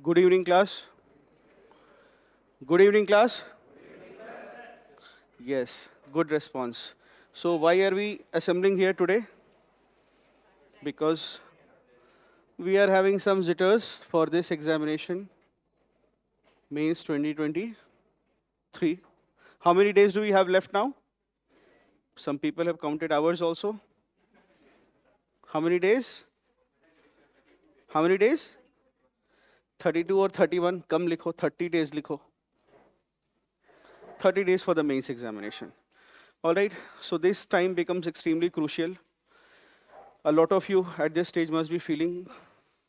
Good evening, class. Good evening, class. Yes, good response. So why are we assembling here today? Because we are having some jitters for this examination, Mains 2023. How many days do we have left now? Some people have counted hours also. How many days? How many days? 32 or 31? Kam likho, 30 days likho. 30 days for the mains examination. All right, so this time becomes extremely crucial. A lot of you at this stage must be feeling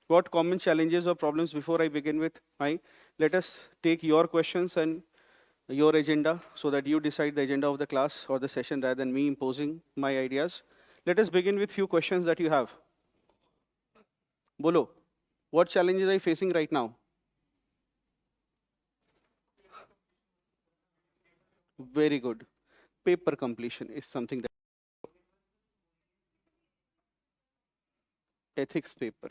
what common challenges or problems. Before I begin with let us take your questions and your agenda so that you decide the agenda of the class or the session rather than me imposing my ideas. Let us begin with few questions that you have. Bolo, what challenges are you facing right now? Very good. Paper completion is something that ethics paper.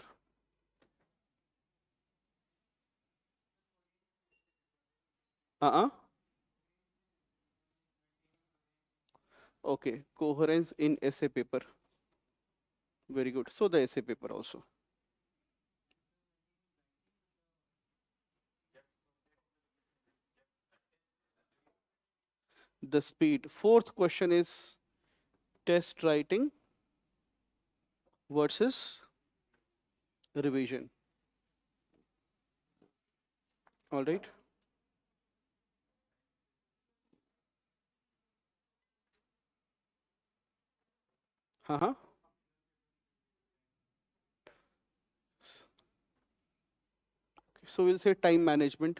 Okay, coherence in essay paper. Very good. So the essay paper also. The speed. Fourth question is test writing versus revision. All right. Okay, so we'll say time management.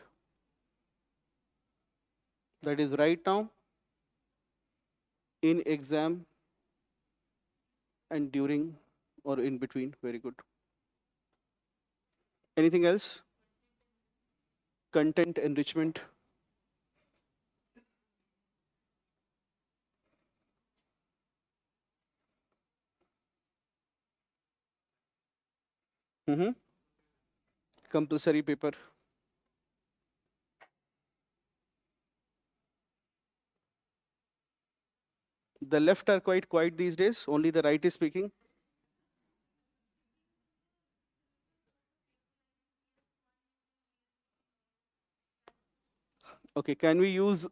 That is right now, in exam, and during or in between. Very good. Anything else? Content enrichment. Compulsory paper. The left are quite quiet these days. Only the right is speaking. Okay, can we use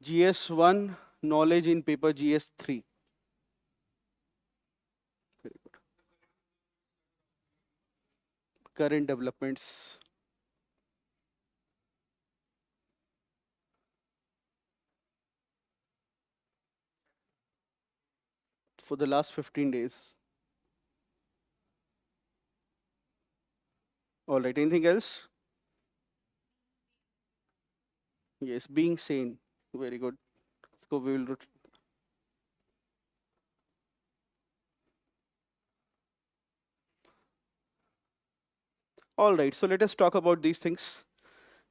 GS1 knowledge in paper GS3? Very good. Current developments. For the last 15 days. All right, anything else? Yes, being sane. Very good. So we will. All right, so let us talk about these things.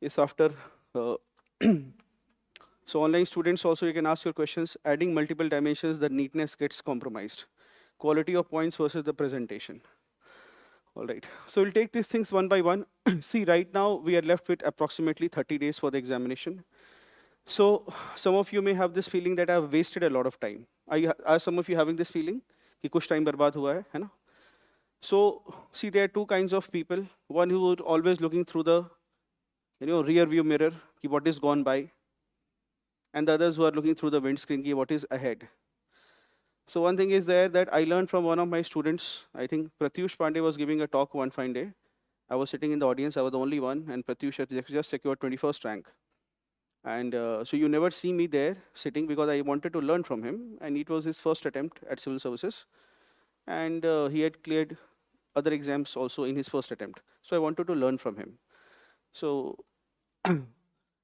Is after. So online students also, you can ask your questions. Adding multiple dimensions, the neatness gets compromised. Quality of points versus the presentation. All right, so we'll take these things one by one. See, right now we are left with approximately 30 days for the examination. So some of you may have this feeling that I've wasted a lot of time. Are some of you having this feeling? कि कुछ time बर्बाद हुआ है ना? So see, there are two kinds of people. One who are always looking through the rear view mirror, ki what is gone by, and the others who are looking through the windscreen, ki what is ahead. So one thing is there that I learned from one of my students. I think Pratyush Pandey was giving a talk one fine day. I was sitting in the audience. I was the only one, and Pratyush had just secured 21st rank. And so you never see me there sitting because I wanted to learn from him. And it was his first attempt at civil services. And he had cleared other exams also in his first attempt. So I wanted to learn from him. So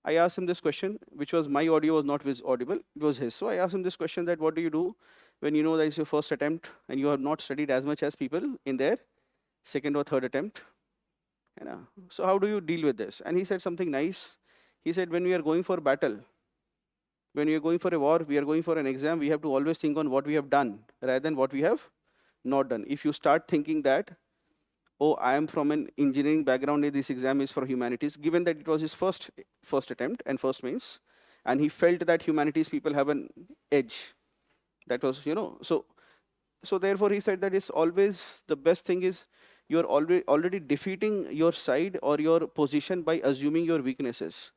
I asked him this question, which was my audio was not audible, it was his. So I asked him this question that what do you do when you know that it's your first attempt and you have not studied as much as people in their second or third attempt? So how do you deal with this? And he said something nice. He said, when we are going for battle, when we are going for a war, we are going for an exam, we have to always think on what we have done rather than what we have not done. If you start thinking that oh, I am from an engineering background, and this exam is for humanities, given that it was his first attempt and first mains, and he felt that humanities people have an edge. That was, so therefore he said that it's always the best thing is you're already defeating your side or your position by assuming your weaknesses.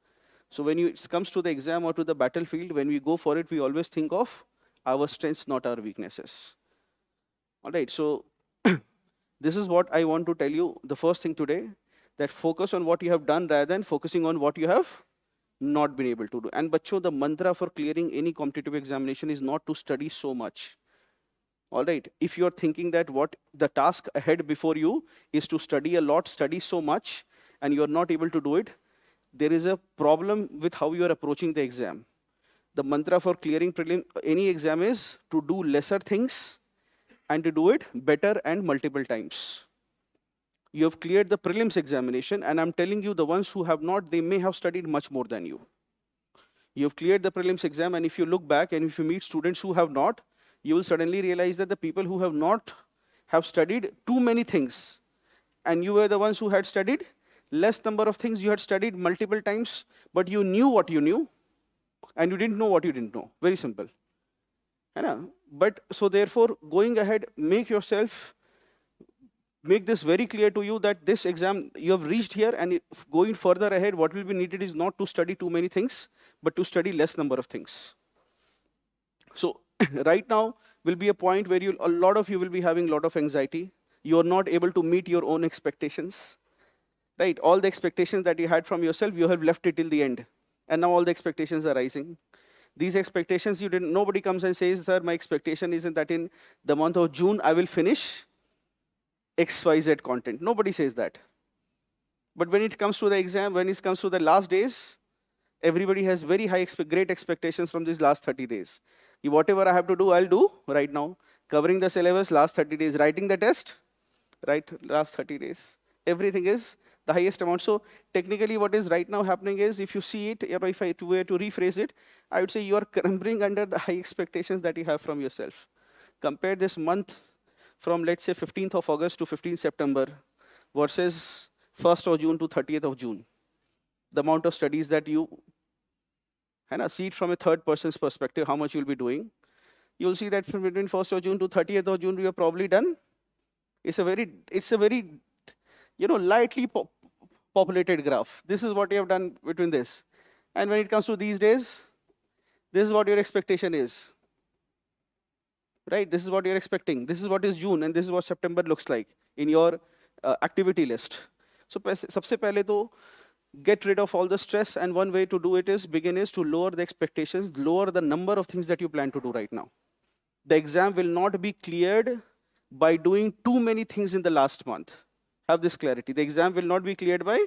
So when it comes to the exam or to the battlefield, when we go for it, we always think of our strengths, not our weaknesses. All right, so this is what I want to tell you, the first thing today, that focus on what you have done rather than focusing on what you have not been able to do. And bachcho, the mantra for clearing any competitive examination is not to study so much. All right, if you're thinking that what the task ahead before you is to study a lot, study so much, and you're not able to do it, there is a problem with how you're approaching the exam. The mantra for clearing any exam is to do lesser things and to do it better and multiple times. You have cleared the prelims examination, and I'm telling you, the ones who have not, they may have studied much more than you. You have cleared the prelims exam, and if you look back and if you meet students who have not, you will suddenly realize that the people who have not have studied too many things, and you were the ones who had studied less number of things. You had studied multiple times, but you knew what you knew, and you didn't know what you didn't know. Very simple. But so therefore, going ahead, make this very clear to you that this exam, you have reached here, and going further ahead, what will be needed is not to study too many things, but to study less number of things. So right now will be a point where a lot of you will be having a lot of anxiety. You are not able to meet your own expectations. Right? All the expectations that you had from yourself, you have left it till the end. And now all the expectations are rising. These expectations, nobody comes and says, sir, my expectation isn't that in the month of June, I will finish XYZ content. Nobody says that. But when it comes to the exam, when it comes to the last days, everybody has very high, great expectations from these last 30 days. Whatever I have to do, I'll do right now. Covering the syllabus, last 30 days. Writing the test, right, last 30 days. Everything is the highest amount. So technically what is right now happening is, if you see it, or if I were to rephrase it, I would say you are crumbling under the high expectations that you have from yourself. Compare this month from, let's say, 15th of August to 15th September versus 1st of June to 30th of June. The amount of studies that you see it from a third person's perspective, how much you'll be doing. You'll see that from between 1st of June to 30th of June, we are probably done. It's a very lightly populated graph. This is what you have done between this. And when it comes to these days, this is what your expectation is. Right? This is what you're expecting. This is what is June, and this is what September looks like in your activity list. So, sabse pehle to get rid of all the stress, and one way to do it is to lower the expectations, lower the number of things that you plan to do right now. The exam will not be cleared by doing too many things in the last month. Have this clarity. The exam will not be cleared by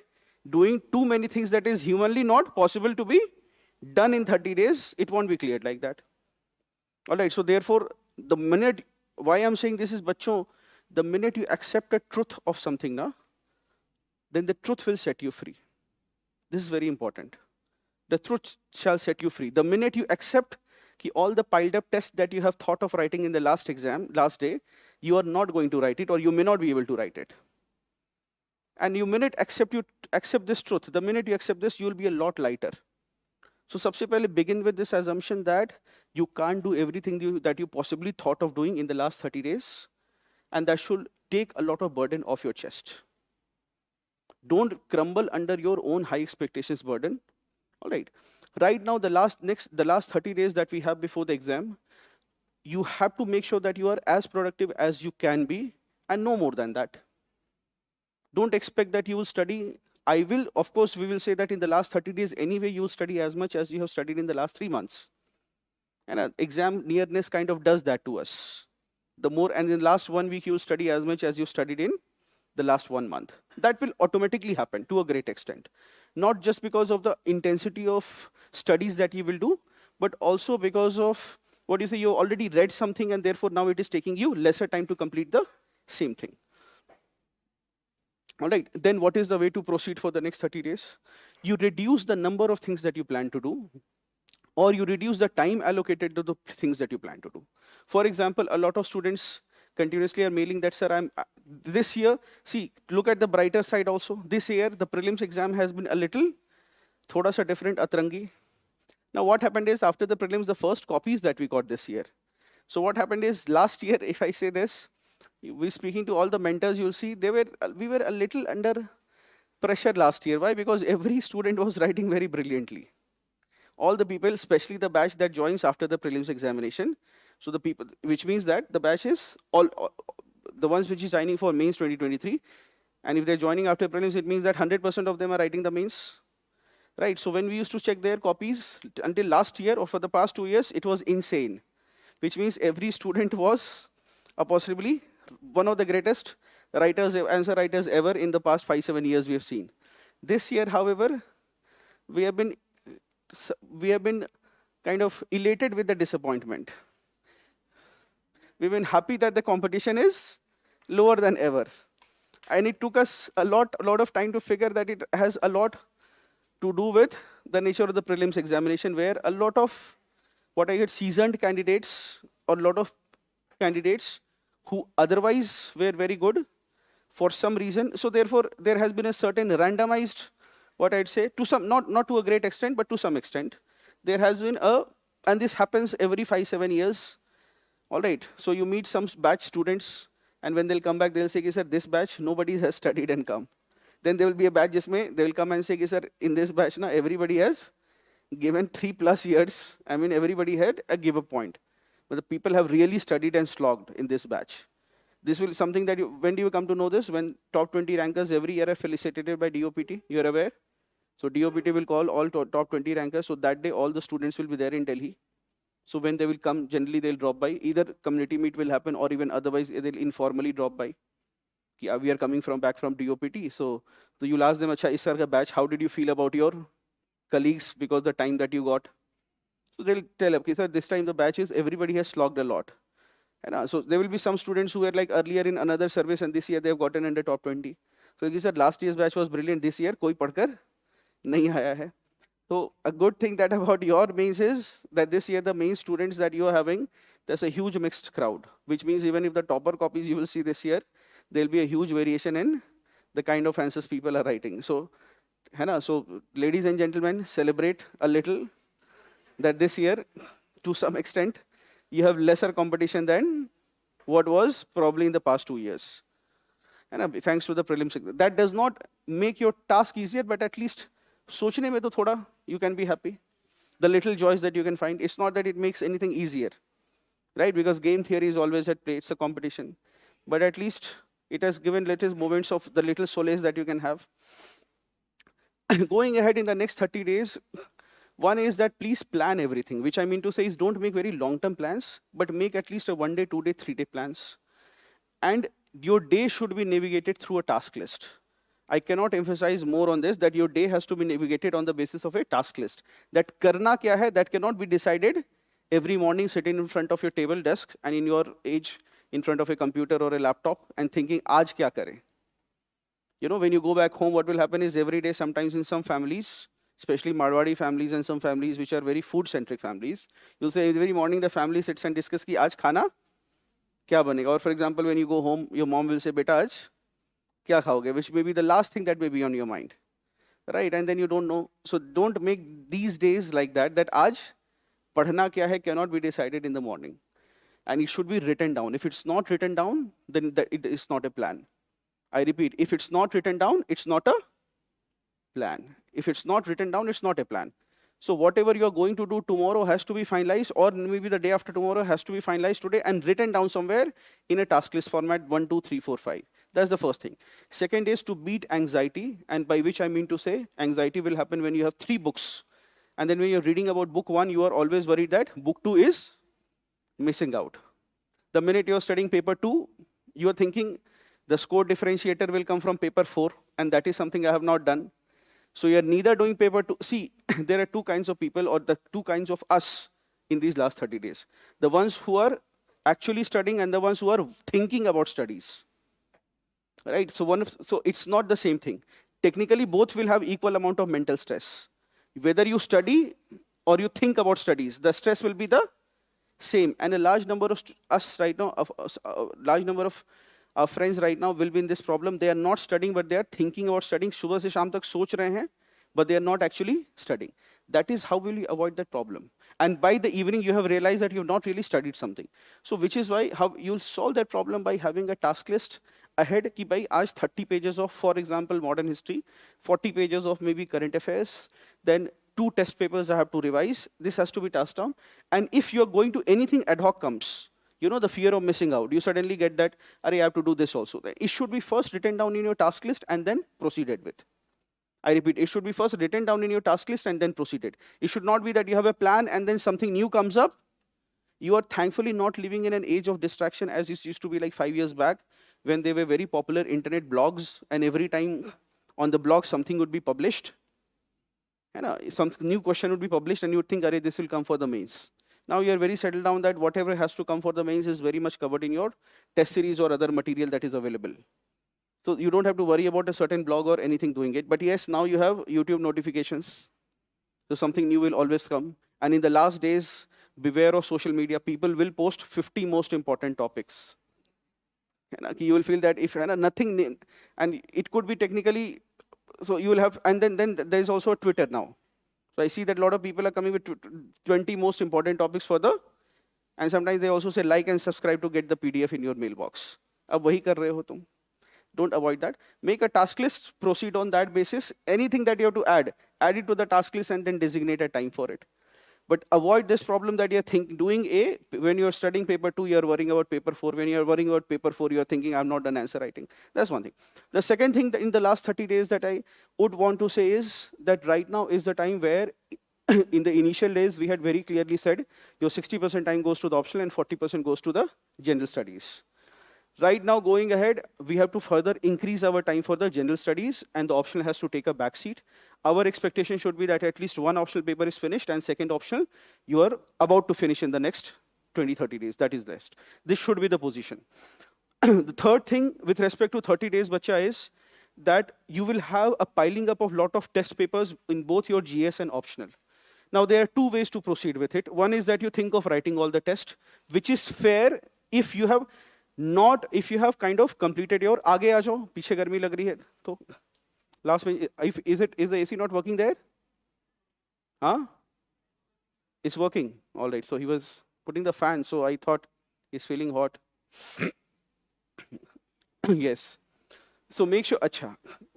doing too many things that is humanly not possible to be done in 30 days. It won't be cleared like that. All right, so therefore, the minute, why I'm saying this is, bachcho, the minute you accept the truth of something, then the truth will set you free. This is very important. The truth shall set you free. The minute you accept all the piled up tests that you have thought of writing in the last exam, last day, you are not going to write it, or you may not be able to write it. And you accept this truth. The minute you accept this, you will be a lot lighter. So sabse pehle begin with this assumption that you can't do everything that you possibly thought of doing in the last 30 days, and that should take a lot of burden off your chest. Don't crumble under your own high expectations burden. All right. Right now, the last 30 days that we have before the exam, you have to make sure that you are as productive as you can be, and no more than that. Don't expect that you will study. Of course, we will say that in the last 30 days, anyway, you will study as much as you have studied in the last 3 months. And exam nearness kind of does that to us. And in the last 1 week, you will study as much as you studied in the last 1 month. That will automatically happen to a great extent. Not just because of the intensity of studies that you will do, but also because of, you already read something, and therefore now it is taking you lesser time to complete the same thing. All right, then what is the way to proceed for the next 30 days? You reduce the number of things that you plan to do, or you reduce the time allocated to the things that you plan to do. For example, a lot of students continuously are mailing that, sir, this year, see, look at the brighter side also. This year, the prelims exam has been a little, thoda sa different, atrangi. Now, what happened is, after the prelims, the first copies that we got this year. So what happened is, last year, if I say this, we speaking to all the mentors, you'll see, we were a little under pressure last year. Why? Because every student was writing very brilliantly. All the people, especially the batch that joins after the prelims examination. So the people, which means that the batch is all the ones which is signing for mains 2023. And if they're joining after prelims, it means that 100% of them are writing the mains. Right? So when we used to check their copies until last year or for the past 2 years, it was insane. Which means every student was possibly one of the greatest writers, answer writers ever in the past 5-7 years we have seen. This year, however, we have been kind of elated with the disappointment. We've been happy that the competition is lower than ever. And it took us a lot of time to figure that it has a lot to do with the nature of the prelims examination, where a lot of what I get seasoned candidates or a lot of candidates who otherwise were very good for some reason. So therefore, there has been a certain randomized, what I'd say, to some, not to a great extent, but to some extent, there has been and this happens every 5-7 years. All right, so you meet some batch students, and when they'll come back, they'll say, sir, this batch, nobody has studied and come. Then there will be a batch, they will come and say, sir, in this batch, now everybody has given 3+ years. I mean, everybody had a give up point. But the people have really studied and slogged in this batch. This will something that when do you come to know this? When top 20 rankers every year are felicitated by DOPT, you're aware? So DOPT will call all top 20 rankers. So that day, all the students will be there in Delhi. So when they will come, generally they'll drop by. Either community meet will happen, or even otherwise they'll informally drop by. We are coming back from DOPT. So you'll ask them, Acha, is sir ka batch, how did you feel about your colleagues because the time that you got? So they'll tell, okay, sir, this time the batches, everybody has slogged a lot. And so there will be some students who were like earlier in another service, and this year they have gotten under top 20. So he said, last year's batch was brilliant. This year, koi padkar nahi aaya hai. So a good thing that about your mains is that this year the main students that you are having, there's a huge mixed crowd, which means even if the topper copies you will see this year, there'll be a huge variation in the kind of answers people are writing. So, so ladies and gentlemen, celebrate a little that this year, to some extent, you have lesser competition than what was probably in the past 2 years. And thanks to the prelims. That does not make your task easier, but at least sochne mein to thoda you can be happy. The little joys that you can find. It's not that it makes anything easier, right? Because game theory is always at play. It's a competition. But at least it has given little moments of the little solace that you can have. Going ahead in the next 30 days, one is that please plan everything, which I mean to say is don't make very long-term plans, but make at least a 1-day, 2-day, 3-day plans. And your day should be navigated through a task list. I cannot emphasize more on this, that your day has to be navigated on the basis of a task list. That karna kya hai, that cannot be decided every morning sitting in front of your table desk and in your age in front of a computer or a laptop and thinking, aaj kya kare? You know, when you go back home, what will happen is every day, sometimes in some families, especially Marwadi families and some families which are very food-centric families, you'll say every morning the family sits and discuss ki aaj khana kya banega. Or for example, when you go home, your mom will say, beta aaj kya khaoge, which may be the last thing that may be on your mind, right? And then you don't know. So don't make these days like that, that aaj padhna kya hai cannot be decided in the morning. And it should be written down. If it's not written down, then it is not a plan. I repeat, if it's not written down, it's not a plan. If it's not written down, it's not a plan. So whatever you're going to do tomorrow has to be finalized, or maybe the day after tomorrow has to be finalized today and written down somewhere in a task list format, 1, 2, 3, 4, 5. That's the first thing. Second is to beat anxiety, and by which I mean to say, anxiety will happen when you have 3 books. And then when you're reading about book 1, you are always worried that book 2 is missing out. The minute you're studying paper 2, you're thinking the score differentiator will come from paper 4, and that is something I have not done. So you're neither doing paper 2. See, there are 2 kinds of people, or the 2 kinds of us in these last 30 days. The ones who are actually studying and the ones who are thinking about studies. Right? So it's not the same thing. Technically, both will have equal amount of mental stress. Whether you study or you think about studies, the stress will be the Same, and a large number of us right now, large number of our friends right now will be in this problem. They are not studying, but they are thinking about studying. सुबह से शाम तक सोच रहे हैं, but they are not actually studying. That is how will you avoid that problem. And by the evening, you have realized that you have not really studied something. So which is why how you'll solve that problem by having a task list ahead कि भाई आज 30 pages of, for example, modern history, 40 pages of maybe current affairs, then 2 test papers I have to revise. This has to be tasked down. And if you're going to anything ad hoc comes, you know, the fear of missing out, you suddenly get that, I have to do this also. It should be first written down in your task list and then proceeded with. I repeat, it should be first written down in your task list and then proceeded. It should not be that you have a plan and then something new comes up. You are thankfully not living in an age of distraction as it used to be like 5 years back when there were very popular internet blogs and every time on the blog something would be published. Some new question would be published and you would think, this will come for the mains. Now you are very settled down that whatever has to come for the mains is very much covered in your test series or other material that is available. So you don't have to worry about a certain blog or anything doing it. But yes, now you have YouTube notifications. So something new will always come. And in the last days, beware of social media. People will post 50 most important topics. You will feel that if nothing, and it could be technically, so you will have, and then there is also Twitter now. So I see that a lot of people are coming with 20 most important topics for the, and sometimes they also say like and subscribe to get the PDF in your mailbox. Ab wahi kar rahe ho tum. Don't avoid that. Make a task list, proceed on that basis. Anything that you have to add it to the task list and then designate a time for it. But avoid this problem that you're doing A, when you're studying paper 2, you're worrying about paper 4. When you're worrying about paper 4, you're thinking, I've not done answer writing. That's one thing. The second thing that in the last 30 days that I would want to say is that right now is the time where in the initial days, we had very clearly said, your 60% time goes to the optional and 40% goes to the general studies. Right now, going ahead, we have to further increase our time for the general studies, and the optional has to take a back seat. Our expectation should be that at least one optional paper is finished, and second optional, you are about to finish in the next 20, 30 days. That is best. This should be the position. The third thing with respect to 30 days, bacha, is that you will have a piling up of lot of test papers in both your GS and optional. Now, there are 2 ways to proceed with it. One is that you think of writing all the tests, which is fair if you have kind of completed your आगे आ जाओ पीछे गर्मी लग रही है तो last में is the AC not working there? It's working. All right. So he was putting the fan, so I thought he's feeling hot. Yes. So make sure,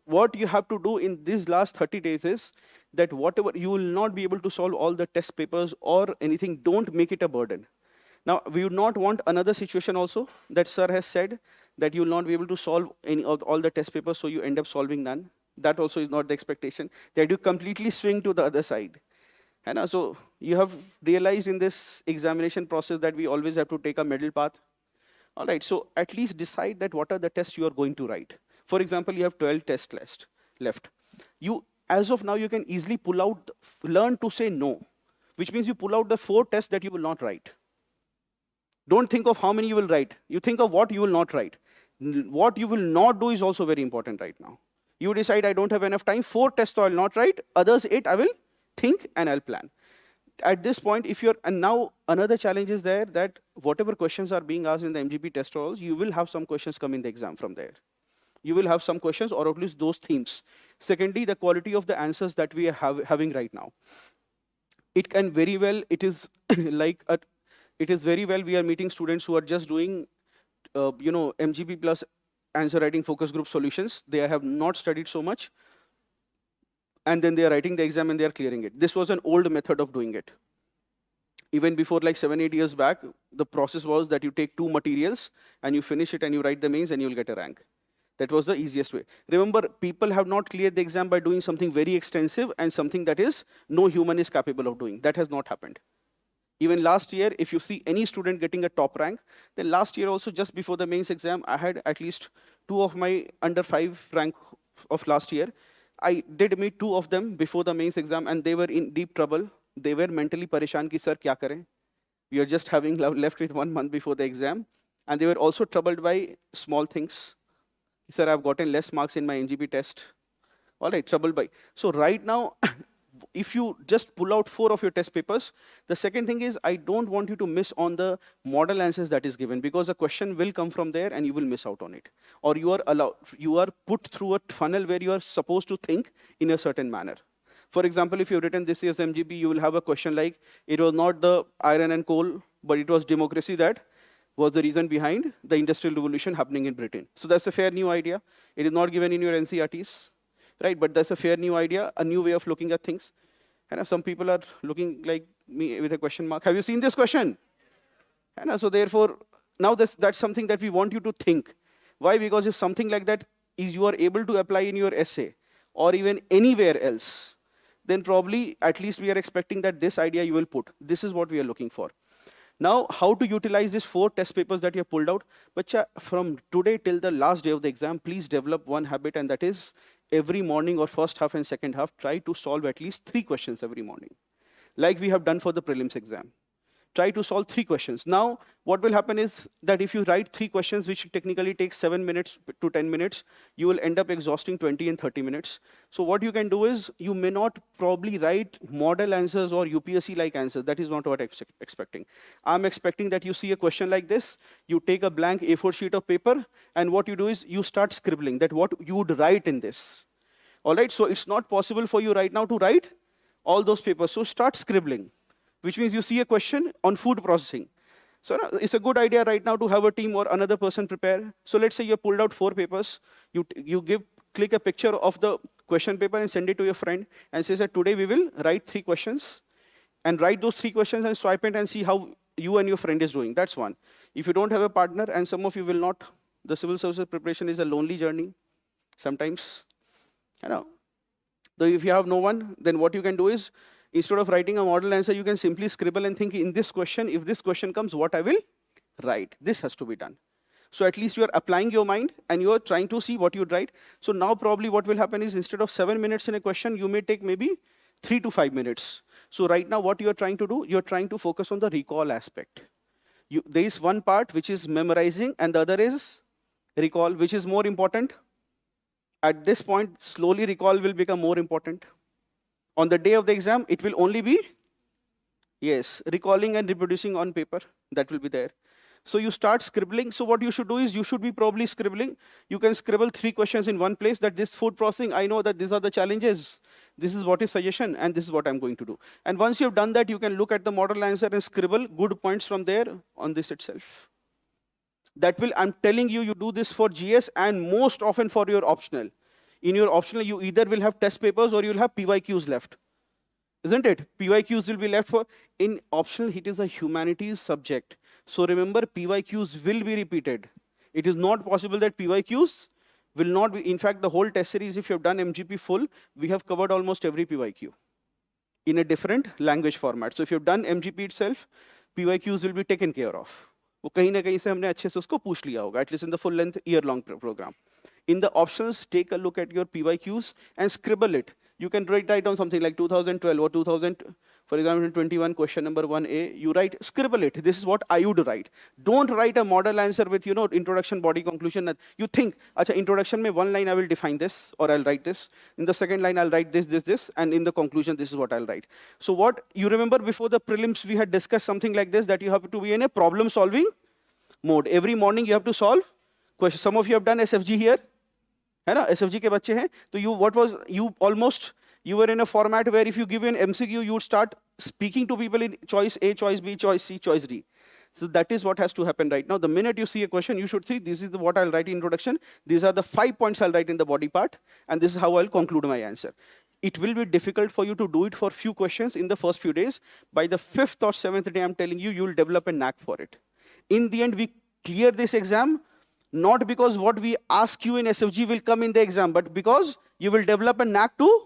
what you have to do in these last 30 days is that whatever you will not be able to solve all the test papers or anything, don't make it a burden. Now, we would not want another situation also that sir has said that you will not be able to solve any of all the test papers, so you end up solving none. That also is not the expectation, that you completely swing to the other side. And so you have realized in this examination process that we always have to take a middle path. All right, so at least decide that what are the tests you are going to write. For example, you have 12 tests left. As of now, you can easily pull out, learn to say no, which means you pull out the 4 tests that you will not write. Don't think of how many you will write. You think of what you will not write. What you will not do is also very important right now. You decide, I don't have enough time. 4 tests I will not write. Others 8 I will think and I'll plan. At this point, and now another challenge is there that whatever questions are being asked in the MGP test roles, you will have some questions come in the exam from there. You will have some questions or at least those themes. Secondly, the quality of the answers that we are having right now. It can very well, it is very well we are meeting students who are just doing, MGP plus answer writing focus group solutions. They have not studied so much. And then they are writing the exam and they are clearing it. This was an old method of doing it. Even before like 7-8 years back, the process was that you take 2 materials and you finish it and you write the mains and you'll get a rank. That was the easiest way. Remember, people have not cleared the exam by doing something very extensive and something that is no human is capable of doing. That has not happened. Even last year, if you see any student getting a top rank, then last year also, just before the mains exam, I had at least 2 of my under 5 rank of last year. I did meet 2 of them before the mains exam, and they were in deep trouble. They were mentally parishan ki, sir, kya kare? We are just having left with 1 month before the exam. And they were also troubled by small things. Sir, I've gotten less marks in my NGP test. All right, troubled by. So right now, if you just pull out 4 of your test papers, the second thing is I don't want you to miss on the model answers that is given, because a question will come from there and you will miss out on it. Or you are put through a funnel where you are supposed to think in a certain manner. For example, if you've written this year's MGP, you will have a question like, it was not the iron and coal, but it was democracy that was the reason behind the industrial revolution happening in Britain. So that's a fair new idea. It is not given in your NCRTs, right? But that's a fair new idea, a new way of looking at things. And some people are looking like me with a question mark. Have you seen this question? And so therefore, now that's something that we want you to think. Why? Because if something like that is you are able to apply in your essay or even anywhere else, then probably at least we are expecting that this idea you will put. This is what we are looking for. Now, how to utilize these 4 test papers that you have pulled out? Bacha, from today till the last day of the exam, please develop one habit, and that is every morning or first half and second half, try to solve at least 3 questions every morning, like we have done for the prelims exam. Try to solve 3 questions. Now, what will happen is that if you write 3 questions, which technically takes 7 minutes to 10 minutes, you will end up exhausting 20 and 30 minutes. So what you can do is, you may not probably write model answers or UPSC-like answers. That is not what I'm expecting. I'm expecting that you see a question like this, you take a blank A4 sheet of paper, and what you do is, you start scribbling that what you would write in this. All right, so it's not possible for you right now to write all those papers. So start scribbling, which means you see a question on food processing. So it's a good idea right now to have a team or another person prepare. So let's say you pulled out 4 papers. You click a picture of the question paper and send it to your friend and says that today we will write 3 questions, and write those 3 questions and swipe it and see how you and your friend is doing. That's one. If you don't have a partner, and some of you will not, the civil services preparation is a lonely journey sometimes. So if you have no one, then what you can do is, instead of writing a model answer, you can simply scribble and think, in this question, if this question comes, what I will write. This has to be done. So at least you are applying your mind and you are trying to see what you would write. So now probably what will happen is, instead of 7 minutes in a question, you may take maybe 3 to 5 minutes. So right now what you are trying to do, you are trying to focus on the recall aspect. There is one part which is memorizing and the other is recall. Which is more important? At this point, slowly recall will become more important. On the day of the exam, it will only be, yes, recalling and reproducing on paper. That will be there. So you start scribbling. So what you should do is, you should be probably scribbling. You can scribble 3 questions in one place, that this food processing, I know that these are the challenges. This is what is suggestion, and this is what I'm going to do. And once you've done that, you can look at the model answer and scribble good points from there on this itself. That will, I'm telling you, you do this for GS and most often for your optional. In your optional, you either will have test papers or you'll have PYQs left. Isn't it? PYQs will be left for, in optional, it is a humanities subject. So remember, PYQs will be repeated. It is not possible that PYQs will not be, in fact, the whole test series, if you have done MGP full, we have covered almost every PYQ in a different language format. So if you have done MGP itself, PYQs will be taken care of. वो कहीं ना कहीं से हमने अच्छे से उसको पूछ लिया होगा, at least in the full length year-long program. In the options, take a look at your PYQs and scribble it. You can write down something like 2012 or 2000, for example, 21, question number 1A. You write, scribble it. This is what I would write. Don't write a model answer with, introduction, body, conclusion. You think, acha, introduction mein one line I will define this, or I'll write this. In the second line, I'll write this, and in the conclusion, this is what I'll write. So what, you remember before the prelims, we had discussed something like this, that you have to be in a problem-solving mode. Every morning, you have to solve questions. Some of you have done SFG here. है ना, SFG के बच्चे हैं, तो you were in a format where if you give an MCQ, you would start speaking to people in choice A, choice B, choice C, choice D. So that is what has to happen right now. The minute you see a question, you should see, this is what I'll write in introduction, these are the 5 points I'll write in the body part, and this is how I'll conclude my answer. It will be difficult for you to do it for few questions in the first few days. By the 5th or 7th day, I'm telling you, you'll develop a knack for it. In the end, we clear this exam, not because what we ask you in SFG will come in the exam, but because you will develop a knack to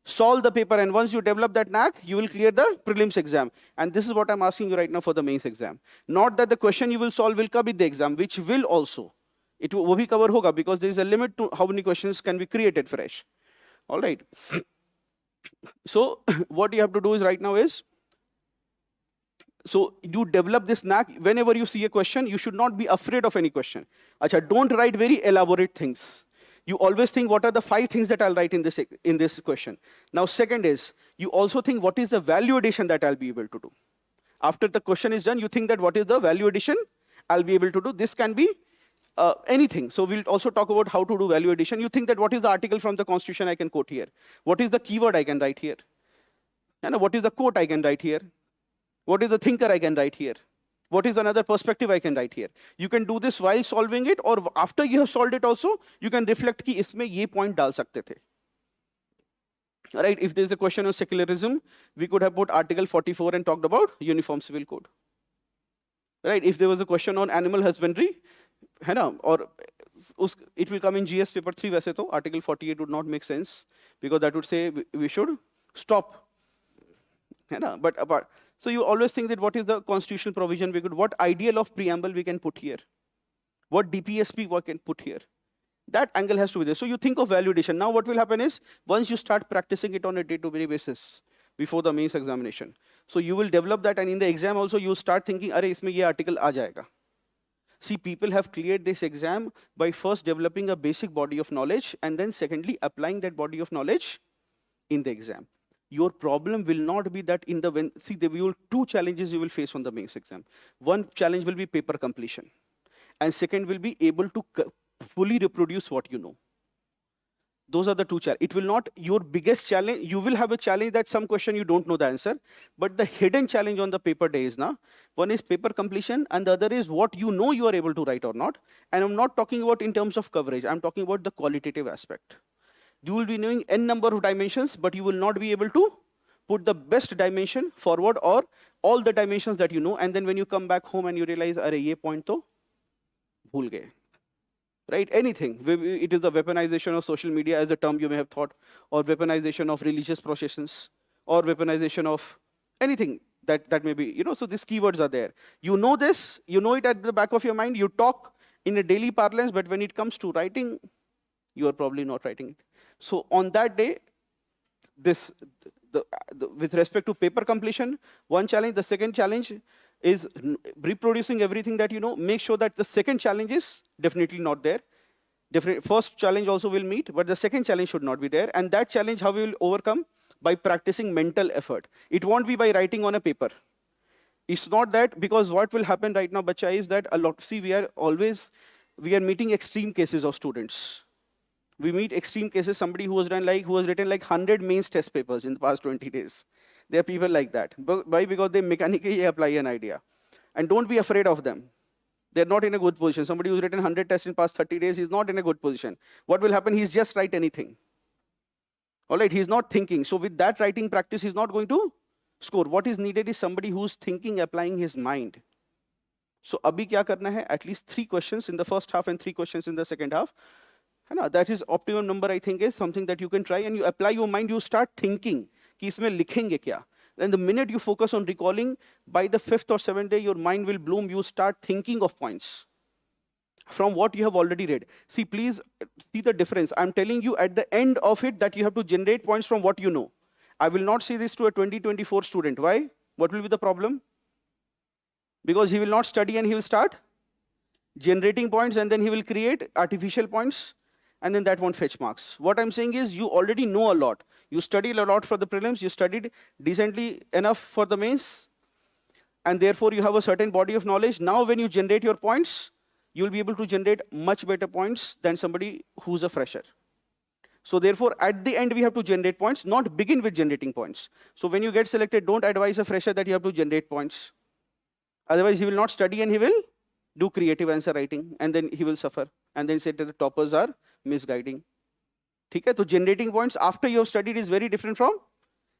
solve the paper. And once you develop that knack, you will clear the prelims exam. And this is what I'm asking you right now for the mains exam. Not that the question you will solve will come in the exam, which will also. It will bhi cover hoga, because there is a limit to how many questions can be created fresh. All right. So what you have to do is right now is, so you develop this knack. Whenever you see a question, you should not be afraid of any question. Acha, don't write very elaborate things. You always think what are the 5 things that I'll write in this question. Now second is, you also think what is the value addition that I'll be able to do. After the question is done, you think that what is the value addition I'll be able to do. This can be anything. So we'll also talk about how to do value addition. You think that what is the article from the Constitution I can quote here? What is the keyword I can write here? And what is the quote I can write here? What is the thinker I can write here? What is another perspective I can write here? You can do this while solving it, or after you have solved it also, you can reflect कि इसमें ये point डाल सकते थे. Right? If there is a question on secularism, we could have put Article 44 and talked about Uniform Civil Code. Right? If there was a question on animal husbandry, है ना, or it will come in GS paper 3 वैसे तो Article 48 would not make sense because that would say we should stop. है ना? But apart, so you always think that what is the constitutional provision we could, what ideal of preamble we can put here, what DPSP we can put here. That angle has to be there. So you think of value addition. Now what will happen is, once you start practicing it on a day-to-day basis before the mains examination, so you will develop that, and in the exam also you start thinking, अरे इसमें ये article आ जाएगा. See, people have cleared this exam by first developing a basic body of knowledge and then secondly applying that body of knowledge in the exam. Your problem will not be that in the, there will 2 challenges you will face on the mains exam. One challenge will be paper completion, and second will be able to fully reproduce what you know. Those are the 2 challenges. It will not, your biggest challenge, you will have a challenge that some question you don't know the answer, but the hidden challenge on the paper day is, one is paper completion and the other is what you know you are able to write or not. And I'm not talking about in terms of coverage, I'm talking about the qualitative aspect. You will be knowing n number of dimensions, but you will not be able to put the best dimension forward or all the dimensions that you know, and then when you come back home and you realize, अरे ये point तो भूल गए. Right? Anything. It is the weaponization of social media as a term you may have thought, or weaponization of religious processions, or weaponization of anything that may be, so these keywords are there. You know this, you know it at the back of your mind, you talk in a daily parlance, but when it comes to writing, you are probably not writing it. So on that day, with respect to paper completion, one challenge. The second challenge is reproducing everything that you know. Make sure that the second challenge is definitely not there. First challenge also will meet, but the second challenge should not be there. And that challenge, how we will overcome? By practicing mental effort. It won't be by writing on a paper. It's not that, because what will happen right now, bacha, is that a lot, see, we are meeting extreme cases of students. We meet extreme cases, somebody who has written like 100 mains test papers in the past 20 days. There are people like that. Why? Because they mechanically apply an idea. And don't be afraid of them. They're not in a good position. Somebody who's written 100 tests in past 30 days is not in a good position. What will happen? He's just write anything. All right, he's not thinking. So with that writing practice, he's not going to score. What is needed is somebody who's thinking, applying his mind. So abhi kya karna hai? At least 3 questions in the first half and 3 questions in the second half. That is optimum number, I think, is something that you can try, and you apply your mind, you start thinking, कि इसमें लिखेंगे क्या? Then the minute you focus on recalling, by the 5th or 7th day, your mind will bloom, you start thinking of points from what you have already read. See, please see the difference. I'm telling you at the end of it that you have to generate points from what you know. I will not say this to a 2024 student. Why? What will be the problem? Because he will not study and he will start generating points, and then he will create artificial points, and then that won't fetch marks. What I'm saying is you already know a lot. You studied a lot for the prelims, you studied decently enough for the mains, and therefore you have a certain body of knowledge. Now when you generate your points, you'll be able to generate much better points than somebody who's a fresher. So therefore, at the end, we have to generate points, not begin with generating points. So when you get selected, don't advise a fresher that you have to generate points. Otherwise, he will not study and he will do creative answer writing, and then he will suffer. And then say that the toppers are misguiding. Okay? So generating points after you have studied is very different from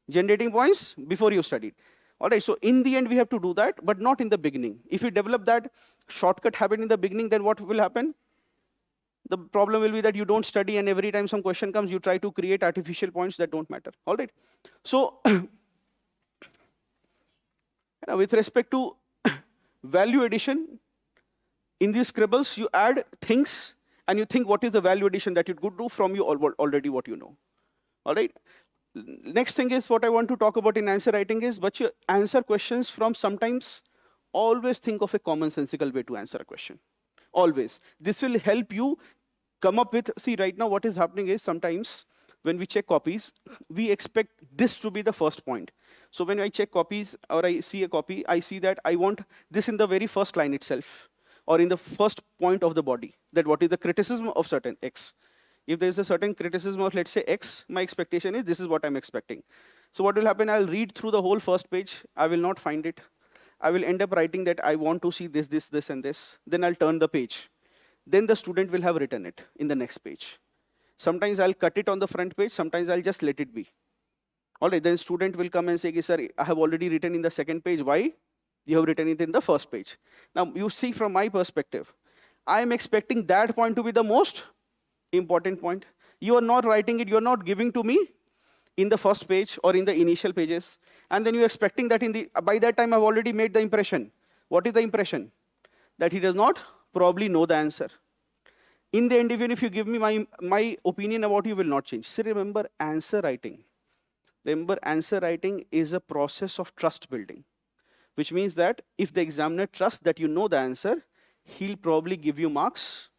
generating points before you studied. All right, so in the end, we have to do that, but not in the beginning. If you develop that shortcut habit in the beginning, then what will happen? The problem will be that you don't study, and every time some question comes, you try to create artificial points that don't matter. All right. So with respect to value addition, in these scribbles, you add things, and you think what is the value addition that you could do from you already what you know. All right. Next thing is what I want to talk about in answer writing is, but you answer questions from sometimes, always think of a commonsensical way to answer a question. Always. This will help you come up with, see right now what is happening is sometimes when we check copies, we expect this to be the first point. So when I check copies or I see a copy, I see that I want this in the very first line itself or in the first point of the body, that what is the criticism of certain X. If there is a certain criticism of, let's say, X, my expectation is this is what I'm expecting. So what will happen, I'll read through the whole first page. I will not find it. I will end up writing that I want to see this, this, this, and this. Then I'll turn the page. Then the student will have written it in the next page. Sometimes I'll cut it on the front page. Sometimes I'll just let it be. All right, then student will come and say, sir, I have already written in the second page. Why? You have written it in the first page. Now, you see from my perspective, I am expecting that point to be the most important point. You are not writing it, you are not giving to me in the first page or in the initial pages. And then you're expecting that by that time I've already made the impression. What is the impression? That he does not probably know the answer. In the end, even if you give me my opinion about you will not change. So remember answer writing. Remember answer writing is a process of trust building, which means that if the examiner trusts that you know the answer, he'll probably give you marks.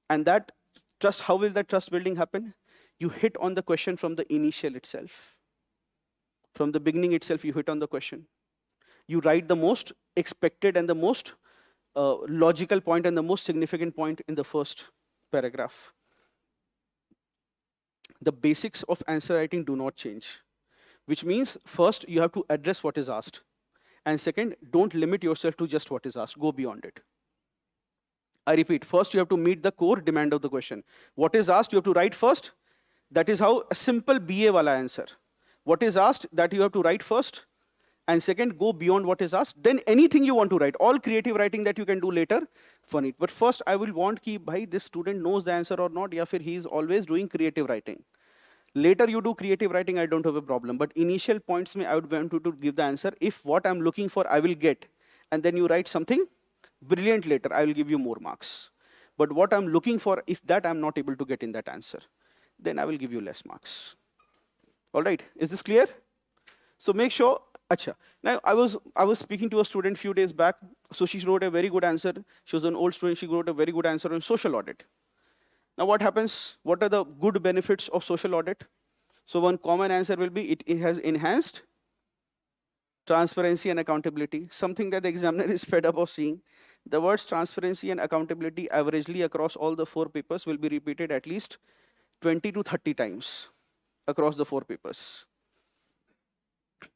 And that trust, how will that trust building happen? You hit on the question from the initial itself. From the beginning itself, you hit on the question. You write the most expected and the most logical point and the most significant point in the first paragraph. The basics of answer writing do not change, which means first you have to address what is asked. And second, don't limit yourself to just what is asked, go beyond it. I repeat, first you have to meet the core demand of the question. What is asked, you have to write first. That is how a simple BA wala answer. What is asked, that you have to write first. And second, go beyond what is asked. Then anything you want to write, all creative writing that you can do later, fun it. But first, I will want ki, bhai, this student knows the answer or not, ya fir he is always doing creative writing. Later you do creative writing, I don't have a problem. But initial points, I would want you to give the answer. If what I'm looking for, I will get. And then you write something brilliant later, I will give you more marks. But what I'm looking for, if that I'm not able to get in that answer, then I will give you less marks. All right, is this clear? So make sure, acha. Now I was speaking to a student a few days back. So she wrote a very good answer. She was an old student, she wrote a very good answer on social audit. Now what happens? What are the good benefits of social audit? So one common answer will be, it has enhanced transparency and accountability, something that the examiner is fed up of seeing. The words transparency and accountability averagely across all the 4 papers will be repeated at least 20 to 30 times across the 4 papers.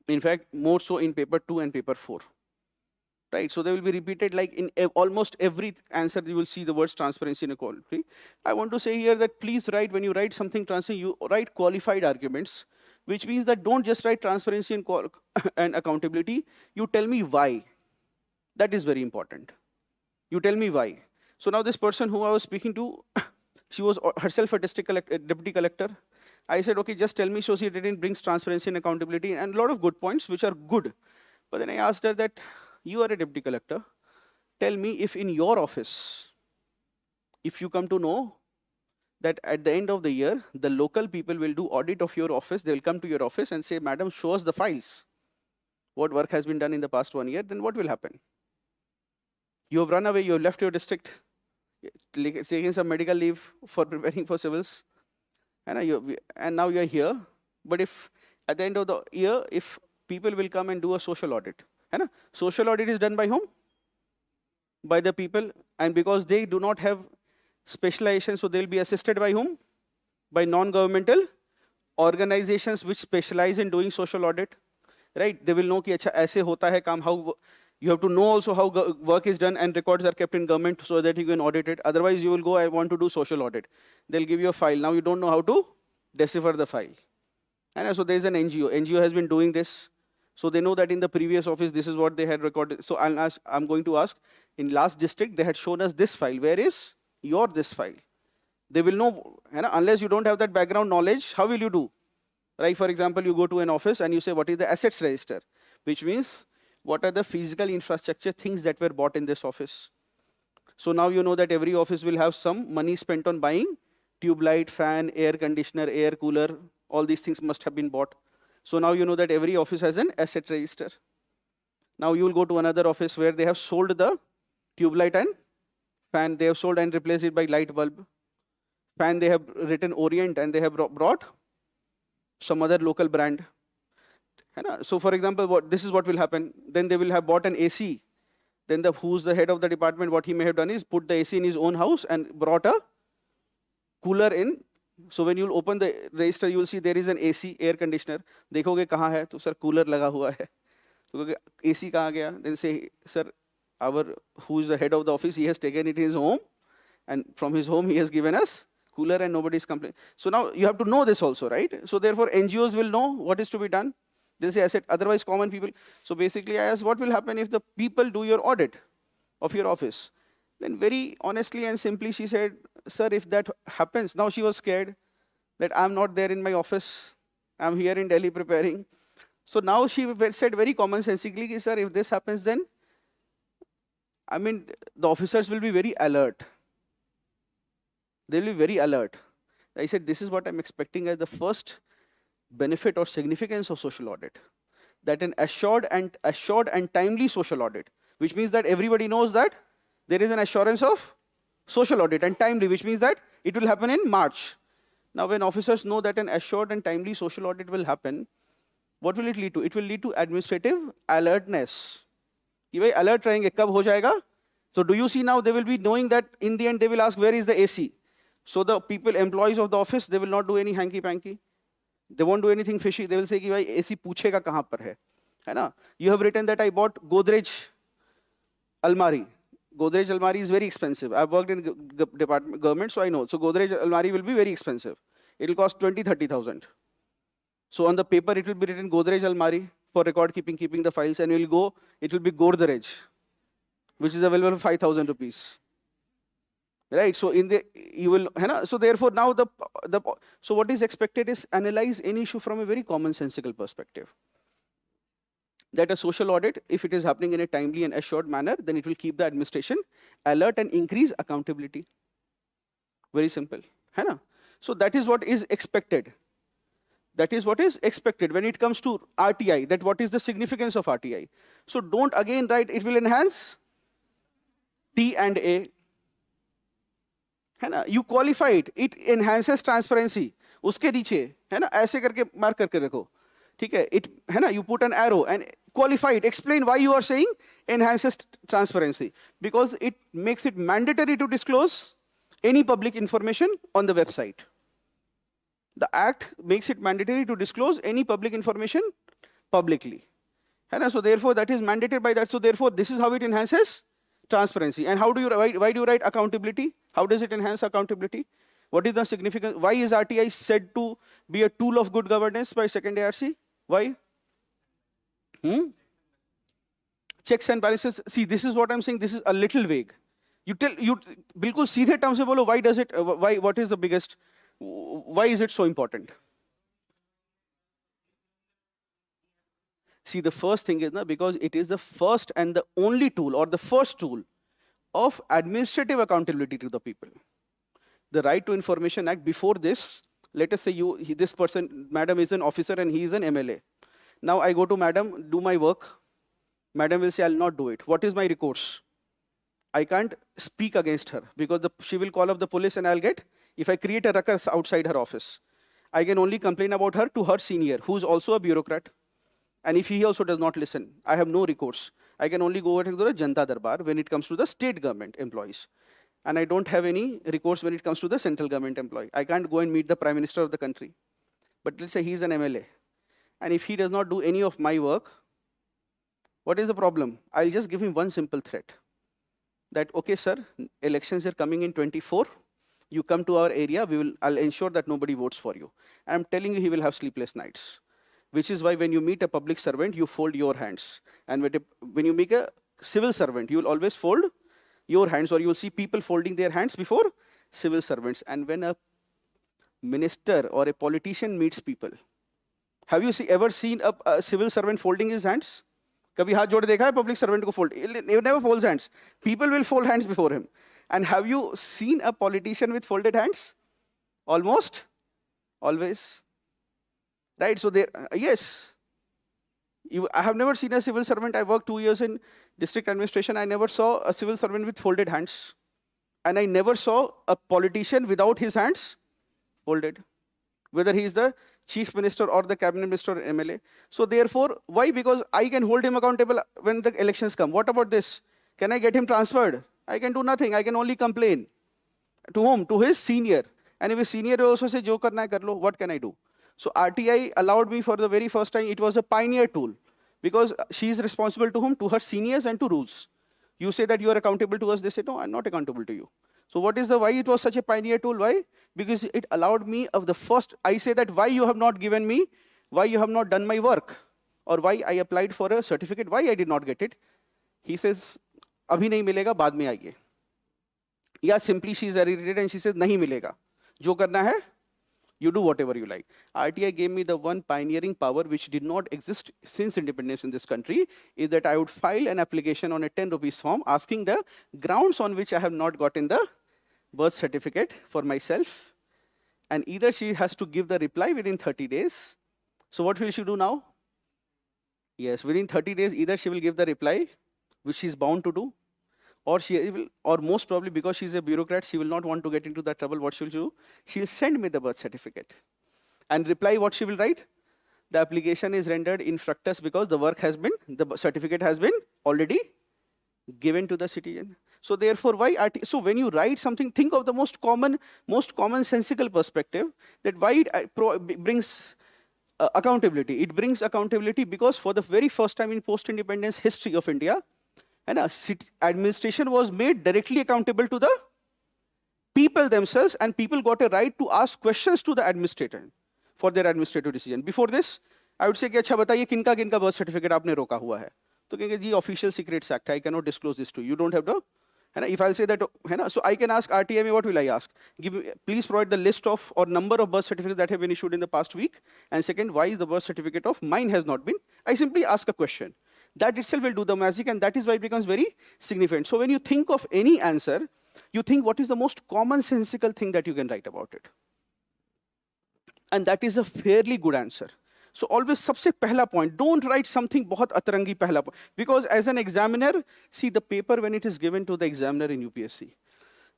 In fact, more so in paper 2 and paper 4. Right, so they will be repeated like in almost every answer you will see the words transparency and equality. I want to say here that please write, when you write something transparency, you write qualified arguments, which means that don't just write transparency and accountability, you tell me why. That is very important. You tell me why. So now this person who I was speaking to, she was herself a deputy collector. I said, okay, just tell me, so she didn't bring transparency and accountability and a lot of good points, which are good. But then I asked her that, you are a deputy collector. Tell me if in your office, if you come to know that at the end of the year, the local people will do audit of your office, they will come to your office and say, madam, show us the files. What work has been done in the past 1 year, then what will happen? You have run away, you have left your district, taking some medical leave for preparing for civils, and now you are here. But if at the end of the year, if people will come and do a social audit, social audit is done by whom? By the people, and because they do not have specialization, so they'll be assisted by whom? By non-governmental organizations which specialize in doing social audit, right? They will know ki acha aise hota hai kaam, how you have to know also how work is done and records are kept in government so that you can audit it. Otherwise, you will go, I want to do social audit. They'll give you a file. Now you don't know how to decipher the file. And so there's an NGO. NGO has been doing this. So they know that in the previous office, this is what they had recorded. So I'm going to ask, in last district, they had shown us this file. Where is this file? They will know, unless you don't have that background knowledge, how will you do? Right, for example, you go to an office and you say, what is the assets register? Which means, what are the physical infrastructure things that were bought in this office? So now you know that every office will have some money spent on buying tube light, fan, air conditioner, air cooler, all these things must have been bought. So now you know that every office has an asset register. Now you will go to another office where they have sold the tube light and Fan, they have sold and replaced it by light bulb. Fan, they have written Orient and they have brought some other local brand. So for example, this is what will happen. Then they will have bought an AC. Then who's the head of the department, what he may have done is put the AC in his own house and brought a cooler in. So when you open the register, you will see there is an AC, air conditioner. देखोगे कहाँ है? तो sir cooler लगा हुआ है. तो AC कहाँ गया? Then say, sir, who is the head of the office, he has taken it in his home, and from his home he has given us cooler, and nobody is complaining. So now you have to know this also, right? So therefore NGOs will know what is to be done. They'll say asset, otherwise common people. So basically I asked, what will happen if the people do your audit of your office? Then very honestly and simply she said, sir, if that happens, now she was scared that I'm not there in my office, I'm here in Delhi preparing. So now she said very commonsensically, sir, if this happens, then I mean, the officers will be very alert. They'll be very alert. I said, this is what I'm expecting as the first benefit or significance of social audit. That an assured and timely social audit, which means that everybody knows that there is an assurance of social audit and timely, which means that it will happen in March. Now, when officers know that an assured and timely social audit will happen, what will it lead to? It will lead to administrative alertness. कि भाई alert रहेंगे, कब हो जाएगा? So do you see now they will be knowing that in the end they will ask where is the AC? So the people, employees of the office, they will not do any hanky-panky. They won't do anything fishy. They will say कि भाई AC पूछेगा कहाँ पर है ना? You have written that I bought Godrej almari. Godrej almari is very expensive. I've worked in government, so I know. So Godrej almari will be very expensive. It will cost 20-30,000. So on the paper it will be written Godrej almari for record keeping the files, and it will be Godrej, which is available for 5,000 rupees. Right, so so therefore now so what is expected is analyze any issue from a very commonsensical perspective. That a social audit, if it is happening in a timely and assured manner, then it will keep the administration alert and increase accountability. Very simple. So that is what is expected. That is what is expected when it comes to RTI, that what is the significance of RTI. So don't again write it will enhance T and A. You qualify it. It enhances transparency. उसके नीचे ऐसे करके mark करके रखो. ठीक है? It you put an arrow and qualify it. Explain why you are saying enhances transparency, because it makes it mandatory to disclose any public information on the website. The act makes it mandatory to disclose any public information publicly. So therefore that is mandated by that. So therefore this is how it enhances transparency. And how do you write? Why do you write accountability? How does it enhance accountability? What is the significance? Why is RTI said to be a tool of good governance by second ARC? Why? Checks and balances. See, this is what I'm saying. This is a little vague. You bilkul seedhe term se bolo, why does it? Why? What is the biggest? Why is it so important? See, the first thing is because it is the first and the only tool, or the first tool of administrative accountability to the people. The Right to Information Act, before this, let us say this person, madam is an officer and he is an MLA. Now I go to madam, do my work. Madam will say, I'll not do it. What is my recourse? I can't speak against her because she will call up the police and I'll get, if I create a ruckus outside her office, I can only complain about her to her senior, who is also a bureaucrat. And if he also does not listen, I have no recourse. I can only go to the Janta Darbar when it comes to the state government employees. And I don't have any recourse when it comes to the central government employee. I can't go and meet the Prime Minister of the country. But let's say he's an MLA. And if he does not do any of my work, what is the problem? I'll just give him one simple threat. That, okay, sir, elections are coming in 24. You come to our area, I'll ensure that nobody votes for you. And I'm telling you, he will have sleepless nights. Which is why when you meet a public servant, you fold your hands. And when you meet a civil servant, you will always fold your hands, or you will see people folding their hands before civil servants. And when a minister or a politician meets people, have you ever seen a civil servant folding his hands? कभी हाथ जोड़ देखा है public servant को fold? He never folds hands. People will fold hands before him. And have you seen a politician with folded hands? Almost always. Right, so yes. I have never seen a civil servant. I worked 2 years in district administration. I never saw a civil servant with folded hands. And I never saw a politician without his hands folded, whether he is the chief minister or the cabinet minister or MLA. So therefore, why? Because I can hold him accountable when the elections come. What about this? Can I get him transferred? I can do nothing. I can only complain. To whom? To his senior. And if his senior also say, "Jo karna hai kar lo," what can I do? So RTI allowed me for the very first time. It was a pioneer tool because she is responsible to whom? To her seniors and to rules. You say that you are accountable to us. They say, "No, I'm not accountable to you." So what is the why it was such a pioneer tool? Why? Because it allowed me of the first, I say that why you have not given me, why you have not done my work, or why I applied for a certificate, why I did not get it. He says, "Abhi nahi milega, baad mein aaiye." Yeah, simply she is irritated and she says, "Nahi milega. Jo karna hai, you do whatever you like." RTI gave me the one pioneering power which did not exist since independence in this country, is that I would file an application on a 10 rupees form asking the grounds on which I have not gotten the birth certificate for myself. And either she has to give the reply within 30 days. So what will she do now? Yes, within 30 days, either she will give the reply, which she is bound to do, or she will, or most probably because she's a bureaucrat, she will not want to get into that trouble. What she will do? She'll send me the birth certificate. And reply, what she will write? The application is rendered infructuous because the work has been, the certificate has been already given to the citizen. So therefore, why? So when you write something, think of the most commonsensical perspective, that why it brings accountability. It brings accountability because for the very first time in post-independence history of India, and administration was made directly accountable to the people themselves, and people got a right to ask questions to the administrator for their administrative decision. Before this, I would say, कि अच्छा बताइए किनका किनका birth certificate आपने रोका हुआ है? तो कहेंगे जी official secrets act, I cannot disclose this to you. You don't have to. If I'll say that, so I can ask RTI, what will I ask? Please provide the list of or number of birth certificates that have been issued in the past week. And second, why is the birth certificate of mine has not been? I simply ask a question. That itself will do the magic, and that is why it becomes very significant. So when you think of any answer, you think what is the most commonsensical thing that you can write about it. And that is a fairly good answer. So always सबसे पहला point, don't write something बहुत अतरंगी पहला point. Because as an examiner, see the paper when it is given to the examiner in UPSC,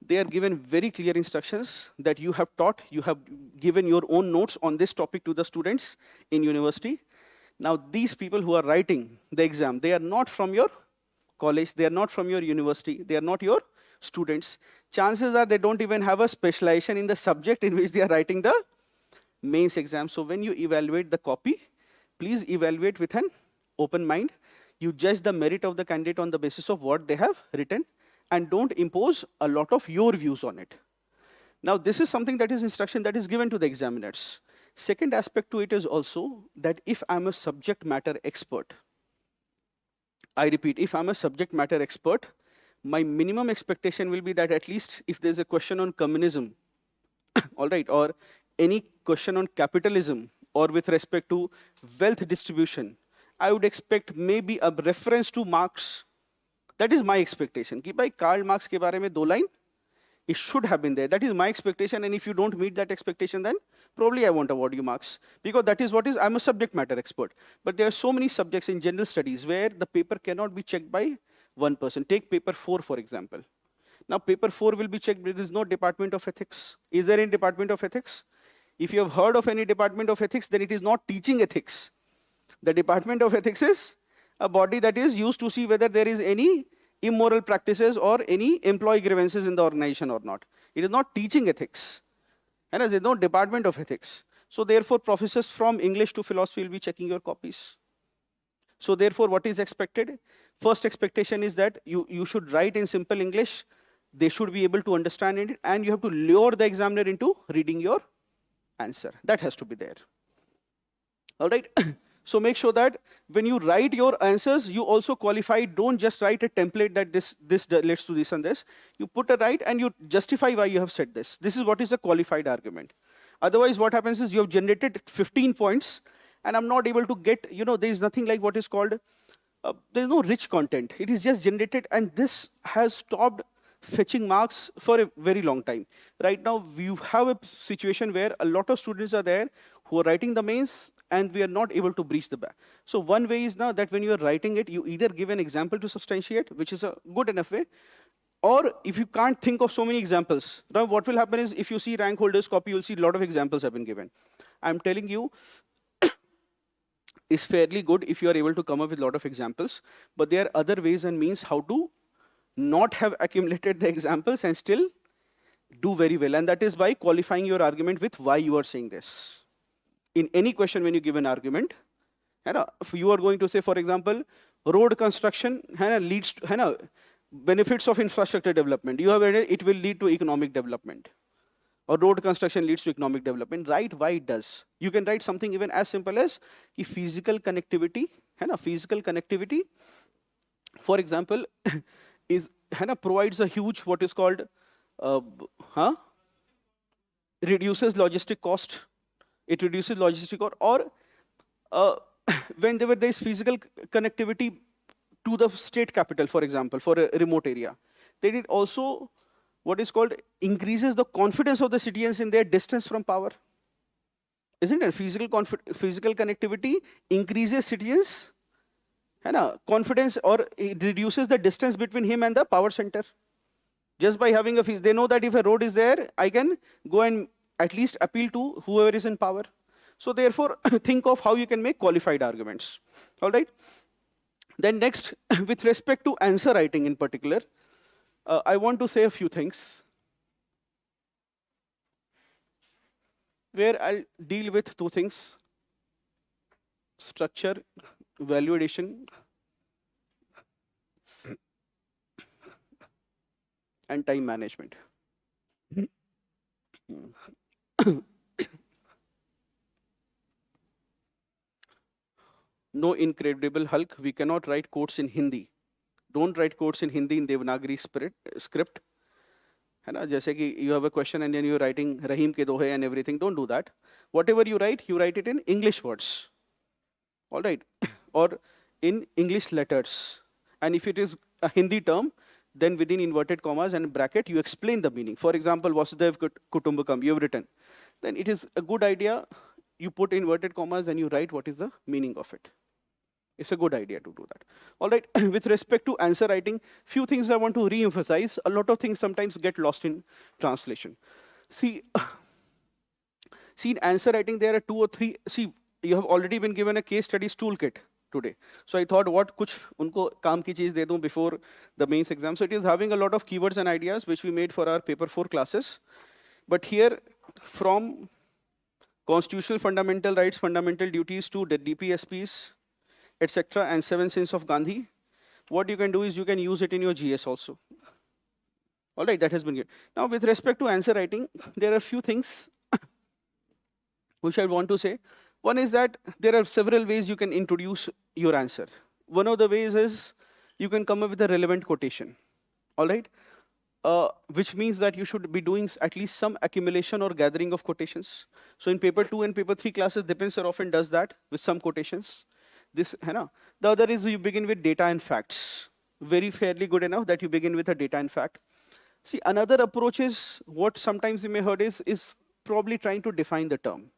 they are given very clear instructions that you have taught, you have given your own notes on this topic to the students in university. Now these people who are writing the exam, they are not from your college, they are not from your university, they are not your students. Chances are they don't even have a specialization in the subject in which they are writing the mains exam. So when you evaluate the copy, please evaluate with an open mind. You judge the merit of the candidate on the basis of what they have written, and don't impose a lot of your views on it. Now this is something that is instruction that is given to the examiners. Second aspect to it is also that if I'm a subject matter expert, I repeat, if I'm a subject matter expert, my minimum expectation will be that at least if there's a question on communism, all right, or any question on capitalism, or with respect to wealth distribution, I would expect maybe a reference to Marx. That is my expectation. कि भाई Karl Marx के बारे में 2 line, it should have been there. That is my expectation, and if you don't meet that expectation, then probably I won't award you marks. Because that is what is, I'm a subject matter expert. But there are so many subjects in general studies where the paper cannot be checked by one person. Take paper 4, for example. Now paper 4 will be checked because there is no department of ethics. Is there any department of ethics? If you have heard of any department of ethics, then it is not teaching ethics. The department of ethics is a body that is used to see whether there is any immoral practices or any employee grievances in the organization or not. It is not teaching ethics. And there is no department of ethics. So therefore, professors from English to philosophy will be checking your copies. So therefore, what is expected? First expectation is that you should write in simple English. They should be able to understand it, and you have to lure the examiner into reading your answer. That has to be there. All right. So make sure that when you write your answers, you also qualify. Don't just write a template that this relates to this and this. You put a right and you justify why you have said this. This is what is a qualified argument. Otherwise, what happens is you have generated 15 points, and I'm not able to get, there is nothing like what is called, there is no rich content. It is just generated, and this has stopped fetching marks for a very long time. Right now, we have a situation where a lot of students are there who are writing the mains, and we are not able to breach the bar. So one way is now that when you are writing it, you either give an example to substantiate, which is a good enough way, Or if you can't think of so many examples, now what will happen is if you see rank holders copy, you'll see a lot of examples have been given. I'm telling you, it's fairly good if you are able to come up with a lot of examples, but there are other ways and means how to not have accumulated the examples and still do very well. And that is by qualifying your argument with why you are saying this. In any question, when you give an argument, if you are going to say, for example, road construction leads to benefits of infrastructure development. You have added it will lead to economic development. Or road construction leads to economic development. Write why it does. You can write something even as simple as physical connectivity. Physical connectivity, for example, is provides a huge what is called reduces logistic cost. It reduces logistic cost. Or when there is physical connectivity to the state capital, for example, for a remote area, then it also what is called increases the confidence of the citizens in their distance from power. Isn't it? Physical connectivity increases citizens confidence, or it reduces the distance between him and the power center. Just by having they know that if a road is there, I can go and at least appeal to whoever is in power. So therefore, think of how you can make qualified arguments. All right. Then next, with respect to answer writing in particular, I want to say a few things where I'll deal with two things: structure, value addition, and time management. No incredible Hulk, we cannot write quotes in Hindi. Don't write quotes in Hindi in Devanagari script. Jaise ki you have a question and then you're writing Rahim ke dohe and everything. Don't do that. Whatever you write it in English words. All right. Or in English letters. And if it is a Hindi term, then within inverted commas and bracket, you explain the meaning. For example, Vasudev Kutumbakam, you have written. Then it is a good idea, you put inverted commas and you write what is the meaning of it. It's a good idea to do that. All right, with respect to answer writing, few things I want to re-emphasize. A lot of things sometimes get lost in translation. See, in answer writing, there are 2 or 3. See, you have already been given a case studies toolkit today. So I thought what kuch unko kaam ki cheez de dun before the mains exam. So it is having a lot of keywords and ideas which we made for our paper 4 classes. But here, from constitutional fundamental rights, fundamental duties to the DPSPs, etc., and 7 sins of Gandhi, what you can do is you can use it in your GS also. All right, that has been good. Now, with respect to answer writing, there are a few things which I want to say. One is that there are several ways you can introduce your answer. One of the ways is you can come up with a relevant quotation. All right, which means that you should be doing at least some accumulation or gathering of quotations. So in paper 2 and paper 3 classes, Dipin sir often does that with some quotations. The other is you begin with data and facts. Very fairly good enough that you begin with a data and fact. See, another approach is what sometimes you may heard is probably trying to define the term.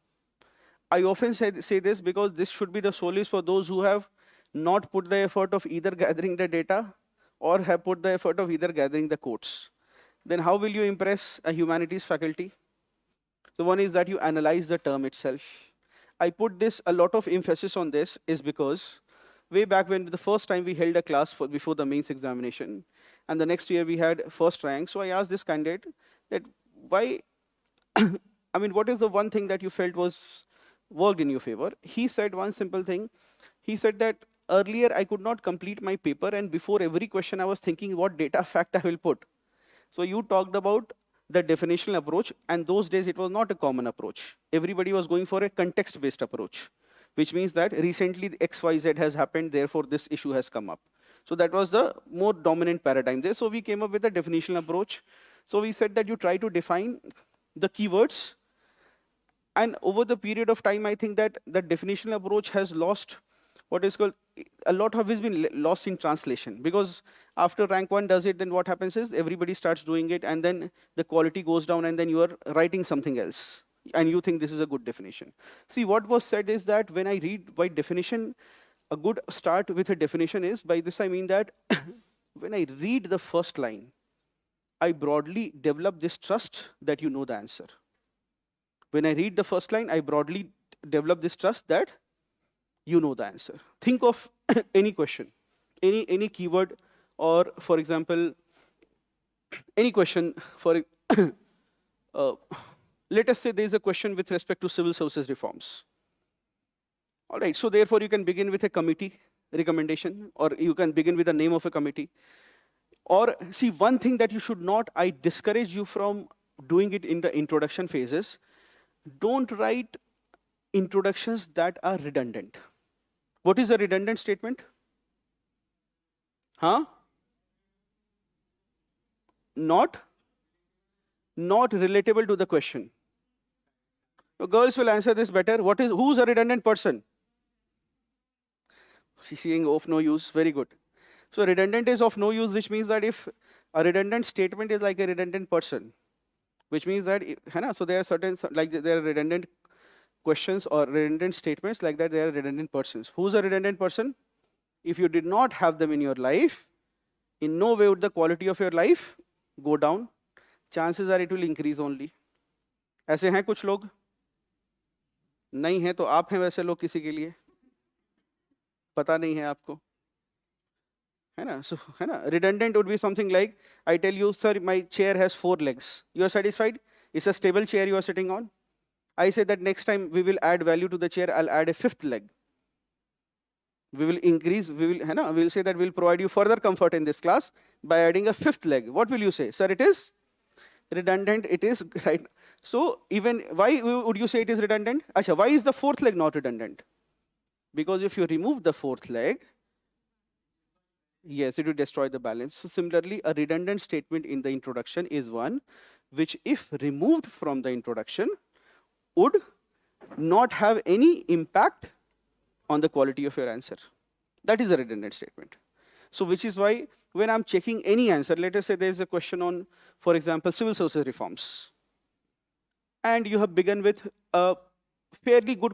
I often say this because this should be the solace for those who have not put the effort of either gathering the data or have put the effort of either gathering the quotes. Then how will you impress a humanities faculty? So one is that you analyze the term itself. I put a lot of emphasis on this is because way back when the first time we held a class before the mains examination, and the next year we had first rank, so I asked this candidate that why, I mean, what is the one thing that you felt was worked in your favor? He said one simple thing. He said that earlier I could not complete my paper, and before every question I was thinking what data fact I will put. So you talked about the definitional approach, and those days it was not a common approach. Everybody was going for a context-based approach, which means that recently XYZ has happened, therefore this issue has come up. So that was the more dominant paradigm there. So we came up with a definitional approach. So we said that you try to define the keywords, and over the period of time, I think that the definitional approach has lost what is called, a lot of it has been lost in translation, because after rank 1 does it, then what happens is everybody starts doing it, and then the quality goes down, and then you are writing something else, and you think this is a good definition. See, what was said is that when I read by definition, a good start with a definition is, by this I mean that when I read the first line, I broadly develop this trust that you know the answer. When I read the first line, I broadly develop this trust that you know the answer. Think of any question, any keyword, or for example, any question for, let us say there is a question with respect to civil services reforms. All right, so therefore you can begin with a committee recommendation, or you can begin with the name of a committee. Or see, one thing that you should not, I discourage you from doing it in the introduction phases. Don't write introductions that are redundant. What is a redundant statement? Huh? Not relatable to the question. So girls will answer this better. Who's a redundant person? She's saying of no use. Very good. So redundant is of no use, which means that if a redundant statement is like a redundant person, which means that, so there are certain, like there are redundant questions or redundant statements like that, there are redundant persons. Who's a redundant person? If you did not have them in your life, in no way would the quality of your life go down. Chances are it will increase only. ऐसे हैं कुछ लोग? नहीं है तो आप हैं वैसे लोग किसी के लिए? पता नहीं है आपको? है ना? So, है ना? Redundant would be something like, I tell you, sir, my chair has 4 legs. You are satisfied? It's a stable chair you are sitting on. I say that next time we will add value to the chair, I'll add a 5th leg. We will increase, we'll say that we'll provide you further comfort in this class by adding a 5th leg. What will you say? Sir, it is redundant, it is, right? So even, why would you say it is redundant? Achha, why is the 4th leg not redundant? Because if you remove the 4th leg, yes, it will destroy the balance. So similarly, a redundant statement in the introduction is one which, if removed from the introduction, would not have any impact on the quality of your answer. That is a redundant statement. So which is why when I'm checking any answer, let us say there is a question on, for example, civil services reforms, and you have begun with a fairly good,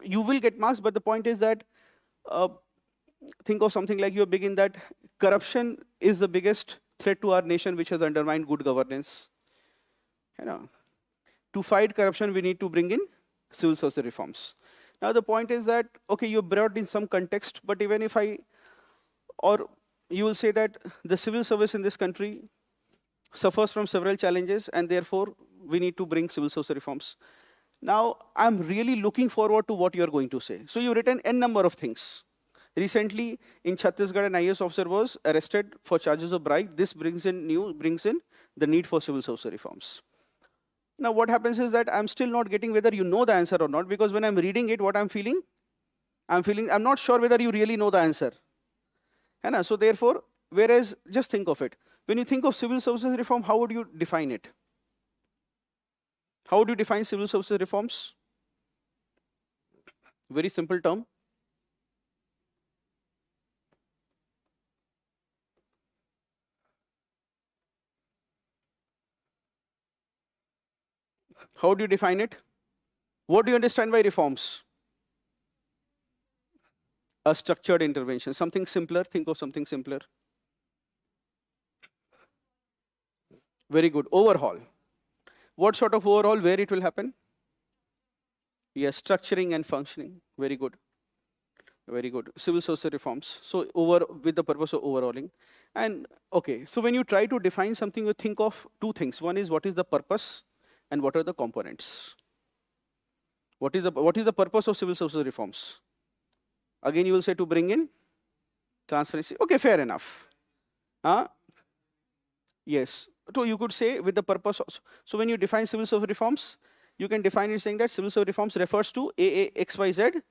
you will get marks, but the point is that think of something like you begin that corruption is the biggest threat to our nation which has undermined good governance. To fight corruption, we need to bring in civil services reforms. Now the point is that, okay, you brought in some context, but even if or you will say that the civil service in this country suffers from several challenges, and therefore we need to bring civil service reforms. Now I'm really looking forward to what you're going to say. So you've written n number of things. Recently in Chhattisgarh, an IAS officer was arrested for charges of bribe. This brings in the need for civil service reforms. Now what happens is that I'm still not getting whether you know the answer or not, because when I'm reading it, what I'm feeling, I'm not sure whether you really know the answer. So therefore, whereas, just think of it. When you think of civil services reform, how would you define it? How would you define civil services reforms? Very simple term. How do you define it? What do you understand by reforms? A structured intervention, something simpler. Think of something simpler. Very good. Overhaul. What sort of overhaul? Where it will happen? Yes, structuring and functioning. Very good. Very good. Civil services reforms. So with the purpose of overhauling. And okay, so when you try to define something, you think of 2 things. One is what is the purpose, and what are the components. What is the purpose of civil services reforms? Again, you will say to bring in transparency. Okay, fair enough. Yes. So you could say with the purpose of, so when you define civil service reforms, you can define it saying that civil service reforms refers to AAXYZ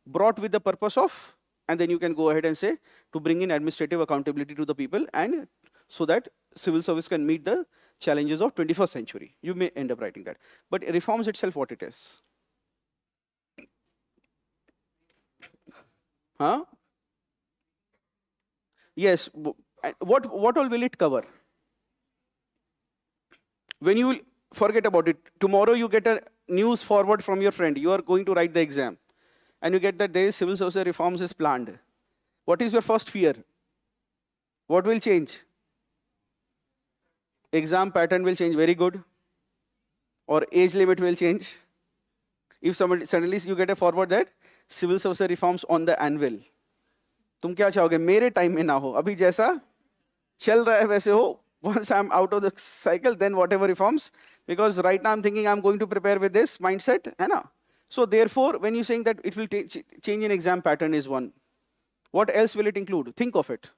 brought with the purpose of, and then you can go ahead and say to bring in administrative accountability to the people, and so that civil service can meet the challenges of 21st century. You may end up writing that. But reforms itself, what it is? Yes. What all will it cover? When you will forget about it, tomorrow you get a news forward from your friend. You are going to write the exam, and you get that there is civil services reforms is planned. What is your first fear? What will change? exam pattern will change, very good, or age limit will change. If somebody suddenly you get a forward that civil service reforms on the anvil, तुम क्या चाहोगे मेरे time में ना हो, अभी जैसा चल रहा है वैसे हो. Once I'm out of the cycle, then whatever reforms, because right now I'm thinking I'm going to prepare with this mindset, है ना? So therefore, when you're saying that it will change in exam pattern is one. What else will it include? Think of it.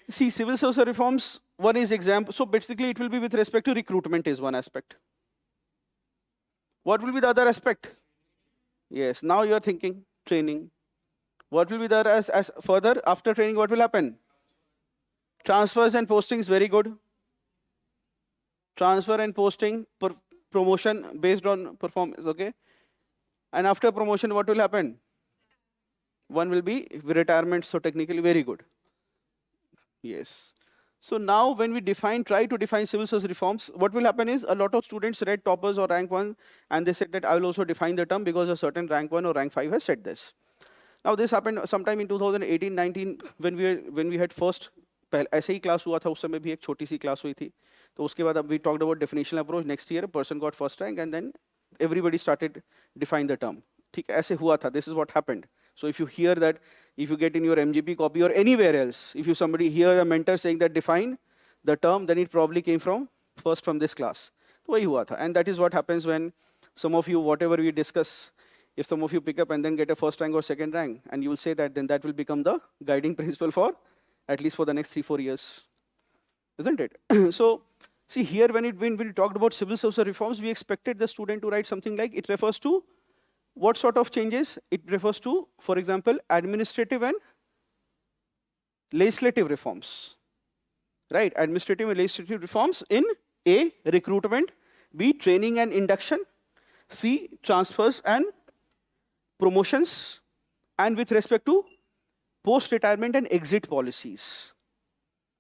See, civil service reforms, one is exam. So basically it will be with respect to recruitment is one aspect. What will be the other aspect? Yes, now you're thinking training. What will be the other as further after training, what will happen? Transfers and postings, very good. Transfer and posting, promotion based on performance, okay? And after promotion, what will happen? One will be retirement, so technically very good. Yes. So now when we try to define civil service reforms, what will happen is a lot of students read toppers or rank 1 and they said that I will also define the term because a certain rank 1 or rank 5 has said this. Now this happened sometime in 2018-19 when we had first ऐसे ही class हुआ था, उस समय भी एक छोटी सी class हुई थी, तो उसके बाद we talked about definitional approach. Next year a person got first rank and then everybody started define the term. ठीक ऐसे हुआ था. This is what happened. So if you hear that, if you get in your MGP copy or anywhere else, if you somebody hear a mentor saying that define the term, then it probably came from this class. तो वही हुआ था. And that is what happens when some of you, whatever we discuss, if some of you pick up and then get a first rank or second rank, and you will say that, then that will become the guiding principle for at least for the next 3-4 years, isn't it? So see here, when we talked about civil service reforms, we expected the student to write something like, it refers to what sort of changes? It refers to, for example, administrative and legislative reforms, right? Administrative and legislative reforms in A, recruitment, B, training and induction, C, transfers and promotions, and with respect to post-retirement and exit policies.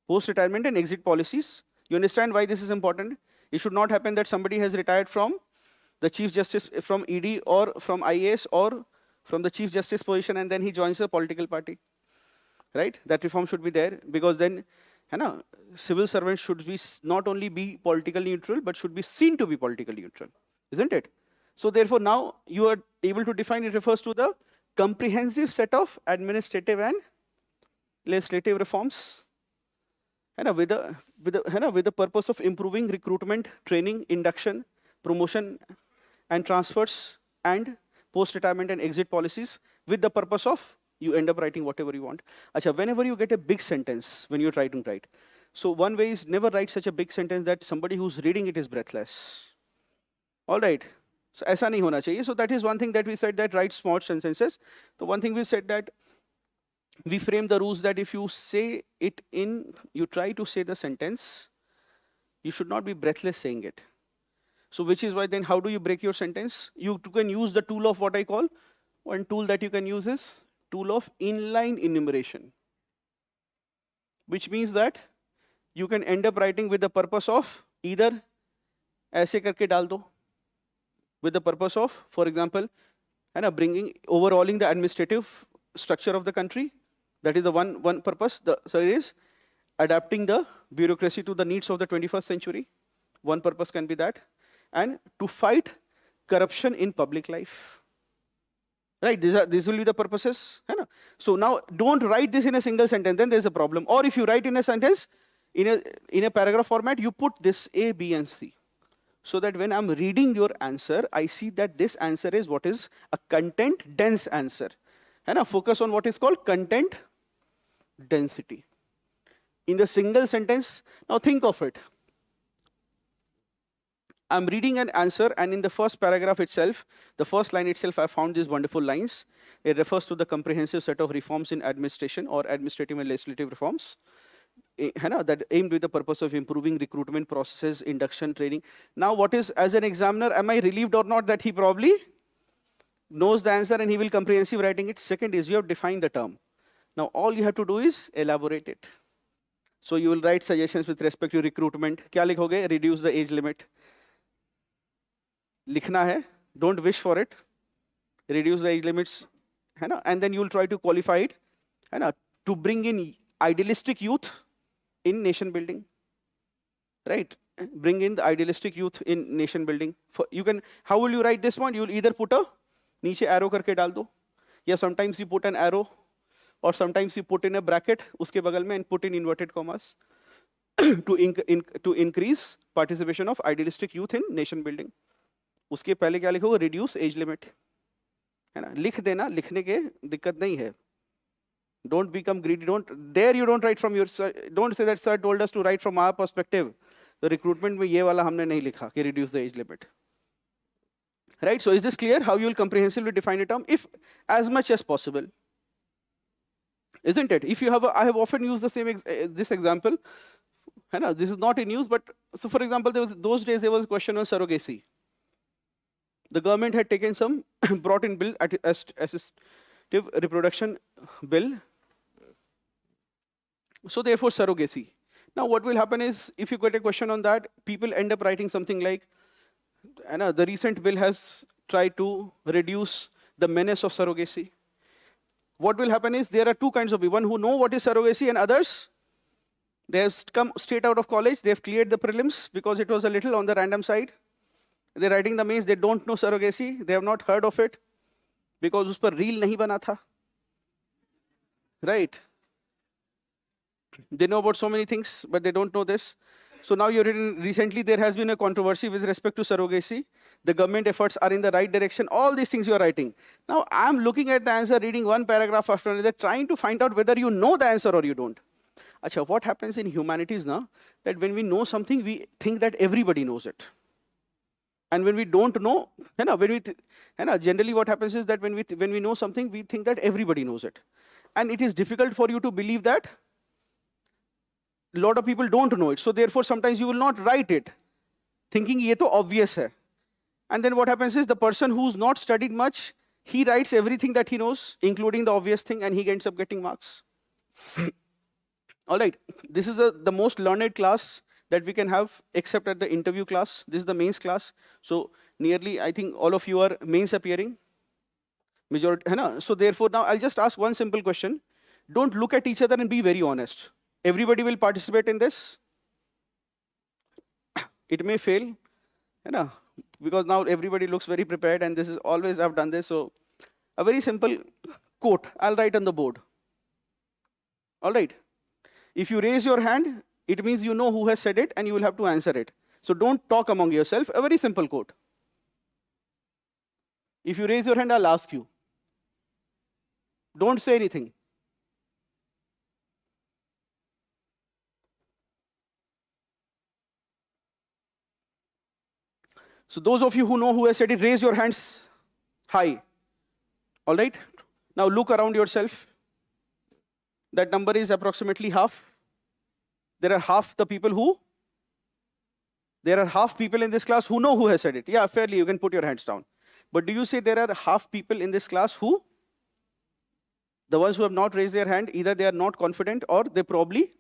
Post-retirement and exit policies. You understand why this is important? It should not happen that somebody has retired from the Chief Justice, from ED or from IAS or from the Chief Justice position and then he joins a political party, right? That reform should be there because then civil servants should be not only be politically neutral but should be seen to be politically neutral, isn't it? So therefore now you are able to define it refers to the comprehensive set of administrative and legislative reforms with the purpose of improving recruitment, training, induction, promotion and transfers and post-retirement and exit policies with the purpose of you end up writing whatever you want. Achha, whenever you get a big sentence, when you're trying to write, so one way is never write such a big sentence that somebody who's reading it is breathless. All right. So ऐसा नहीं होना चाहिए. So that is one thing that we said, that write small sentences. So one thing we said that we frame the rules that if you say it you try to say the sentence, you should not be breathless saying it. So which is why then how do you break your sentence? You can use the tool of what I call, one tool that you can use is tool of inline enumeration, which means that you can end up writing with the purpose of either ऐसे करके डाल दो, with the purpose of, for example, overhauling the administrative structure of the country. That is the one purpose. So it is adapting the bureaucracy to the needs of the 21st century. One purpose can be that. And to fight corruption in public life. Right, these will be the purposes. So now don't write this in a single sentence, then there's a problem. Or if you write in a sentence, in a paragraph format, you put this A, B, and C. So that when I'm reading your answer, I see that this answer is what is a content-dense answer. And focus on what is called content density. In the single sentence, now think of it. I'm reading an answer, and in the first paragraph itself, the first line itself, I found these wonderful lines. It refers to the comprehensive set of reforms in administration or administrative and legislative reforms that aimed with the purpose of improving recruitment processes, induction, training. Now, what is, as an examiner, am I relieved or not that he probably knows the answer and he will comprehensive writing it? Second is you have defined the term. Now, all you have to do is elaborate it. So you will write suggestions with respect to recruitment. क्या लिखोगे? Reduce the age limit. लिखना है. Don't wish for it. Reduce the age limits. And then you will try to qualify it. To bring in idealistic youth in nation building, right? Bring in the idealistic youth in nation building. You can, how will you write this one? You'll either put a niche arrow karke dal do, yeah, sometimes you put an arrow, or sometimes you put in a bracket uske bagal mein and put in inverted commas to increase participation of idealistic youth in nation building. उसके पहले क्या लिखोगे? reduce age limit, है ना? लिख देना, लिखने के दिक्कत नहीं है. Don't become greedy. You don't write from your, don't say that sir told us to write from our perspective. The recruitment में ये वाला हमने नहीं लिखा कि reduce the age limit. Right? So is this clear how you will comprehensively define a term? If as much as possible, isn't it? If you have, I have often used the same this example. This is not in use, but so for example, those days there was a question on surrogacy. The government had taken some brought in bill, assistive reproduction bill. So therefore surrogacy. Now what will happen is, if you get a question on that, people end up writing something like, the recent bill has tried to reduce the menace of surrogacy. What will happen is, there are two kinds of people, one who know what is surrogacy and others, they have come straight out of college, they have cleared the prelims because it was a little on the random side. They're writing the mains, they don't know surrogacy, they have not heard of it because us par reel nahi bana tha. Right? They know about so many things, but they don't know this. So now recently there has been a controversy with respect to surrogacy. The government efforts are in the right direction. All these things you are writing. Now I'm looking at the answer, reading one paragraph after another, trying to find out whether you know the answer or you don't. Achha, what happens in humanities now? That when we know something, we think that everybody knows it. And when we don't know, generally what happens is that when we know something, we think that everybody knows it. And it is difficult for you to believe that a lot of people don't know it. So therefore, sometimes you will not write it, thinking ye to obvious hai. And then what happens is, the person who's not studied much, he writes everything that he knows, including the obvious thing, and he ends up getting marks. All right, this is the most learned class that we can have, except at the interview class. This is the mains class. So nearly, I think all of you are mains appearing. Majority, hai na? So therefore, now I'll just ask one simple question. Don't look at each other and be very honest. Everybody will participate in this. It may fail, because now everybody looks very prepared, and this is always I've done this. So a very simple quote I'll write on the board. All right. If you raise your hand, it means you know who has said it, and you will have to answer it. So don't talk among yourself. A very simple quote. If you raise your hand, I'll ask you. Don't say anything. So those of you who know who has said it, raise your hands high. All right? Now look around yourself. That number is approximately half. There are half the people who? There are half people in this class who know who has said it. Yeah, fairly, you can put your hands down. But do you say there are half people in this class who? The ones who have not raised their hand, either they are not confident or they probably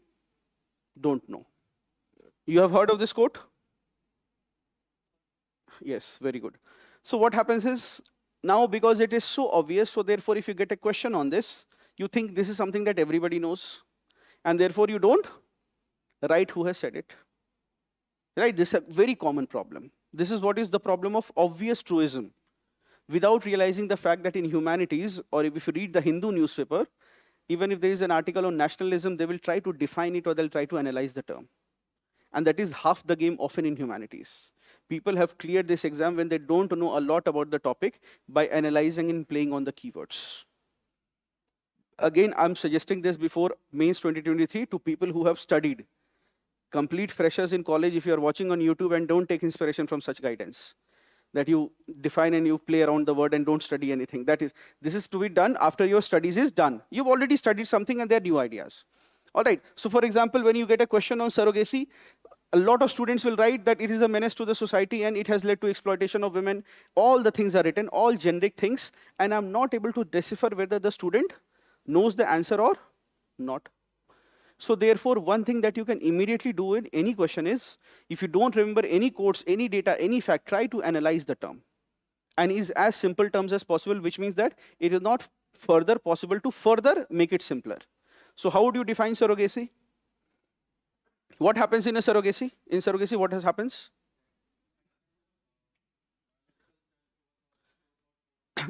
don't know. You have heard of this quote? Yes, very good. So what happens is, now because it is so obvious, so therefore if you get a question on this, you think this is something that everybody knows, and therefore you don't write who has said it. Right? This is a very common problem. This is what is the problem of obvious truism, without realizing the fact that in humanities, or if you read the Hindu newspaper, even if there is an article on nationalism, they will try to define it or they'll try to analyze the term. And that is half the game often in humanities. People have cleared this exam when they don't know a lot about the topic by analyzing and playing on the keywords. Again, I'm suggesting this before Mains 2023 to people who have studied. Complete freshers in college, if you're watching on YouTube, and don't take inspiration from such guidance. That you define and you play around the word and don't study anything. This is to be done after your studies is done. You've already studied something and there are new ideas. All right, so for example, when you get a question on surrogacy, a lot of students will write that it is a menace to the society and it has led to exploitation of women. All the things are written, all generic things, and I'm not able to decipher whether the student knows the answer or not. So therefore, one thing that you can immediately do in any question is, if you don't remember any quotes, any data, any fact, try to analyze the term. And is as simple terms as possible, which means that it is not further possible to further make it simpler. So how would you define surrogacy? What happens in a surrogacy? In surrogacy, what happens?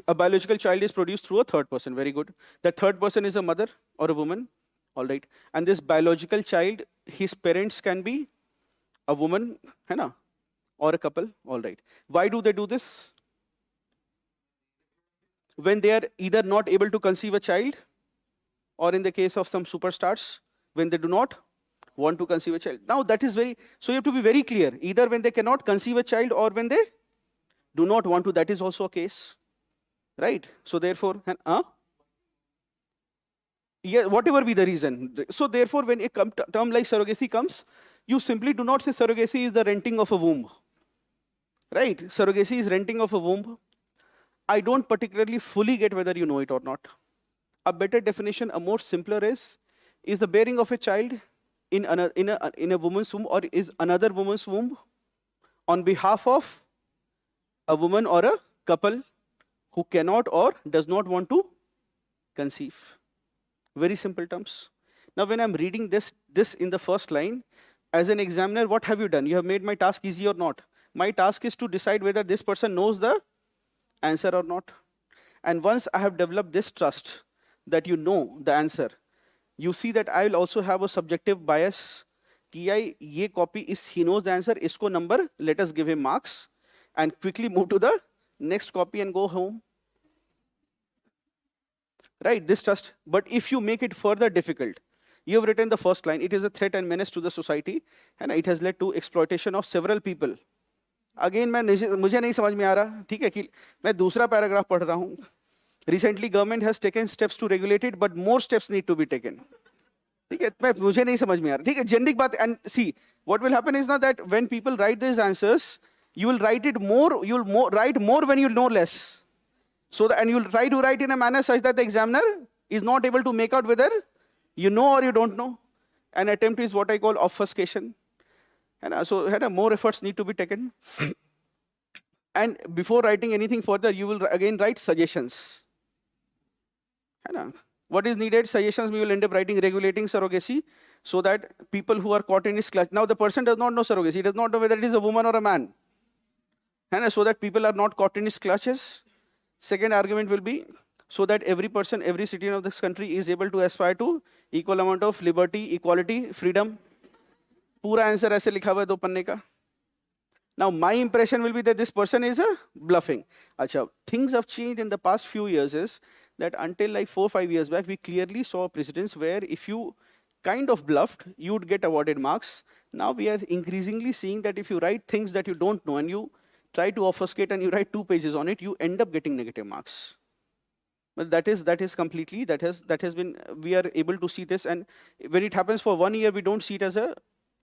A biological child is produced through a third person. Very good. That third person is a mother or a woman. All right. And this biological child, his parents can be a woman, है ना, or a couple. All right. Why do they do this? When they are either not able to conceive a child, or in the case of some superstars, when they do not want to conceive a child. Now that is very, so you have to be very clear. Either when they cannot conceive a child or when they do not want to, that is also a case. Right? So therefore, yeah, whatever be the reason. So therefore, when a term like surrogacy comes, you simply do not say surrogacy is the renting of a womb. Right? Surrogacy is renting of a womb. I don't particularly fully get whether you know it or not. A better definition, a more simpler is the bearing of a child in a woman's womb or is another woman's womb on behalf of a woman or a couple who cannot or does not want to conceive. Very simple terms. Now when I'm reading this in the first line, as an examiner, what have you done? You have made my task easy or not? My task is to decide whether this person knows the answer or not. And once I have developed this trust that you know the answer, you see that I will also have a subjective bias. Ye copy is he knows the answer, isko number, let us give him marks, and quickly move to the next copy and go home. Right, this trust. But if you make it further difficult, you have written the first line, it is a threat and menace to the society, and it has led to exploitation of several people. Again, मुझे नहीं समझ में आ रहा, ठीक है कि मैं दूसरा पैराग्राफ पढ़ रहा हूँ. Recently, government has taken steps to regulate it, but more steps need to be taken. ठीक है, मुझे नहीं समझ में आ रहा. ठीक है, generic बात. And see, what will happen is now that when people write these answers, you will write it more. You will write more when you know less. So and you will try to write in a manner such that the examiner is not able to make out whether you know or you don't know. An attempt is what I call obfuscation. And so more efforts need to be taken. And before writing anything further, you will again write suggestions. What is needed? Suggestions we will end up writing regulating surrogacy so that people who are caught in its clutch. Now the person does not know surrogacy. He does not know whether it is a woman or a man. So that people are not caught in its clutches. Second argument will be so that every person, every citizen of this country is able to aspire to equal amount of liberty, equality, freedom. Pura answer ऐसे लिखा हुआ है 2 पन्ने का. Now my impression will be that this person is bluffing. Achha, things have changed in the past few years is that until like 4-5 years back, we clearly saw precedents where if you kind of bluffed, you would get awarded marks. Now we are increasingly seeing that if you write things that you don't know and you try to obfuscate and you write 2 pages on it, you end up getting negative marks. But that is completely, that has been, we are able to see this. And when it happens for 1 year, we don't see it as a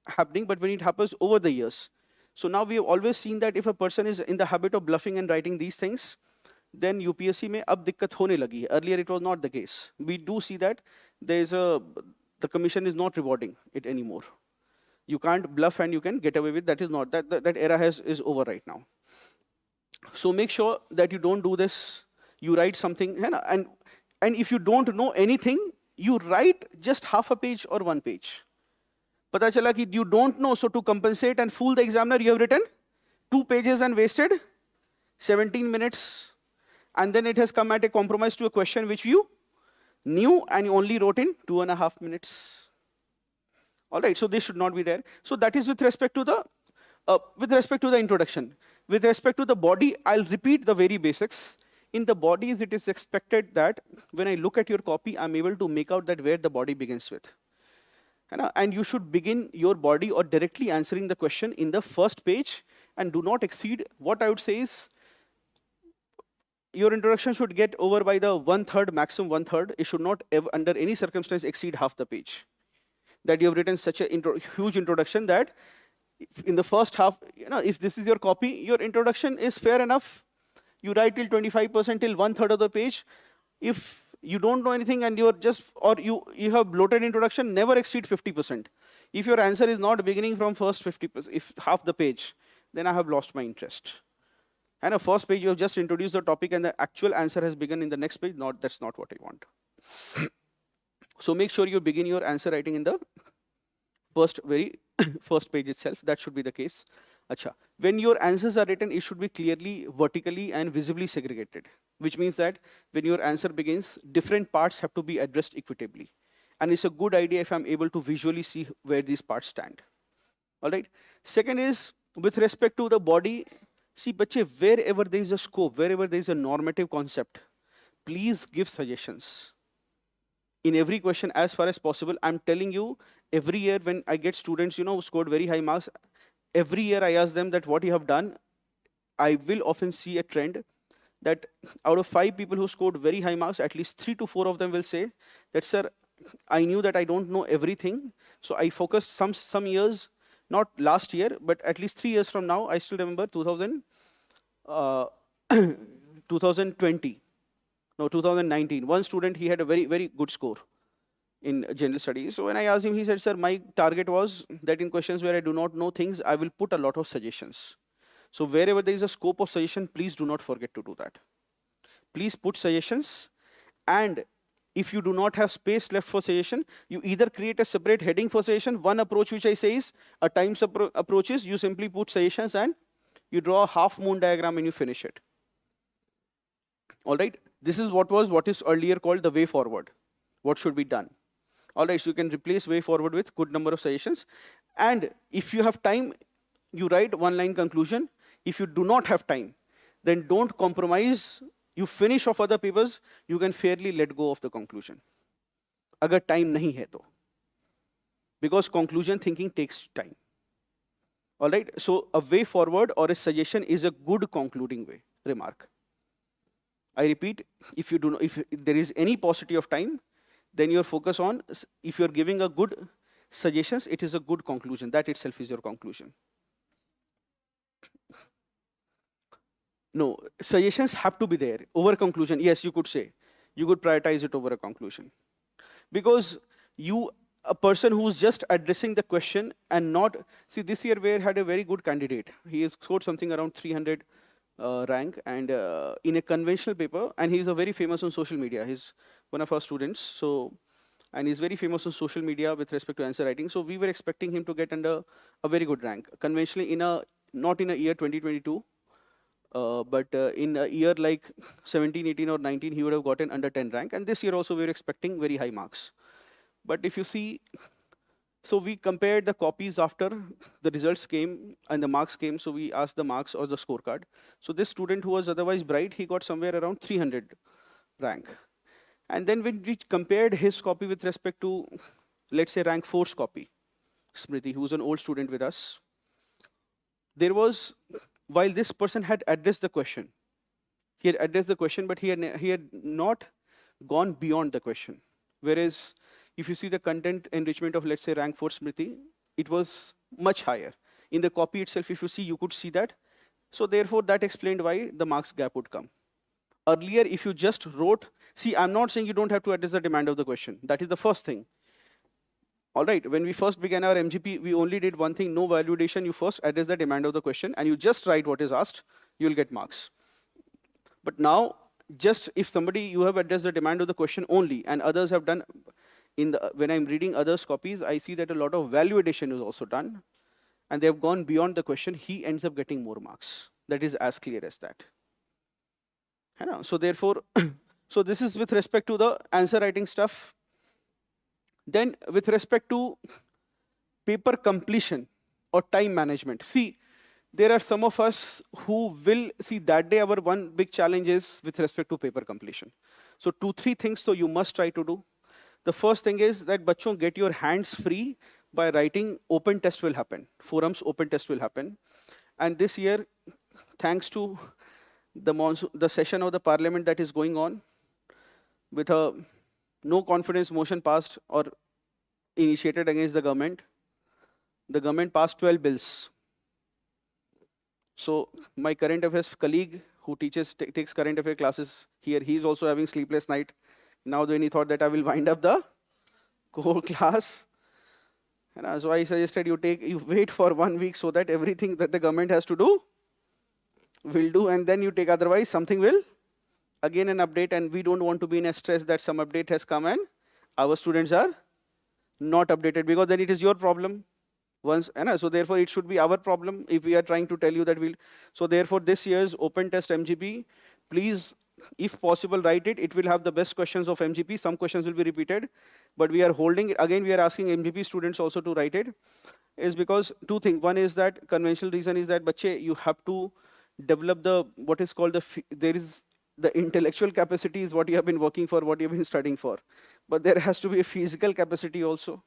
happening, but when it happens over the years. So now we have always seen that if a person is in the habit of bluffing and writing these things, then UPSC में अब दिक्कत होने लगी है. Earlier it was not the case. We do see that the commission is not rewarding it anymore. You can't bluff and you can get away with that. Is not that era is over right now. So make sure that you don't do this. You write something, and if you don't know anything, you write just half a page or 1 page. पता चला कि you don't know, so to compensate and fool the examiner, you have written 2 pages and wasted 17 minutes. And then it has come at a compromise to a question which you knew and you only wrote in 2.5 minutes. All right, so this should not be there. So that is with respect to the introduction. With respect to the body, I'll repeat the very basics. In the bodies, it is expected that when I look at your copy, I'm able to make out that where the body begins with. And you should begin your body or directly answering the question in the first page and do not exceed. What I would say is your introduction should get over by the 1/3, maximum 1/3. It should not ever, under any circumstance, exceed half the page. That you have written such a huge introduction that in the first half, if this is your copy, your introduction is fair enough. You write till 25%, till 1/3 of the page. If you don't know anything and you're just, or you have bloated introduction, never exceed 50%. If your answer is not beginning from first 50%, if half the page, then I have lost my interest. And a first page, you have just introduced the topic and the actual answer has begun in the next page. That's not what I want. So make sure you begin your answer writing in the first very first page itself. That should be the case. Acha. When your answers are written, it should be clearly, vertically, and visibly segregated, which means that when your answer begins, different parts have to be addressed equitably. And it's a good idea if I'm able to visually see where these parts stand. All right. Second is with respect to the body. See, bache, wherever there is a scope, wherever there is a normative concept, please give suggestions. In every question as far as possible. I'm telling you, every year when I get students, who scored very high marks, every year I ask them that what you have done. I will often see a trend that out of 5 people who scored very high marks, at least 3 to 4 of them will say that, sir, I knew that I don't know everything. So I focused some years, not last year, but at least 3 years from now. I still remember 2020. No, 2019. One student, he had a very, very good score in general studies. So when I asked him, he said, sir, my target was that in questions where I do not know things, I will put a lot of suggestions. So wherever there is a scope of suggestion, please do not forget to do that. Please put suggestions. And if you do not have space left for suggestion, you either create a separate heading for suggestion. One approach which I say is a times approach is you simply put suggestions and you draw a half moon diagram and you finish it. All right. This is what is earlier called the way forward. What should be done? All right. So you can replace way forward with good number of suggestions. And if you have time, you write one-line conclusion. If you do not have time, then don't compromise. You finish off other papers, you can fairly let go of the conclusion. Agar time nahi hai to. Because conclusion thinking takes time. All right. So a way forward or a suggestion is a good concluding way remark. I repeat, if there is any paucity of time, then your focus on, if you're giving a good suggestions, it is a good conclusion. That itself is your conclusion. No, suggestions have to be there. Over conclusion, yes, you could say. You could prioritize it over a conclusion. Because a person who's just addressing the question and not, see, this year we had a very good candidate. He has scored something around 300 rank and in a conventional paper, and he's a very famous on social media. He's one of our students. So, and he's very famous on social media with respect to answer writing. So we were expecting him to get under a very good rank. Conventionally, not in a year 2022, but in a year like 17, 18 or 19, he would have gotten under 10 rank. And this year also we were expecting very high marks. But if you see, so we compared the copies after the results came and the marks came. So we asked the marks or the scorecard. So this student who was otherwise bright, he got somewhere around 300 rank. And then when we compared his copy with respect to, let's say, rank 4's copy, Smriti, who was an old student with us, there was, while this person had addressed the question, he had addressed the question, but he had not gone beyond the question. Whereas if you see the content enrichment of, let's say, rank 4 Smriti, it was much higher. In the copy itself, if you see, you could see that. So therefore, that explained why the marks gap would come. Earlier, if you just wrote, see, I'm not saying you don't have to address the demand of the question. That is the first thing. All right, when we first began our MGP, we only did one thing, no validation. You first address the demand of the question, and you just write what is asked, you'll get marks. But now, just if you have addressed the demand of the question only, and others have done, when I'm reading others' copies, I see that a lot of value addition is also done, and they have gone beyond the question, he ends up getting more marks. That is as clear as that. So therefore, so this is with respect to the answer writing stuff. Then with respect to paper completion or time management, see, there are some of us who will see that day our one big challenge is with respect to paper completion. So 2-3 things so you must try to do. The first thing is that bachon, get your hands free by writing. Open test will happen. Forums open test will happen. And this year, thanks to the session of the parliament that is going on, with a no confidence motion passed or initiated against the government passed 12 bills. So my current affairs colleague who takes current affairs classes here, he's also having sleepless night. Now then he thought that I will wind up the core class. And so I suggested you wait for 1 week so that everything that the government has to do will do, and then you take, otherwise something will again an update, and we don't want to be in a stress that some update has come and our students are not updated, because then it is your problem. once, so therefore it should be our problem if we are trying to tell you that we'll. So therefore this year's open test MGP, please, if possible, write it. It will have the best questions of MGP. Some questions will be repeated, but we are holding it. Again, we are asking MGP students also to write it, is because two things. One is that conventional reason is that, bache, you have to develop the, what is called there is the intellectual capacity is what you have been working for, what you have been studying for. But there has to be a physical capacity also.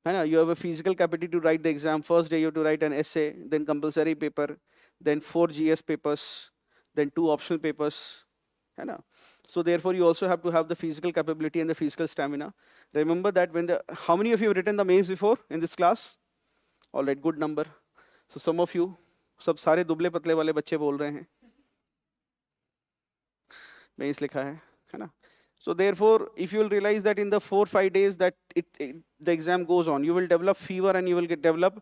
You have a physical capacity to write the exam. First day you have to write an essay, then compulsory paper, then 4 GS papers, then 2 optional papers. So therefore you also have to have the physical capability and the physical stamina. Remember that when how many of you have written the mains before in this class? All right, good number. So some of you, सब सारे दुबले पतले वाले बच्चे बोल रहे हैं mains लिखा है ना? So therefore, if you will realize that in the 4-5 days that the exam goes on, you will develop fever and you will develop,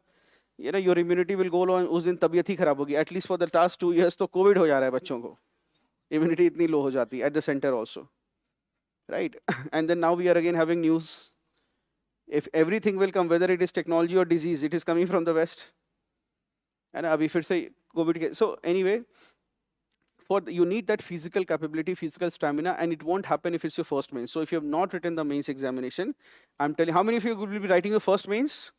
your immunity will go low and उस दिन तबीयत ही खराब होगी. At least for the last 2 years तो COVID हो जा रहा है बच्चों को. Immunity इतनी low हो जाती है at the center also, right? And then now we are again having news. If everything will come, whether it is technology or disease, it is coming from the West. And अभी फिर से COVID. So anyway. You need that physical capability, physical stamina, and it won't happen if it's your first mains. So if you have not written the mains examination, I'm telling you, how many of you will be writing your first mains?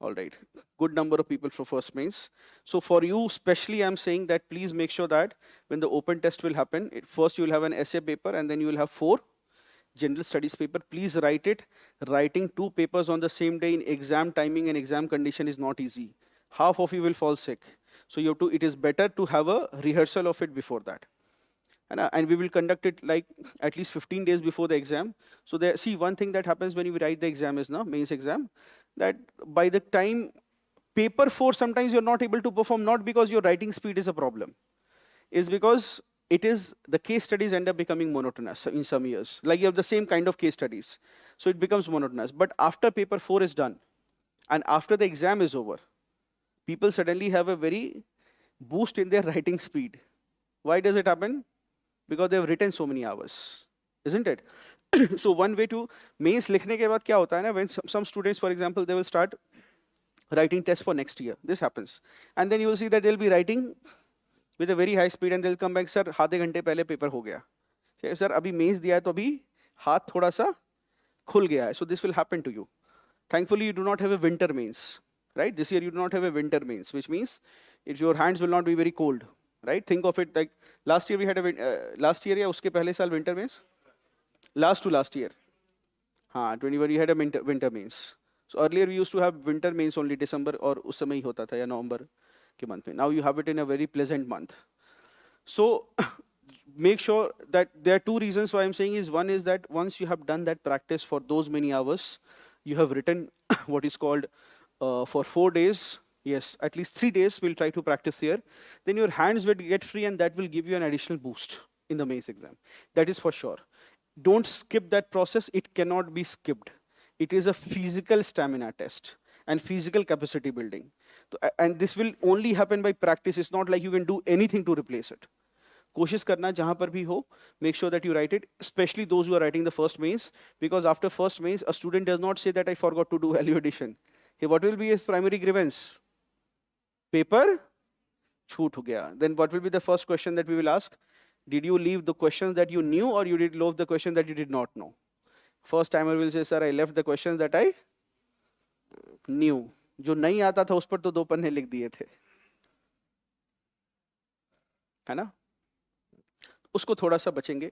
All right, good number of people for first mains. So for you, especially, I'm saying that please make sure that when the open test will happen, first you will have an essay paper, and then you will have 4 general studies paper. Please write it. Writing 2 papers on the same day in exam timing and exam condition is not easy. Half of you will fall sick. So you have to, it is better to have a rehearsal of it before that. And we will conduct it like at least 15 days before the exam. So there, see, one thing that happens when you write the exam is now, mains exam, that by the time paper 4, sometimes you're not able to perform, not because your writing speed is a problem, is because it is, the case studies end up becoming monotonous in some years. Like you have the same kind of case studies. So it becomes monotonous. But after paper 4 is done, and after the exam is over, people suddenly have a very boost in their writing speed. Why does it happen? Because they have written so many hours, isn't it? So one way to mains लिखने के बाद क्या होता है ना, when some students, for example, they will start writing tests for next year. This happens. And then you will see that they'll be writing with a very high speed and they'll come back, sir, आधे घंटे पहले paper हो गया. Sir, अभी mains दिया है तो अभी हाथ थोड़ा सा खुल गया है. So this will happen to you. Thankfully, you do not have a winter mains. Right? This year you do not have a winter mains, which means your hands will not be very cold. Right? Think of it like last year we had a last year या उसके पहले साल winter mains. Last to last year. 21 we had a winter mains. So earlier we used to have winter mains only December और उस समय ही होता था या November के month में. Now you have it in a very pleasant month. So make sure that there are 2 reasons why I'm saying is, one is that once you have done that practice for those many hours, you have written what is called for 4 days, yes, at least 3 days we'll try to practice here, then your hands will get free and that will give you an additional boost in the mains exam. That is for sure. Don't skip that process. It cannot be skipped. It is a physical stamina test and physical capacity building. And this will only happen by practice. It's not like you can do anything to replace it. कोशिश करना जहाँ पर भी हो, make sure that you write it, especially those who are writing the first mains, because after first mains, a student does not say that I forgot to do value addition. Hey, what will be his primary grievance? Paper छूट हो गया. Then what will be the first question that we will ask? Did you leave the questions that you knew or you did leave the question that you did not know? First timer will say, sir, I left the questions that I knew. जो नहीं आता था उस पर तो 2 पन्ने लिख दिए थे, है ना? उसको थोड़ा सा बचेंगे.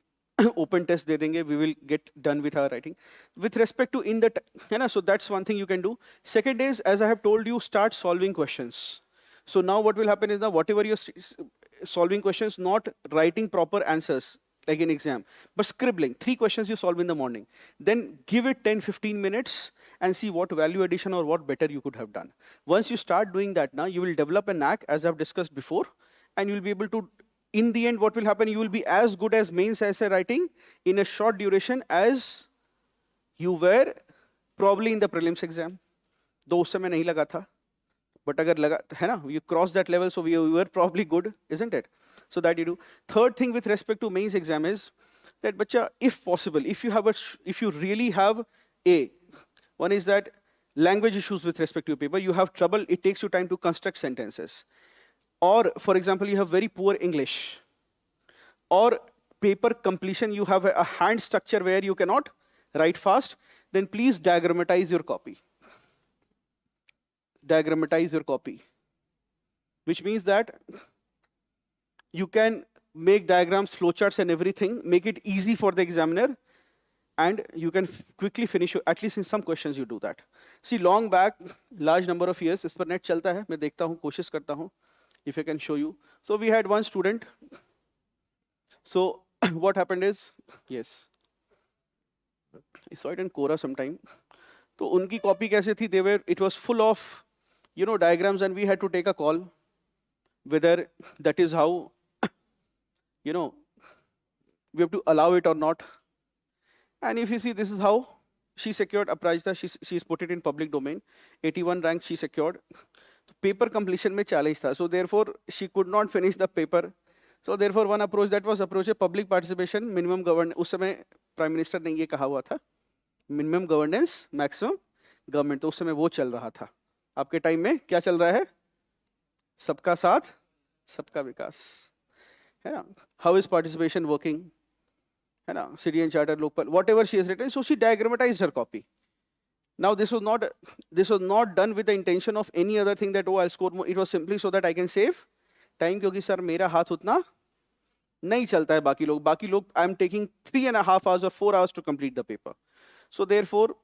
Open test दे देंगे. We will get done with our writing. With respect to in the, है ना? So that's one thing you can do. Second is, as I have told you, start solving questions. So now what will happen is now whatever you're solving questions, not writing proper answers like in exam, but scribbling. 3 questions you solve in the morning. Then give it 10-15 minutes and see what value addition or what better you could have done. Once you start doing that now, you will develop a knack, as I've discussed before, and you'll be able to, in the end, what will happen, you will be as good as mains essay writing in a short duration as you were probably in the prelims exam. Though उस समय नहीं लगा था, but अगर लगा है ना, you cross that level, so you were probably good, isn't it? So that you do. Third thing with respect to mains exam is that, if possible, if you really have one is that language issues with respect to your paper, you have trouble, it takes you time to construct sentences. Or, for example, you have very poor English. Or paper completion, you have a hand structure where you cannot write fast, then please diagrammatize your copy. Diagrammatize your copy. Which means that you can make diagrams, flowcharts and everything, make it easy for the examiner, and you can quickly finish, at least in some questions you do that. See, long back, large number of years, इस पर net चलता है, मैं देखता हूँ, कोशिश करता हूँ, if I can show you. So we had one student. So what happened is, yes, I saw it in Quora sometime. तो उनकी copy कैसे थी? It was full of, diagrams, and we had to take a call whether that is how, we have to allow it or not. And if you see, this is how she secured Aprajita. She's put it in public domain. 81 rank she secured. Paper completion में challenge था. So therefore, she could not finish the paper. So therefore, one approach that was approach public participation, minimum governance. उस समय Prime Minister ने ये कहा हुआ था, minimum governance, maximum government. तो उस समय वो चल रहा था. आपके टाइम में क्या चल रहा है? सबका साथ, सबका विकास. है ना? How is participation working? है ना? City and charter, local, whatever she has written. So she diagrammatized her copy. Now this was not done with the intention of any other thing that, oh, I'll score more. It was simply so that I can save time, क्योंकि sir मेरा हाथ उतना नहीं चलता है बाकी लोग I am taking 3.5 hours or 4 hours to complete the paper. So therefore,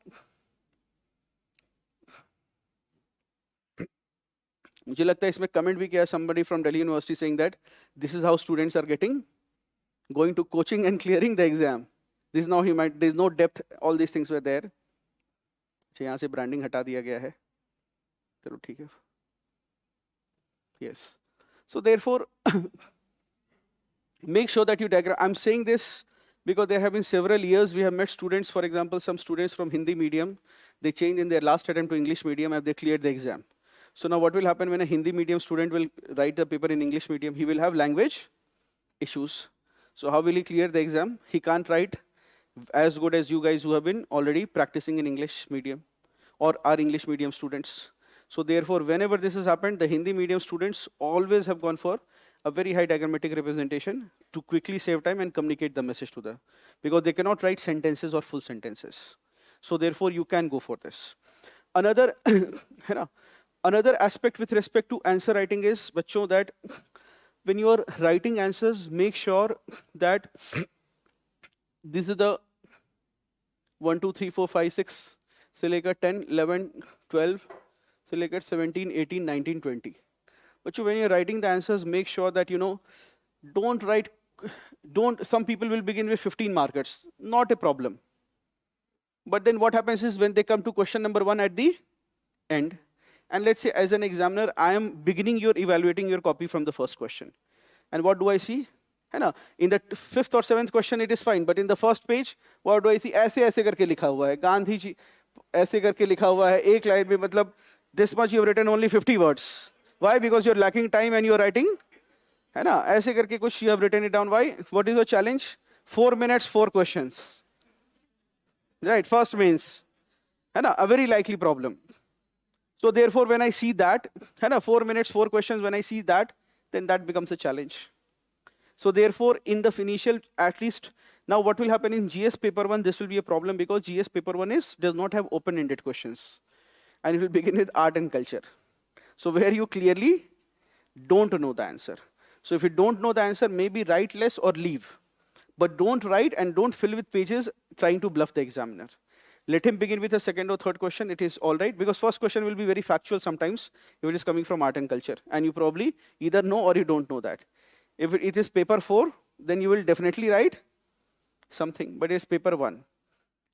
मुझे लगता है इसमें comment भी किया somebody from Delhi University saying that this is how students are going to coaching and clearing the exam. This is now there is no depth. All these things were there. अच्छा, यहाँ से branding हटा दिया गया है. चलो ठीक है. Yes. So therefore, make sure that you diagram. I'm saying this because there have been several years we have met students, for example, some students from Hindi medium, they changed in their last attempt to English medium and they cleared the exam. So now what will happen when a Hindi medium student will write the paper in English medium? He will have language issues. So how will he clear the exam? He can't write as good as you guys who have been already practicing in English medium or are English medium students. So therefore, whenever this has happened, the Hindi medium students always have gone for a very high diagrammatic representation to quickly save time and communicate the message to them, because they cannot write sentences or full sentences. So therefore, you can go for this. Another, another aspect with respect to answer writing is, bachcho, that when you are writing answers, make sure that this is the 1, 2, 3, 4, 5, 6 से लेकर 10, 11, 12 से लेकर 17, 18, 19, 20. But when you're writing the answers, make sure that, some people will begin with 15 markers. Not a problem. But then what happens is when they come to question number 1 at the end, and let's say as an examiner, I am evaluating your copy from the first question. And what do I see? In the 5th or 7th question, it is fine. But in the first page, what do I see? ऐसे ऐसे करके लिखा हुआ है. गांधी जी ऐसे करके लिखा हुआ है. एक लाइन में मतलब this much you have written only 50 words. Why? Because you're lacking time and you're writing. ऐसे करके कुछ you have written it down. Why? What is your challenge? 4 minutes, 4 questions. Right, first means. A very likely problem. So therefore, when I see that, 4 minutes, 4 questions, when I see that, then that becomes a challenge. So therefore, in the initial, at least, now what will happen in GS paper 1, this will be a problem because GS paper 1 does not have open-ended questions. And it will begin with art and culture. So where you clearly don't know the answer. So if you don't know the answer, maybe write less or leave. But don't write and don't fill with pages trying to bluff the examiner. Let him begin with a second or third question. It is all right, because first question will be very factual sometimes if it is coming from art and culture. And you probably either know or you don't know that. If it is paper 4, then you will definitely write something, but it's paper 1.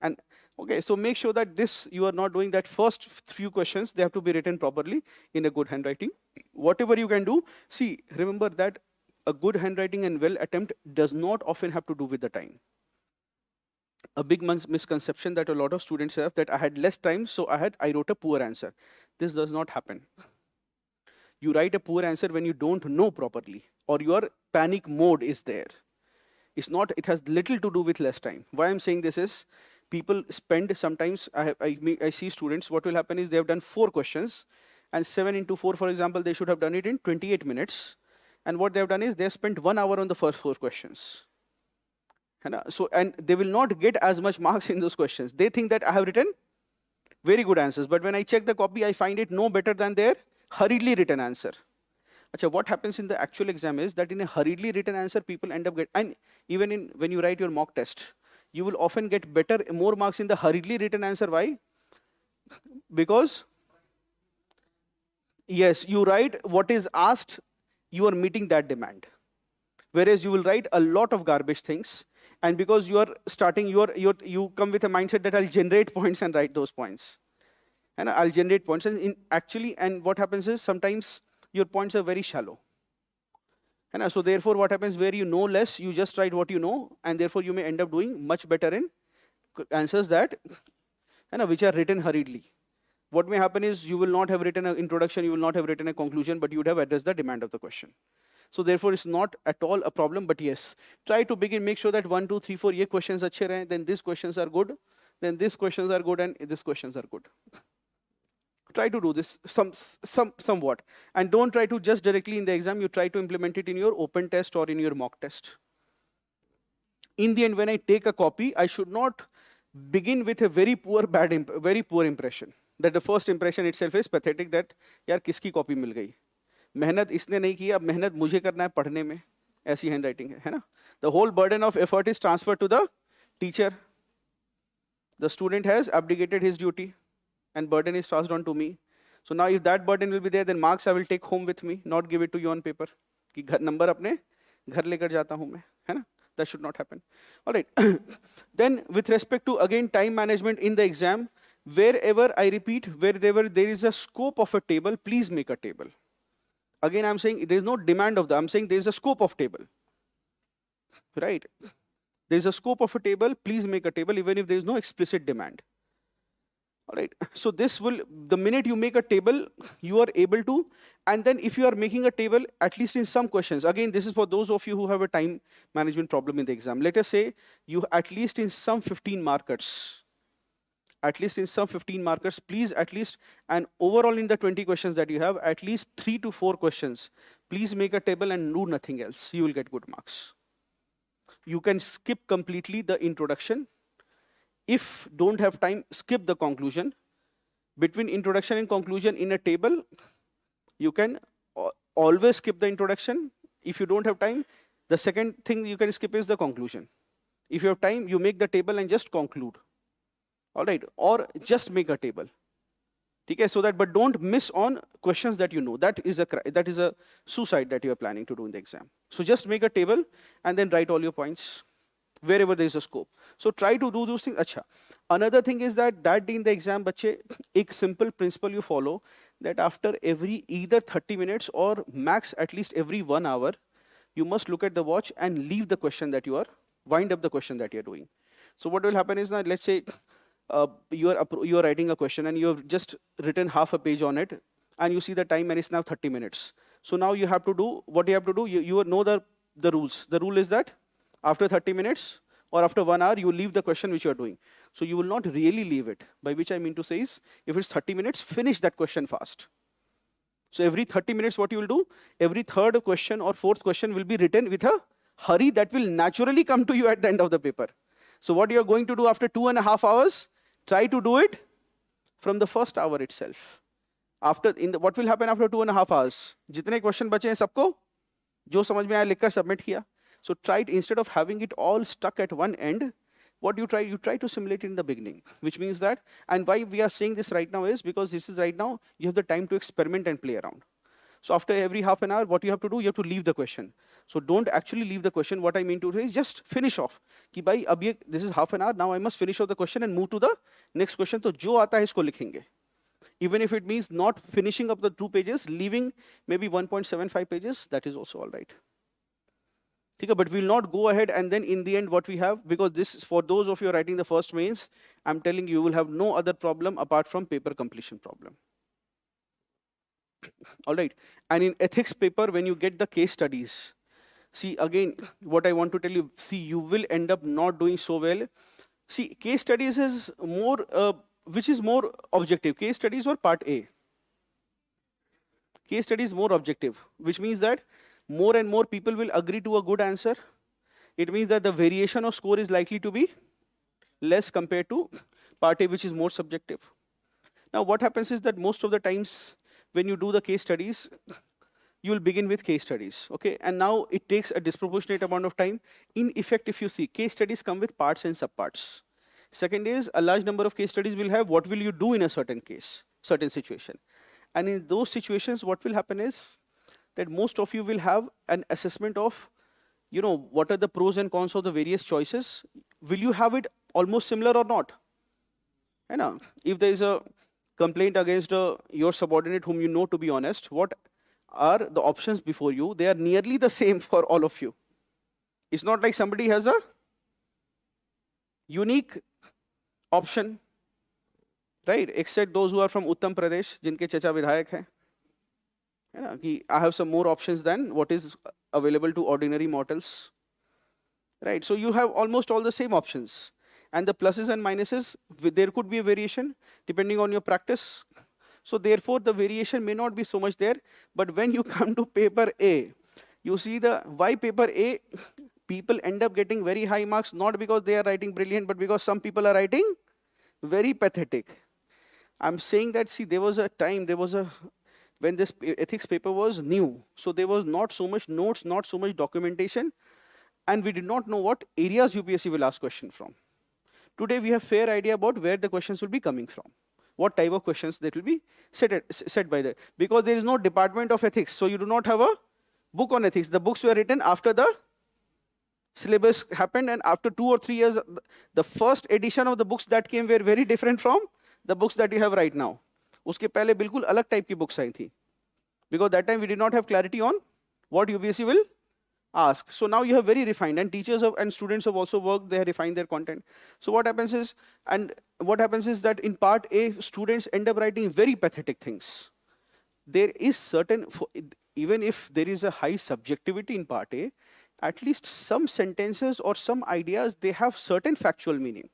And okay, so make sure that you are not doing that first few questions. They have to be written properly in a good handwriting. Whatever you can do, see, remember that a good handwriting and well attempt does not often have to do with the time. A big misconception that a lot of students have, that I had less time, so I wrote a poor answer. This does not happen. You write a poor answer when you don't know properly, or your panic mode is there. It has little to do with less time. Why I'm saying this is, people spend sometimes, I see students, what will happen is they have done 4 questions, and 7 into 4, for example, they should have done it in 28 minutes. And what they have done is they have spent 1 hour on the first 4 questions. So, and they will not get as much marks in those questions. They think that I have written very good answers, but when I check the copy, I find it no better than their hurriedly written answer. Achha, what happens in the actual exam is that in a hurriedly written answer, people end up getting, and even when you write your mock test, you will often get more marks in the hurriedly written answer. Why? Because, yes, you write what is asked, you are meeting that demand. Whereas you will write a lot of garbage things, and because you are starting, you come with a mindset that I'll generate points and write those points. And I'll generate points. And and what happens is sometimes your points are very shallow. And so therefore, what happens where you know less, you just write what you know, and therefore you may end up doing much better in answers that, which are written hurriedly. What may happen is you will not have written an introduction, you will not have written a conclusion, but you would have addressed the demand of the question. So therefore, it's not at all a problem, but yes, try to begin, make sure that 1, 2, 3, 4, ye questions achhe rahe, then these questions are good, then these questions are good, and these questions are good. Try to do this somewhat. And don't try to just directly in the exam, you try to implement it in your open test or in your mock test. In the end, when I take a copy, I should not begin with a very poor impression. That the first impression itself is pathetic, that यार किसकी copy मिल गई, मेहनत इसने नहीं की, अब मेहनत मुझे करना है पढ़ने में, ऐसी handwriting है ना? The whole burden of effort is transferred to the teacher. The student has abdicated his duty, and burden is passed on to me. So now if that burden will be there, then marks I will take home with me, not give it to you on paper. कि number अपने घर लेकर जाता हूँ मैं, है ना? That should not happen. All right. Then with respect to, again, time management in the exam, wherever I repeat, wherever there is a scope of a table, please make a table. Again, I'm saying there is no demand of I'm saying there is a scope of table. Right? There is a scope of a table, please make a table, even if there is no explicit demand. All right. So this will, the minute you make a table, you are able to, and then if you are making a table, at least in some questions, again, this is for those of you who have a time management problem in the exam. Let us say you at least in some 15 markers, please at least, and overall in the 20 questions that you have, at least 3 to 4 questions, please make a table and do nothing else. You will get good marks. You can skip completely the introduction. If don't have time, skip the conclusion. Between introduction and conclusion in a table, you can always skip the introduction. If you don't have time, the second thing you can skip is the conclusion. If you have time, you make the table and just conclude. All right, or just make a table. Okay, so that, but don't miss on questions that you know. That is a suicide that you are planning to do in the exam. So just make a table and then write all your points wherever there is a scope. So try to do those things. Achha. Another thing is that day in the exam, bache, एक simple principle you follow, that after every either 30 minutes or max at least every 1 hour, you must look at the watch and leave the question that you are, wind up the question that you are doing. So what will happen is now, let's say you are writing a question and you have just written half a page on it, and you see the time and it's now 30 minutes. So now you have to do, what you have to do, you know the rules. The rule is that after 30 minutes or after 1 hour, you leave the question which you are doing. So you will not really leave it. By which I mean to say is, if it's 30 minutes, finish that question fast. So every 30 minutes, what you will do, every third question or fourth question will be written with a hurry that will naturally come to you at the end of the paper. So what you are going to do after 2.5 hours, try to do it from the first hour itself. What will happen after 2.5 hours? Jitne question bache hain sabko, jo samajh mein aaya likhkar submit kiya. So try it, instead of having it all stuck at one end, what you try to simulate it in the beginning, which means that, and why we are saying this right now is because this is right now, you have the time to experiment and play around. So after every half an hour, what you have to do, you have to leave the question. So don't actually leave the question. What I mean to say is just finish off. Ki bhai, this is half an hour, now I must finish off the question and move to the next question. So jo aata hai isko likhenge. Even if it means not finishing up the 2 pages, leaving maybe 1.75 pages, that is also all right. But we'll not go ahead and then in the end what we have, because this is for those of you writing the first mains, I'm telling you, you will have no other problem apart from paper completion problem. All right. And in ethics paper, when you get the case studies, see again, what I want to tell you, see, you will end up not doing so well See, case studies is more, which is more objective, case studies or part A? Case study is more objective, which means that more and more people will agree to a good answer. It means that the variation of score is likely to be less compared to part A, which is more subjective. Now, what happens is that most of the times when you do the case studies, you will begin with case studies, okay? And now it takes a disproportionate amount of time. In effect, if you see, case studies come with parts and subparts. Second is, a large number of case studies will have what will you do in a certain case, certain situation. And in those situations, what will happen is that most of you will have an assessment of, what are the pros and cons of the various choices. Will you have it almost similar or not? If there is a complaint against your subordinate whom you know to be honest, what are the options before you? They are nearly the same for all of you. It's not like somebody has a unique option, right? Except those who are from Uttar Pradesh, जिनके चचा विधायक हैं, है ना? कि I have some more options than what is available to ordinary mortals, right? So you have almost all the same options, and the pluses and minuses, there could be a variation depending on your practice. So therefore, the variation may not be so much there. But when you come to paper A, you see why paper A, people end up getting very high marks, not because they are writing brilliant, but because some people are writing very pathetic. I'm saying that, see, there was a time, when this ethics paper was new. So there was not so much notes, not so much documentation, and we did not know what areas UPSC will ask question from. Today, we have fair idea about where the questions will be coming from, what type of questions that will be set by that. Because there is no department of ethics, so you do not have a book on ethics. The books were written after the syllabus happened, and after 2 or 3 years, the first edition of the books that came were very different from the books that you have right now. Uske pehle bilkul alag type ki books aayi thi. Because that time we did not have clarity on what UPSC will ask. So now you have very refined, and teachers and students have also worked, they have refined their content. So what happens is, that in part A, students end up writing very pathetic things. There is certain, even if there is a high subjectivity in part A, at least some sentences or some ideas, they have certain factual meaning.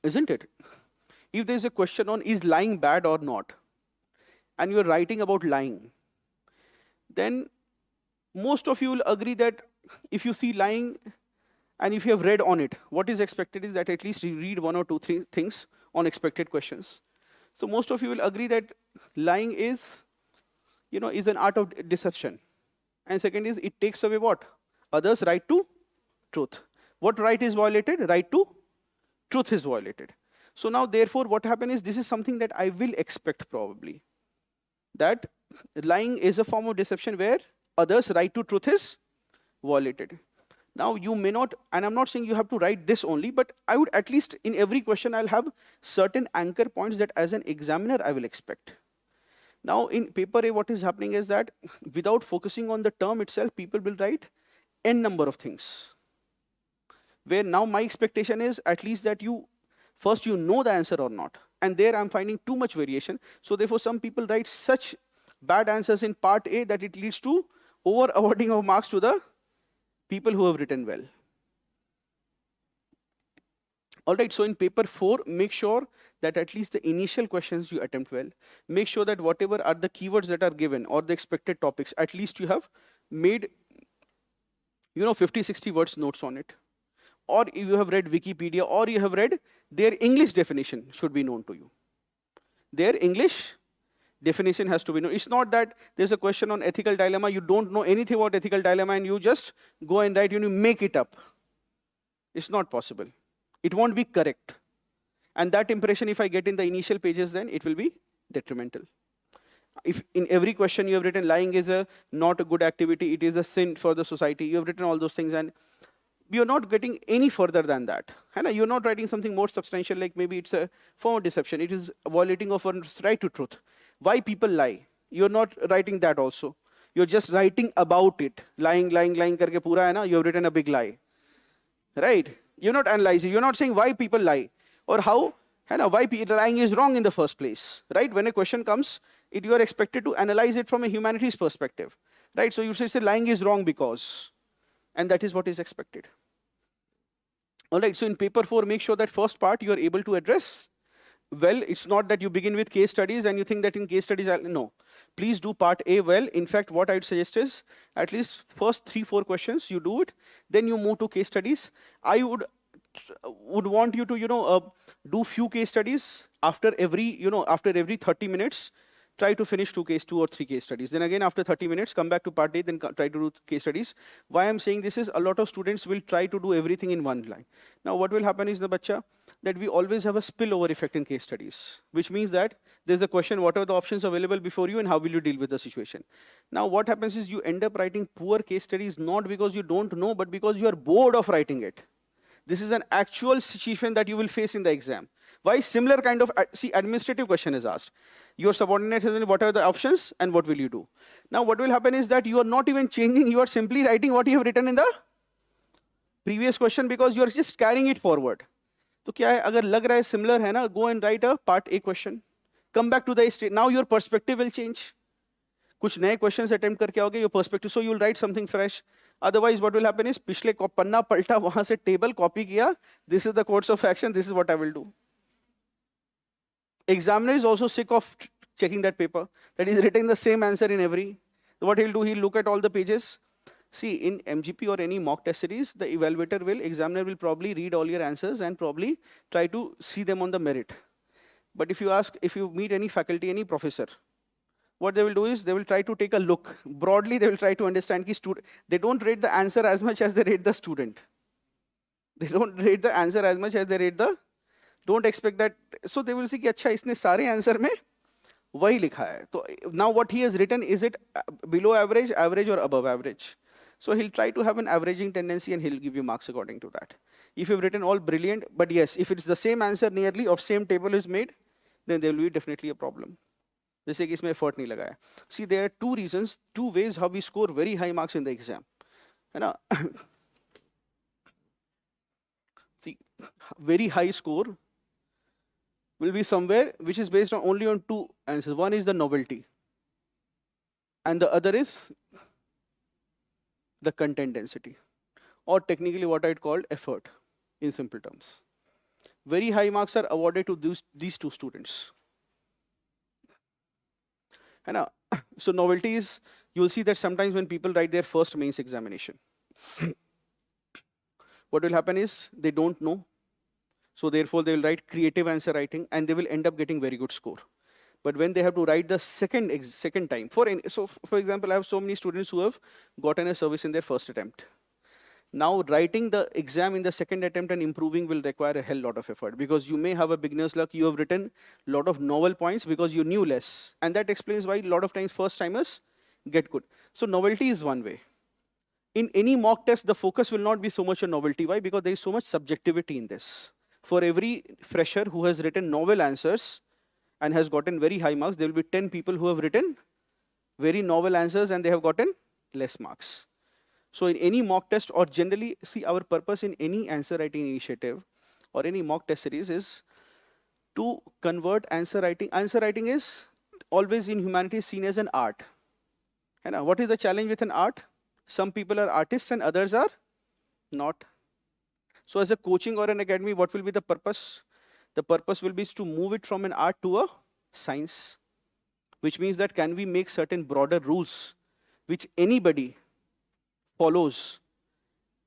Isn't it? If there is a question on is lying bad or not, and you are writing about lying, then most of you will agree that if you see lying and if you have read on it, what is expected is that at least you read 1 or 2, 3 things on expected questions. So most of you will agree that lying is, is an art of deception. And second is, it takes away what? Others' right to truth. What right is violated? Right to truth is violated. So now, therefore, what happens is, this is something that I will expect probably, that lying is a form of deception where others' right to truth is violated. Now, you may not, and I'm not saying you have to write this only, but I would at least, in every question, I'll have certain anchor points that as an examiner, I will expect. Now, in paper A, what is happening is that without focusing on the term itself, people will write n number of things. Where now my expectation is at least that first you know the answer or not. And there I'm finding too much variation. So therefore, some people write such bad answers in part A that it leads to over-awarding of marks to the people who have written well. All right, so in paper 4, make sure that at least the initial questions you attempt well. Make sure that whatever are the keywords that are given or the expected topics, at least you have made 50, 60 words notes on it. Or you have read Wikipedia, or you have read their English definition should be known to you. Their English definition has to be known. It's not that there's a question on ethical dilemma, you don't know anything about ethical dilemma and you just go and write, you make it up. It's not possible. It won't be correct. And that impression, if I get in the initial pages, then it will be detrimental. If in every question you have written lying is not a good activity, it is a sin for the society, you have written all those things, and you're not getting any further than that. You're not writing something more substantial, like maybe it's a form of deception, it is violating of one's right to truth. Why people lie? You're not writing that also. You're just writing about it. Lying karke pura hai na, you have written a big lie. Right? You're not analyzing, you're not saying why people lie, or how, why lying is wrong in the first place. Right? When a question comes, you are expected to analyze it from a humanities perspective. Right? So you say lying is wrong because, and that is what is expected. All right, so in paper 4, make sure that first part you are able to address well. It's not that you begin with case studies and you think that in case studies, no. Please do part A well. In fact, what I'd suggest is at least first 3-4 questions, you do it, then you move to case studies. I would want you to, do few case studies after every 30 minutes. Try to finish 2 or 3 case studies. Then again, after 30 minutes, come back to part A, then try to do case studies. Why I'm saying this is a lot of students will try to do everything in one line. Now, what will happen is that we always have a spillover effect in case studies, which means that there's a question, what are the options available before you and how will you deal with the situation? Now, what happens is you end up writing poor case studies, not because you don't know, but because you are bored of writing it. This is an actual situation that you will face in the exam. Why? Similar kind of, administrative question is asked. Your subordinate has, what are the options and what will you do? Now, what will happen is that you are not even changing, you are simply writing what you have written in the previous question because you are just carrying it forward. So, क्या है, अगर लग रहा है similar है ना, go and write a part A question. Come back to the state. Now your perspective will change. कुछ नए questions attempt करके आओगे, your perspective. So you'll write something fresh. Otherwise, what will happen is पिछले पन्ना पलटा, वहां से table copy किया. This is the course of action. This is what I will do. Examiner is also sick of checking that paper. That is written the same answer in every. So what he'll do, he'll look at all the pages. See, in MGP or any mock test series, the examiner will probably read all your answers and probably try to see them on the merit. But if you meet any faculty, any professor, what they will do is they will try to take a look. Broadly, they will try to understand they don't rate the answer as much as they rate the student. They don't rate the answer as much as they rate the. Don't expect that. So they will see कि अच्छा इसने सारे answer में वही लिखा है. So now what he has written, is it below average, average or above average? So he'll try to have an averaging tendency and he'll give you marks according to that. If you've written all brilliant, but yes, if it's the same answer nearly or same table is made, then there will be definitely a problem. जैसे कि इसमें effort नहीं लगाया. See, there are 2 reasons, 2 ways how we score very high marks in the exam. है ना? See, very high score will be somewhere which is based on only on 2 answers. One is the novelty, and the other is the content density, or technically what I'd call effort in simple terms. Very high marks are awarded to these 2 students. So novelty is, you'll see that sometimes when people write their first mains examination, what will happen is they don't know. So therefore, they will write creative answer writing, and they will end up getting very good score. But when they have to write the second time, for example, I have so many students who have gotten a service in their first attempt. Now, writing the exam in the second attempt and improving will require a hell lot of effort, because you may have a beginner's luck. You have written a lot of novel points because you knew less. And that explains why a lot of times first timers get good. So novelty is one way. In any mock test, the focus will not be so much on novelty. Why? Because there is so much subjectivity in this. For every fresher who has written novel answers and has gotten very high marks, there will be 10 people who have written very novel answers and they have gotten less marks. So in any mock test, or generally, see, our purpose in any answer writing initiative or any mock test series is to convert answer writing. Answer writing is always in humanities seen as an art. And what is the challenge with an art? Some people are artists and others are not. So as a coaching or an academy, what will be the purpose? The purpose will be to move it from an art to a science, which means that can we make certain broader rules which anybody follows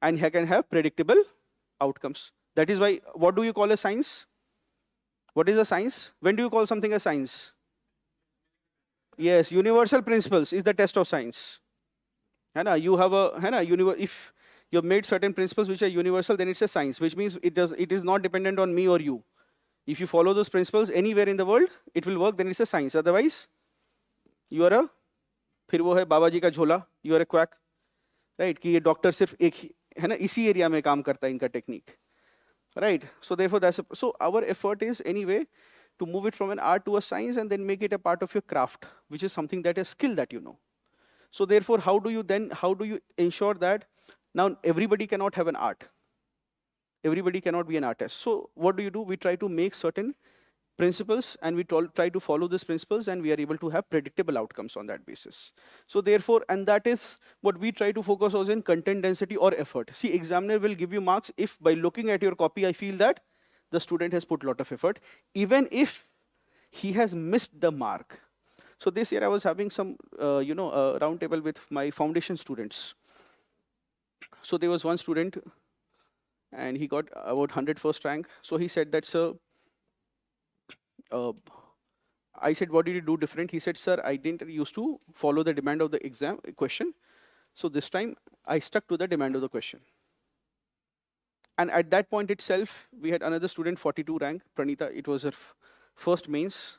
and can have predictable outcomes. That is why, what do you call a science? What is a science? When do you call something a science? Yes, universal principles is the test of science. You have if you have made certain principles which are universal, then it's a science, which means it is not dependent on me or you. If you follow those principles anywhere in the world, it will work, then it's a science. Otherwise, you are a, फिर वो है बाबा जी का झोला, you are a quack, right? कि ये doctor सिर्फ एक है ना, इसी एरिया में काम करता है इनका technique, right? So therefore, so our effort is anyway to move it from an art to a science and then make it a part of your craft, which is something that is skill that you know. So therefore, how do you ensure that now everybody cannot have an art? Everybody cannot be an artist. So what do? We try to make certain principles, and we try to follow these principles, and we are able to have predictable outcomes on that basis. So therefore, and that is what we try to focus on in content density or effort. See, examiner will give you marks if by looking at your copy, I feel that the student has put a lot of effort, even if he has missed the mark. So this year I was having some, round table with my foundation students. So there was one student, and he got about 100 first rank. So he said that, sir, I said, what did you do different? He said, sir, I didn't used to follow the demand of the exam question. So this time I stuck to the demand of the question. And at that point itself, we had another student, 42 rank, Pranita. It was her first mains.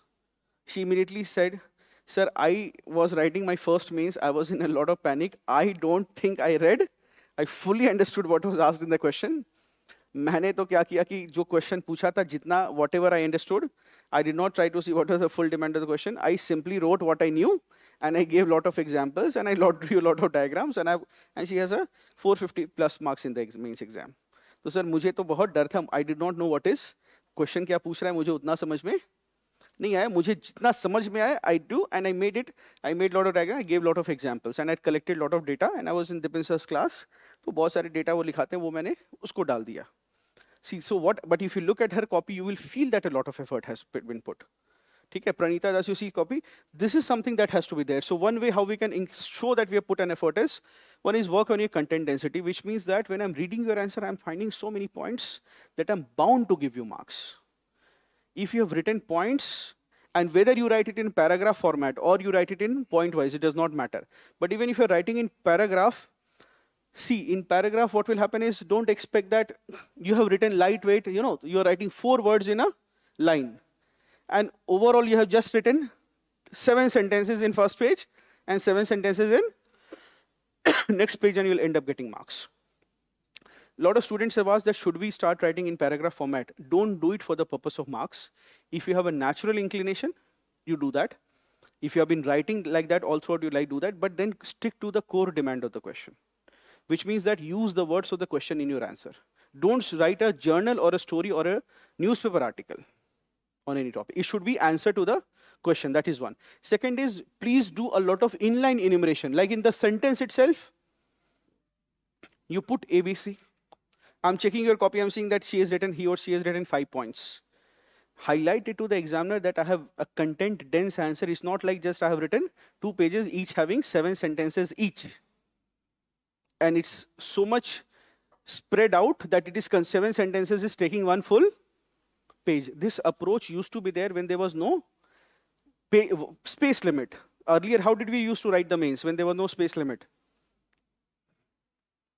She immediately said, sir, I was writing my first mains. I was in a lot of panic. I don't think I read. I fully understood what was asked in the question. मैंने तो क्या किया कि जो question पूछा था जितना whatever I understood, I did not try to see what was the full demand of the question. I simply wrote what I knew, and I gave a lot of examples, and I drew a lot of diagrams, and she has a 450 plus marks in the mains exam. तो sir मुझे तो बहुत डर था. I did not know what is question क्या पूछ रहा है, मुझे उतना समझ में नहीं आया. मुझे जितना समझ में आया, I do, and I made it. I made a lot of diagrams, I gave a lot of examples, and I collected a lot of data, and I was in Dipin sir's class. तो बहुत सारे data वो लिखाते हैं, वो मैंने उसको डाल दिया. See, so what, but if you look at her copy, you will feel that a lot of effort has been put. Okay, Pranita, as you see copy, this is something that has to be there. So one way how we can show that we have put an effort is, one is work on your content density, which means that when I'm reading your answer, I'm finding so many points that I'm bound to give you marks. If you have written points, and whether you write it in paragraph format or you write it in point-wise, it does not matter. But even if you're writing in paragraph, see, in paragraph, what will happen is, don't expect that you have written lightweight, you're writing 4 words in a line. And overall, you have just written 7 sentences in first page and 7 sentences in next page, and you'll end up getting marks. A lot of students have asked that, should we start writing in paragraph format? Don't do it for the purpose of marks. If you have a natural inclination, you do that. If you have been writing like that all throughout, you do that, but then stick to the core demand of the question, which means that use the words of the question in your answer. Don't write a journal or a story or a newspaper article on any topic. It should be answer to the question. That is one. Second is, please do a lot of inline enumeration. Like in the sentence itself, you put ABC. I'm checking your copy. I'm seeing that he or she has written 5 points. Highlight it to the examiner that I have a content dense answer. It's not like just I have written 2 pages, each having 7 sentences each. And it's so much spread out that it is 7 sentences is taking 1 full page. This approach used to be there when there was no space limit. Earlier, how did we used to write the mains when there was no space limit?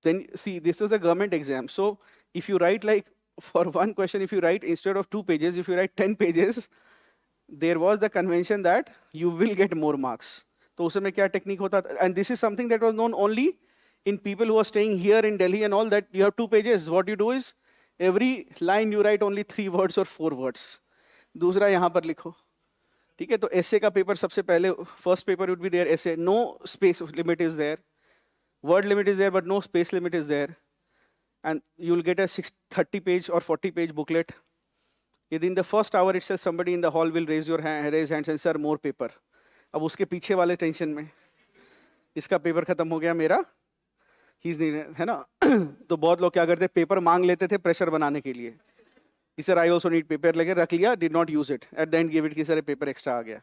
Then see, this is the government exam. So if you write like, for one question, if you write instead of 2 pages, if you write 10 pages, there was the convention that you will get more marks. So usme kya technique hota tha? And this is something that was known only in people who are staying here in Delhi and all, that you have 2 pages. What you do is, every line you write only 3 words or 4 words. दूसरा यहाँ पर लिखो. ठीक है, तो essay का paper सबसे पहले, first paper would be there, essay. No space limit is there. Word limit is there, but no space limit is there. And you will get a 30 page or 40 page booklet. Within the first hour itself, somebody in the hall will raise hands and say, sir, more paper. अब उसके पीछे वाले tension में, इसका paper खत्म हो गया मेरा, है ना. तो बहुत लोग क्या करते, पेपर मांग लेते थे प्रेशर बनाने के लिए. Sir I also need paper, लेके रख लिया, did not use it, at the end give it कि सर पेपर एक्स्ट्रा आ गया,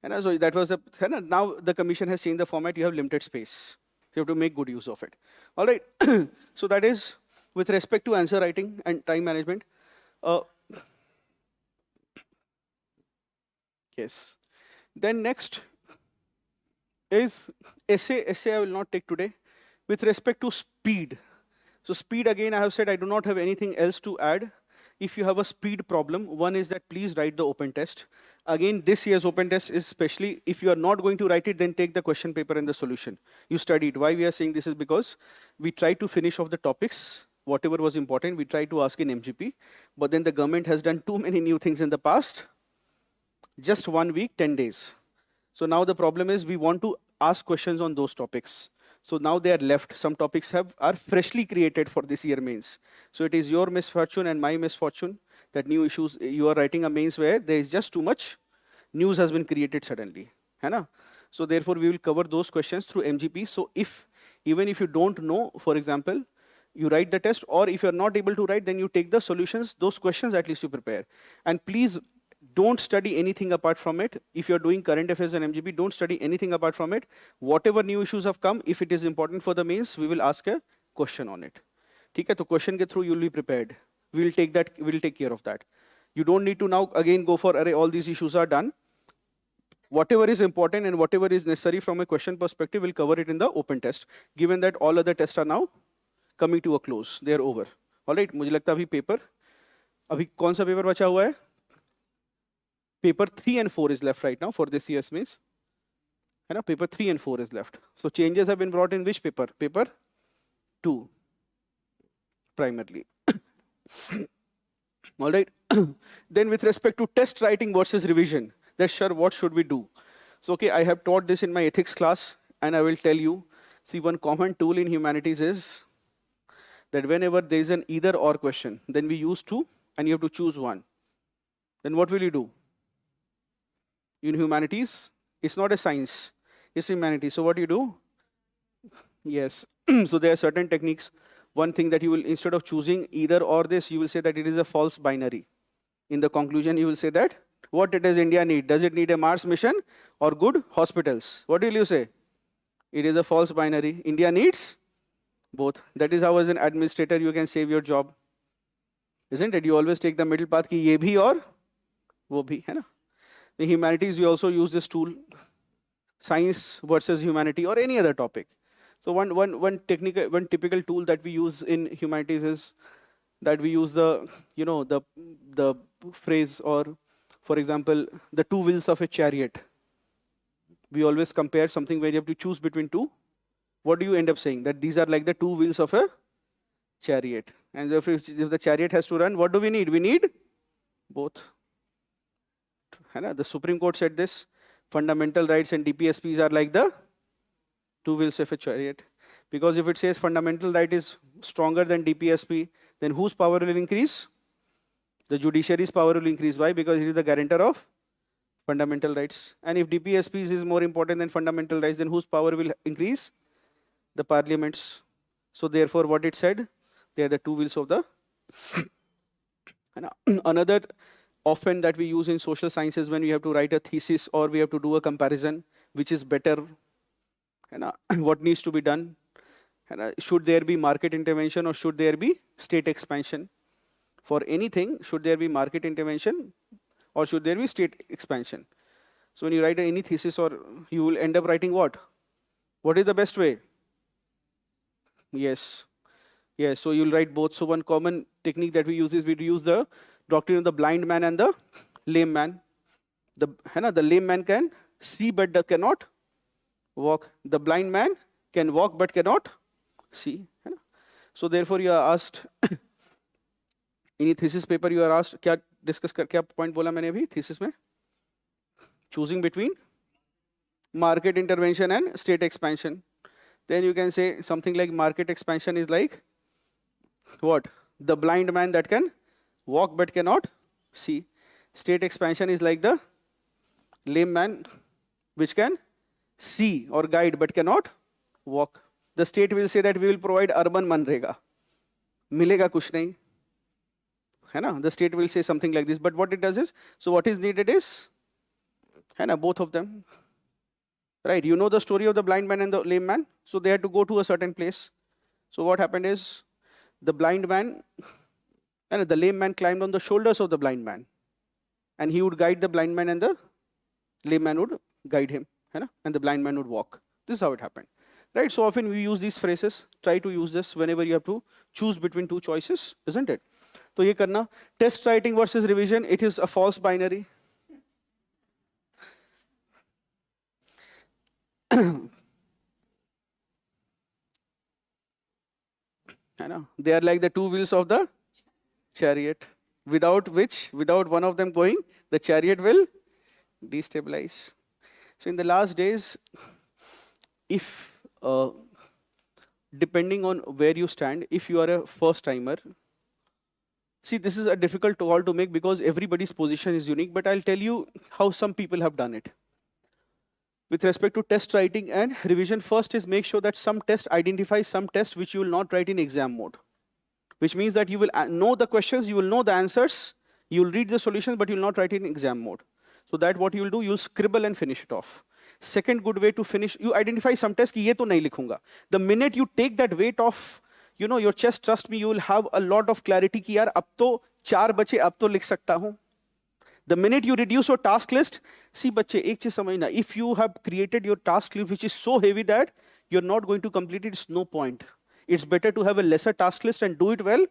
है ना. सो दैट वाज है ना. Now the commission has change the format, you have limited space, you have to make good use of it. All right. So that is with respect to answer writing and time management. Yes. Then next is essay. Essay I will not take today. With respect to speed. So speed, again, I have said I do not have anything else to add. If you have a speed problem, one is that please write the open test. Again, this year's open test is especially, if you are not going to write it, then take the question paper and the solution. You study it. Why we are saying this is because we try to finish off the topics, whatever was important, we try to ask in MGP. But then the government has done too many new things in the past. Just 1 week, 10 days. So now the problem is we want to ask questions on those topics. So now they are left. Some topics are freshly created for this year mains. So it is your misfortune and my misfortune that new issues, you are writing a mains where there is just too much news has been created suddenly. है ना? So therefore, we will cover those questions through MGP. So even if you don't know, for example, you write the test, or if you're not able to write, then you take the solutions, those questions at least you prepare. And please don't study anything apart from it. If you're doing current affairs and MGP, don't study anything apart from it. Whatever new issues have come, if it is important for the mains, we will ask a question on it. ठीक है, तो question के through you'll be prepared. We'll take care of that. You don't need to now again go for array, all these issues are done. Whatever is important and whatever is necessary from a question perspective, we'll cover it in the open test, given that all other tests are now coming to a close. They are over. All right, मुझे लगता है अभी paper, अभी कौन सा paper बचा हुआ है? Paper 3 and 4 is left right now for this year's mains. है ना? Paper 3 and 4 is left. So changes have been brought in which paper? Paper 2, primarily. All right. Then with respect to test writing versus revision, that's sure what should we do? So okay, I have taught this in my ethics class, and I will tell you, see, one common tool in humanities is that whenever there is an either or question, then we use two, and you have to choose one. Then what will you do? In humanities, it's not a science, it's humanities. So what do you do? Yes. So there are certain techniques. One thing that you will, instead of choosing either or this, you will say that it is a false binary. In the conclusion, you will say that what does India need? Does it need a Mars mission or good hospitals? What will you say? It is a false binary. India needs both. That is how, as an administrator, you can save your job. Isn't it? You always take the middle path, ki ye bhi aur wo bhi, hai na? In humanities, we also use this tool, science versus humanity or any other topic. So one typical tool that we use in humanities is that we use the phrase, or for example, the two wheels of a chariot. We always compare something where you have to choose between two. What do you end up saying? That these are like the two wheels of a chariot. And if the chariot has to run, what do we need? We need both. The Supreme Court said this. Fundamental rights and DPSPs are like the two wheels of a chariot. Because if it says fundamental right is stronger than DPSP, then whose power will increase? The judiciary's power will increase. Why? Because it is the guarantor of fundamental rights. And if DPSPs is more important than fundamental rights, then whose power will increase? The parliaments. So therefore, what it said, they are the two wheels of the. Another often that we use in social sciences when we have to write a thesis or we have to do a comparison, which is better, what needs to be done. Should there be market intervention or should there be state expansion? For anything, should there be market intervention or should there be state expansion? So when you write any thesis, or you will end up writing what? What is the best way? Yes. Yes, so you'll write both. So one common technique that we use is we use the doctrine of the blind man and the lame man. The lame man can see but cannot walk. The blind man can walk but cannot see. So therefore you are asked, in thesis paper you are asked, क्या point बोला मैंने अभी thesis में? Choosing between market intervention and state expansion. Then you can say something like market expansion is like what? The blind man that can walk but cannot see. State expansion is like the lame man which can see or guide but cannot walk. The state will say that we will provide urban manrega. Milega kuch nahi. The state will say something like this. But what it does is, so what is needed is, both of them. Right, you know the story of the blind man and the lame man. So they had to go to a certain place. So what happened is, the blind man, and the lame man climbed on the shoulders of the blind man. And he would guide the blind man and the lame man would guide him. And the blind man would walk. This is how it happened. Right, so often we use these phrases. Try to use this whenever you have to choose between two choices, isn't it? So ye karna, test writing versus revision, it is a false binary. They are like the two wheels of the chariot, without one of them going, the chariot will destabilize. So in the last days, if depending on where you stand, if you are a first timer, See, this is a difficult call to make because everybody's position is unique, but I'll tell you how some people have done it. With respect to test writing and revision, first is make sure that some test identifies some tests which you will not write in exam mode. Which means that you will know the questions, you will know the answers, you will read the solutions, but you will not write it in exam mode. So that what you will do, you will scribble and finish it off. Second good way to finish, you identify some tests कि ये तो नहीं लिखूंगा. The minute you take that weight off, you know, your chest, trust me, you will have a lot of clarity कि यार अब तो 4 बचे, अब तो लिख सकता हूँ. The minute you reduce your task list, see बच्चे एक चीज समझना, if you have created your task list which is so heavy that you're not going to complete it, it's no point. It's better to have a lesser task list and do it well.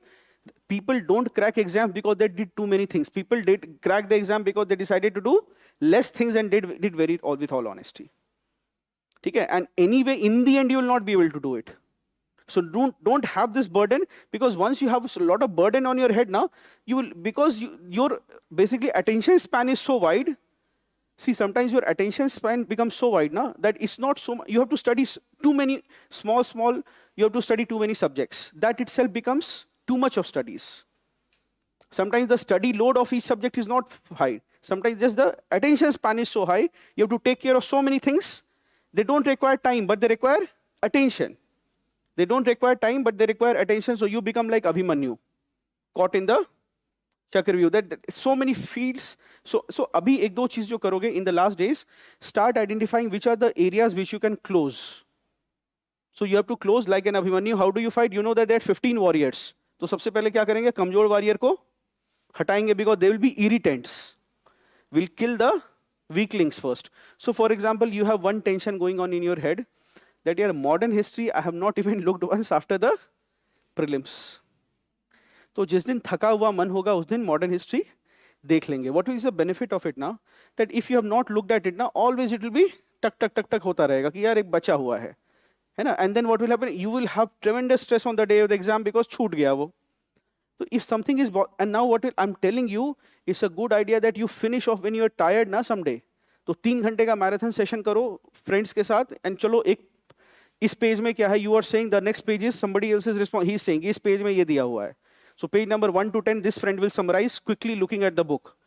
People don't crack exams because they did too many things. People did crack the exam because they decided to do less things and did very all with all honesty. Okay? And anyway, in the end, you will not be able to do it. So don't have this burden, because once you have a lot of burden on your head now, you will, because your basically attention span is so wide. See, sometimes your attention span becomes so wide now that it's not so much. You have to study too many small, you have to study too many subjects. That itself becomes too much of studies. Sometimes the study load of each subject is not high. Sometimes just the attention span is so high, you have to take care of so many things. They don't require time, but they require attention. They don't require time, but they require attention. So you become like Abhimanyu, caught in the Chakravyuh. That so many fields. So abhi ek do cheez jo karoge in the last days, start identifying which are the areas which you can close. So you have to close like an Abhimanyu. How do you fight? You know that there are 15 warriors. तो सबसे पहले क्या करेंगे? कमजोर warrior को हटाएंगे, because they will be irritants. We'll kill the weaklings first. So for example, you have one tension going on in your head that your modern history, I have not even looked once after the prelims. तो जिस दिन थका हुआ मन होगा उस दिन modern history देख लेंगे. What is the benefit of it now? That if you have not looked at it now, always it will be टक टक टक टक होता रहेगा कि यार एक बचा हुआ है ना? And then what will happen? You will have tremendous stress on the day of the exam because छूट गया वो. So if something is, and now what I'm telling you, it's a good idea that you finish off when you're tired ना someday. तो 3 घंटे का marathon session करो friends के साथ, and चलो एक इस पेज में क्या है, you are saying the next page is somebody else's response. He is saying इस पेज में ये दिया हुआ है. So page number 1 to 10, this friend will summarize quickly looking at the book.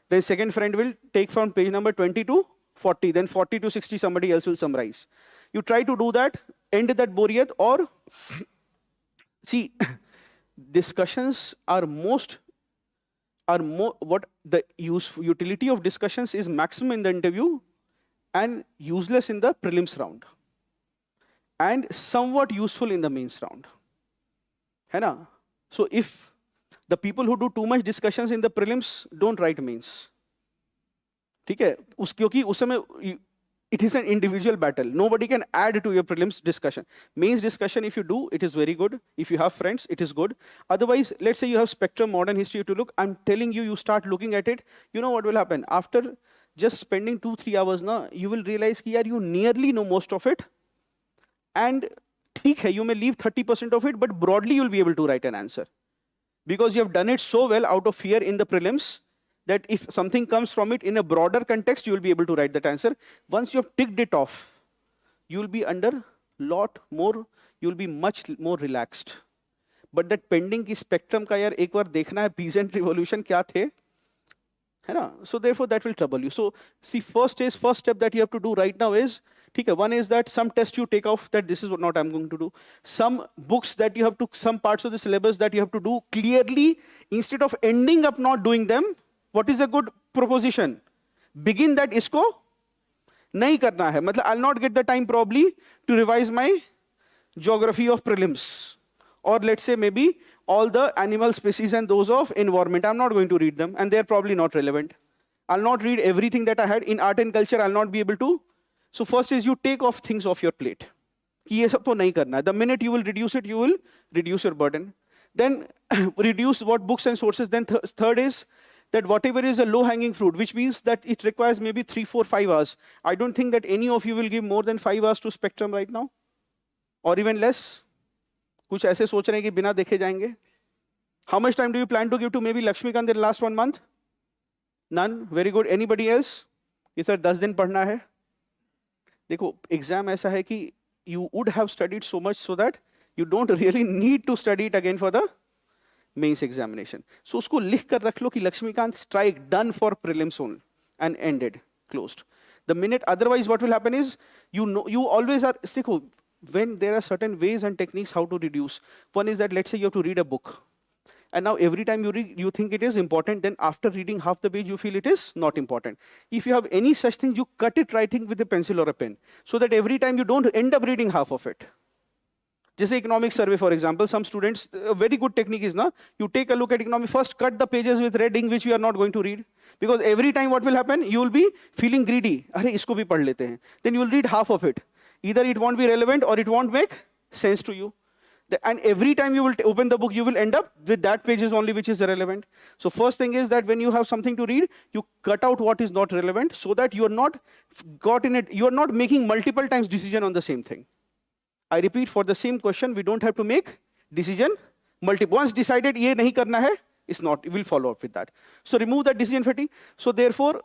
Then second friend will take from page number 20 to 40. Then 40 to 60, somebody else will summarize. You try to do that, end that boriyat, or see, discussions are what the utility of discussions is maximum in the interview and useless in the prelims round, and somewhat useful in the mains round. है ना? So if the people who do too much discussions in the prelims don't write mains, ठीक है? क्योंकि उस समय it is an individual battle. Nobody can add to your prelims discussion. Mains discussion, if you do, it is very good. If you have friends, it is good. Otherwise, let's say you have spectrum modern history to look. I'm telling you, you start looking at it. You know what will happen? After just spending 2-3 hours, now you will realize that you nearly know most of it. And ठीक है, you may leave 30% of it, but broadly you'll be able to write an answer. Because you have done it so well out of fear in the prelims, that if something comes from it in a broader context, you will be able to write that answer. Once you have ticked it off, you will be under lot more, you will be much more relaxed. But that pending की spectrum का यार एक बार देखना है peasant revolution क्या थे, है ना? So therefore that will trouble you. So see, first step that you have to do right now is, ठीक है, one is that some test you take off, that this is what I'm going to do. Some books that you have to, some parts of the syllabus that you have to do clearly, instead of ending up not doing them. What is a good proposition? Begin that इसको नहीं करना है. मतलब I'll not get the time probably to revise my geography of prelims. Or let's say maybe all the animal species and those of environment. I'm not going to read them, and they're probably not relevant. I'll not read everything that I had in art and culture. I'll not be able to. So first is you take off things off your plate. कि ये सब तो नहीं करना है. The minute you will reduce it, you will reduce your burden. Then reduce what books and sources. Then third is that whatever is a low-hanging fruit, which means that it requires maybe 3, 4, 5 hours. I don't think that any of you will give more than 5 hours to spectrum right now, or even less. कुछ ऐसे सोच रहे हैं कि बिना देखे जाएंगे. How much time do you plan to give to maybe Lakshmikant in the last 1 month? None. Very good. Anybody else? ये सर 10 दिन पढ़ना है. देखो एग्जाम ऐसा है कि you would have studied so much so that you don't really need to study it again for the mains examination. So उसको लिख कर रख लो कि Laxmikanth strike done for prelims only and ended closed. The minute, otherwise what will happen is, you always are, देखो, when there are certain ways and techniques how to reduce. One is that, let's say you have to read a book, and now every time you read, you think it is important, then after reading half the page you feel it is not important. If you have any such thing, you cut it writing with a pencil or a pen, so that every time you don't end up reading half of it. जैसे economic survey, for example, some students, a very good technique is, na, you take a look at economic, first cut the pages with red ink which you are not going to read. Because every time what will happen, you will be feeling greedy. अरे इसको भी पढ़ लेते हैं. Then you will read half of it. Either it won't be relevant or it won't make sense to you. And every time you will open the book, you will end up with that pages only which is irrelevant. So first thing is that when you have something to read, you cut out what is not relevant, so that you are not got in it. You are not making multiple times decision on the same thing. I repeat, for the same question, we don't have to make decision multiple. Once decided, ये नहीं करना है, it's not. We'll follow up with that. So remove that decision fatigue. So therefore,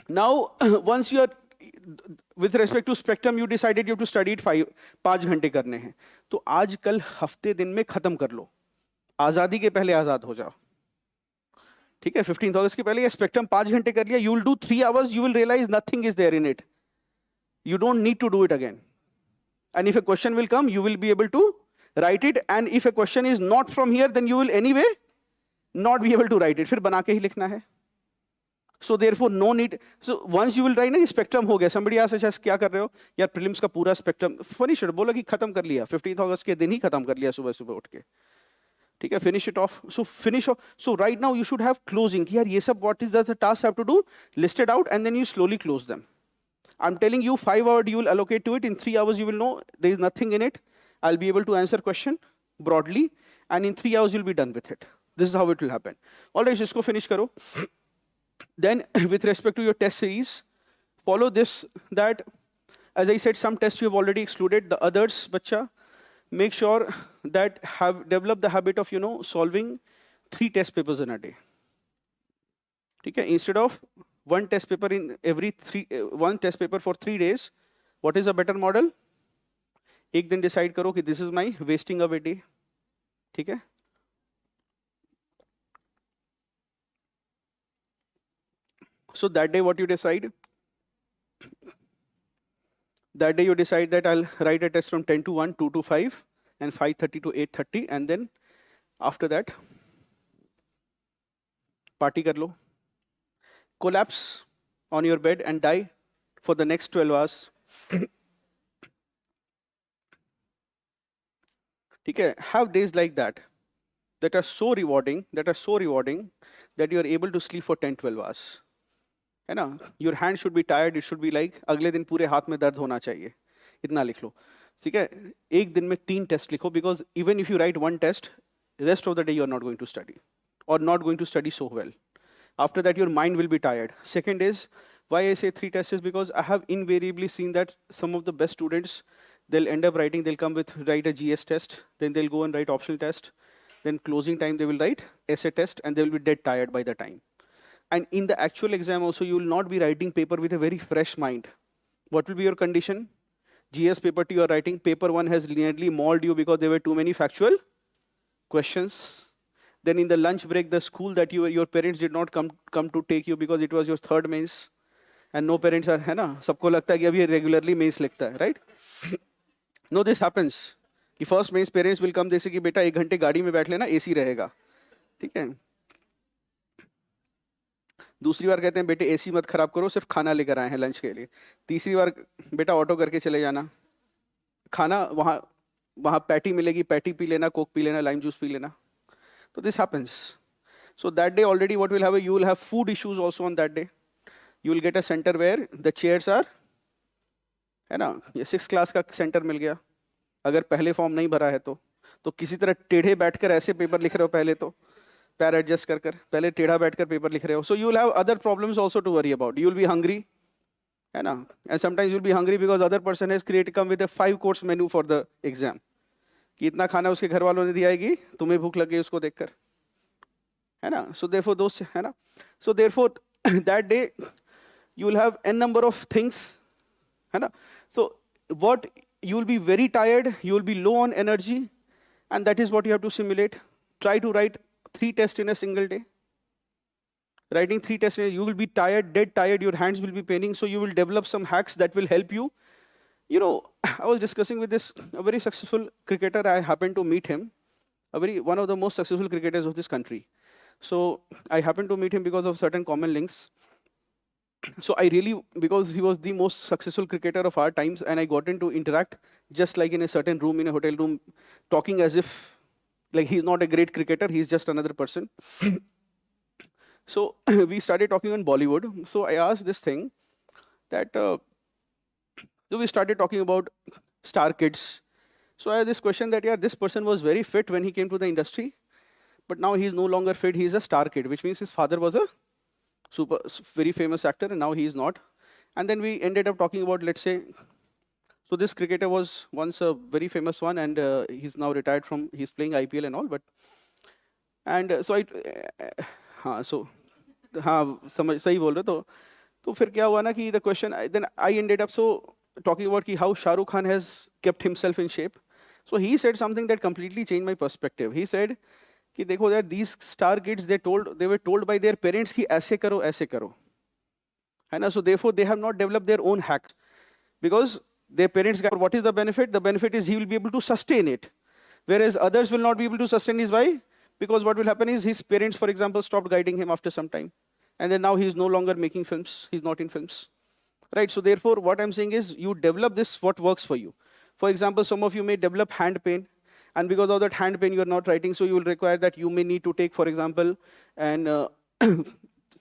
now once you are, with respect to spectrum, you decided you have to study it 5 घंटे करने हैं. तो आज कल हफ्ते दिन में खत्म कर लो. आजादी के पहले आजाद हो जाओ. ठीक है, 15th August के पहले ये स्पेक्ट्रम 5 घंटे कर लिया. You will do 3 hours. You will realize nothing is there in it. You don't need to do it again. And if a question will come, you will be able to write it. And if a question is not from here, then you will anyway not be able to write it. फिर बना के ही लिखना है. So therefore, no need. So once you will write ना, spectrum हो गया. Somebody asks us, क्या कर रहे हो? यार prelims का पूरा spectrum. Finish it. बोला कि खत्म कर लिया. 15th August के दिन ही खत्म कर लिया सुबह सुबह उठ के. ठीक है, finish it off. So finish off. So right now you should have closing. कि यार ये सब what is the task have to do? List it out and then you slowly close them. I'm telling you, 5 hours you will allocate to it. In 3 hours you will know there is nothing in it. I'll be able to answer question broadly, and in 3 hours you'll be done with it. This is how it will happen. All right, इसको finish करो. Then, with respect to your test series, follow this. That, as I said, some tests you have already excluded. The others, bacha, make sure that develop the habit of solving 3 test papers in a day. Okay, instead of one test paper in every 3, one test paper for 3 days. What is a better model? एक दिन decide करो कि this is my wasting of a day. ठीक है? So that day what you decide? That day you decide that I'll write a test from 10 to 1, 2 to 5, and 5:30 to 8:30, and then after that party कर लो. Collapse on your bed and die for the next 12 hours. ठीक है? Have days like that are so rewarding, that you are able to sleep for 10-12 hours. है ना? Your hand should be tired. It should be like अगले दिन पूरे हाथ में दर्द होना चाहिए. इतना लिख लो. ठीक है? एक दिन में 3 टेस्ट लिखो, because even if you write 1 test, rest of the day you are not going to study, or not going to study so well. After that, your mind will be tired. Second is, why I say 3 tests is because I have invariably seen that some of the best students, they'll end up writing, they'll come with, write a GS test, then they'll go and write optional test, then closing time they will write essay test, and they will be dead tired by the time. And in the actual exam also, you will not be writing paper with a very fresh mind. What will be your condition? GS paper 2 you are writing, paper 1 has nearly mauled you because there were too many factual questions. Then in the lunch break, the school that your parents did not come to take you because it was your 3rd mains, and no parents are, है ना? सबको लगता है कि अभी regularly mains लिखता है, right? No, this happens. कि first mains parents will come, जैसे कि बेटा 1 घंटे गाड़ी में बैठ लेना, AC रहेगा, ठीक है? दूसरी बार कहते हैं बेटे AC मत खराब करो, सिर्फ खाना लेकर आए हैं लंच के लिए. तीसरी बार बेटा ऑटो करके चले जाना, खाना वहाँ पैटी मिलेगी, पैटी पी लेना, कोक पी लेना, लाइम जूस पी लेना. So this happens. So that day already what will happen, you will have food issues also on that day. You will get a center where the chairs are, है ना? ये 6th class का center मिल गया. अगर पहले form नहीं भरा है तो किसी तरह टेढ़े बैठकर ऐसे पेपर लिख रहे हो, पहले तो पैर एडजस्ट कर पहले टेढ़ा बैठकर पेपर लिख रहे हो. So you will have other problems also to worry about. You will be hungry, है ना? And sometimes you will be hungry because other person has come with a 5-course menu for the exam. कि इतना खाना उसके घर वालों ने दिया है, तुम्हें भूख लग गई उसको देखकर, है ना? So therefore those, है ना? So therefore that day you will have n number of things, है ना? So what, you will be very tired, you will be low on energy, and that is what you have to simulate. try to write 3 tests in a single day. Writing 3 tests, you will be tired, dead tired, your hands will be paining, so you will develop some hacks that will help you. You know, I was discussing with a very successful cricketer, I happened to meet him, one of the most successful cricketers of this country. So I happened to meet him because of certain common links. So because he was the most successful cricketer of our times, and I got him to interact just like in a certain room, in a hotel room, talking as if like he's not a great cricketer, he's just another person. So we started talking on Bollywood. So I asked this thing that, so we started talking about star kids. So I had this question that, yeah, this person was very fit when he came to the industry, but now he's no longer fit, he's a star kid, which means his father was a very famous actor, and now he is not. And then we ended up talking about, let's say, so this cricketer was once a very famous one, and he's now retired from, he's playing IPL and all, but, and so सही बोल रहे तो फिर क्या हुआ ना कि the question, then I ended up talking about how Shah Rukh Khan has kept himself in shape. So he said something that completely changed my perspective. He said कि देखो यार, these star kids, they were told by their parents कि ऐसे करो, है ना? So therefore they have not developed their own hacks, because their parents got, what is the benefit? The benefit is he will be able to sustain it, whereas others will not be able to sustain his. Why? Because what will happen is his parents, for example, stopped guiding him after some time, and then now he is no longer making films, he's not in films, right? So therefore what I'm saying is, you develop this, what works for you. For example, some of you may develop hand pain, and because of that hand pain you are not writing, so you will require that you may need to take, for example, and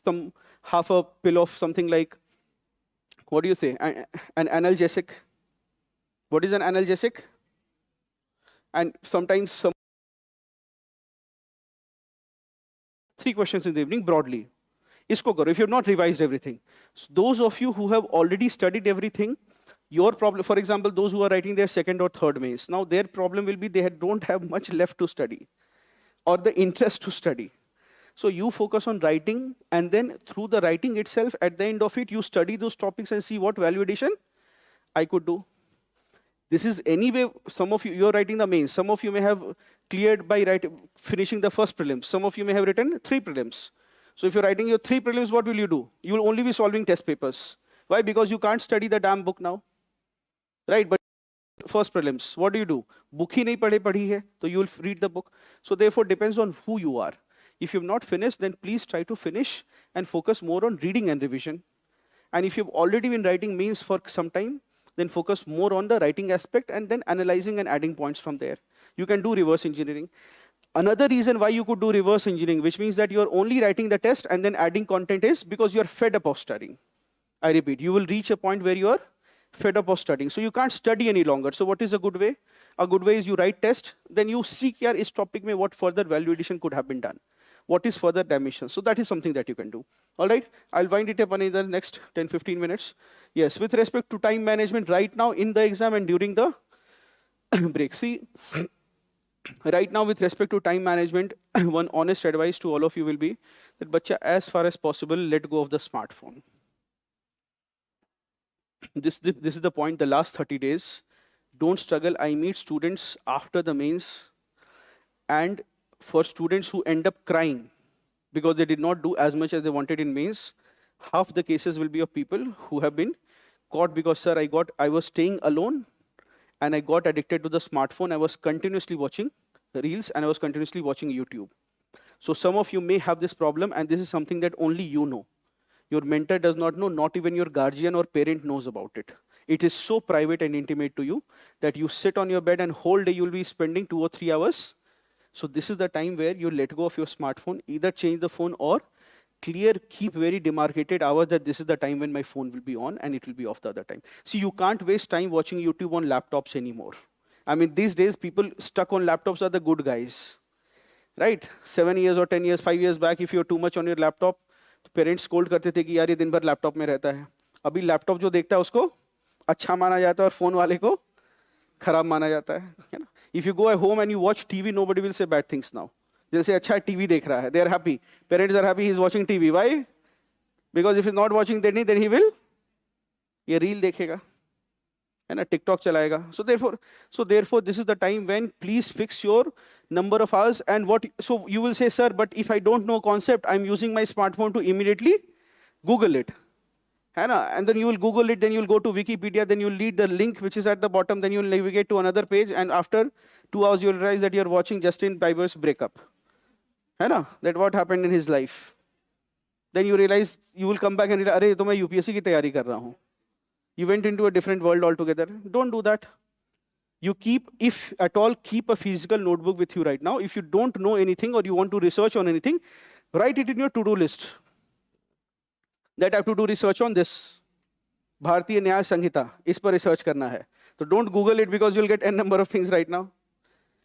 some half a pill of something like, what do you say, an analgesic. What is an analgesic? And sometimes 3 questions in the evening broadly. Isko karo, if you have not revised everything. So those of you who have already studied everything, your problem, for example, those who are writing their 2nd or 3rd mains, now their problem will be they don't have much left to study or the interest to study. So you focus on writing, and then through the writing itself, at the end of it, you study those topics and see what value addition I could do. This is anyway, some of you, you're writing the mains. Some of you may have cleared by finishing the first prelims. Some of you may have written 3 prelims. So if you're writing your 3 prelims, what will you do? You will only be solving test papers. Why? Because you can't study the damn book now, right? But first prelims, what do? Book ही नहीं पढ़ी है, so you will read the book. So therefore, depends on who you are. If you've not finished, then please try to finish and focus more on reading and revision. And if you've already been writing mains for some time, then focus more on the writing aspect and then analyzing and adding points from there. You can do reverse engineering. Another reason why you could do reverse engineering, which means that you're only writing the test and then adding content, is because you're fed up of studying. I repeat, you will reach a point where you're fed up of studying. So you can't study any longer. So what is a good way? A good way is you write test, then you seek yaar is topic mein what further value addition could have been done. What is further dimension? So that is something that you can do. All right, I'll wind it up in the next 10-15 minutes. Yes, with respect to time management right now in the exam and during the break. See, right now with respect to time management, one honest advice to all of you will be that bacha, as far as possible, let go of the smartphone. This is the point, the last 30 days. Don't struggle. I meet students after the mains, and for students who end up crying because they did not do as much as they wanted in mains, half the cases will be of people who have been caught because, sir, I was staying alone and I got addicted to the smartphone. I was continuously watching the reels and I was continuously watching YouTube. So some of you may have this problem, and this is something that only you know. Your mentor does not know, not even your guardian or parent knows about it. It is so private and intimate to you that you sit on your bed and whole day you'll be spending 2 or 3 hours. So this is the time where you let go of your smartphone, either change the phone or keep very demarcated hours that this is the time when my phone will be on and it will be off the other time. See, you can't waste time watching YouTube on laptops anymore. I mean, these days, people stuck on laptops are the good guys, right? 7 years or 10 years, 5 years back, if you're too much on your laptop, parents scold करते थे कि यार ये दिन भर laptop में रहता है. अभी लैपटॉप जो देखता है उसको अच्छा माना जाता है और फोन वाले को खराब माना जाता है. If you go at home and you watch TV, nobody will say bad things now. They'll say, अच्छा TV देख रहा है. They are happy. Parents are happy. He's watching TV. Why? Because if he's not watching, then he will ये reel देखेगा. है ना, TikTok चलाएगा. So therefore this is the time when please fix your number of hours. And what, so you will say, sir, but if I don't know concept, I'm using my smartphone to immediately Google it. And then you will Google it, then you will go to Wikipedia, then you will read the link which is at the bottom, then you will navigate to another page, and after 2 hours you will realize that you are watching Justin Bieber's breakup. That what happened in his life. Then you realize, you will come back and realize, अरे तो मैं UPSC की तैयारी कर रहा हूँ. You went into a different world altogether. Don't do that. You keep, if at all, keep a physical notebook with you right now. If you don't know anything or you want to research on anything, write it in your to-do list. That I have to do research on this. Bharatiya Nyaya Sanhita, इस पर research करना है. So don't Google it because you'll get n number of things right now.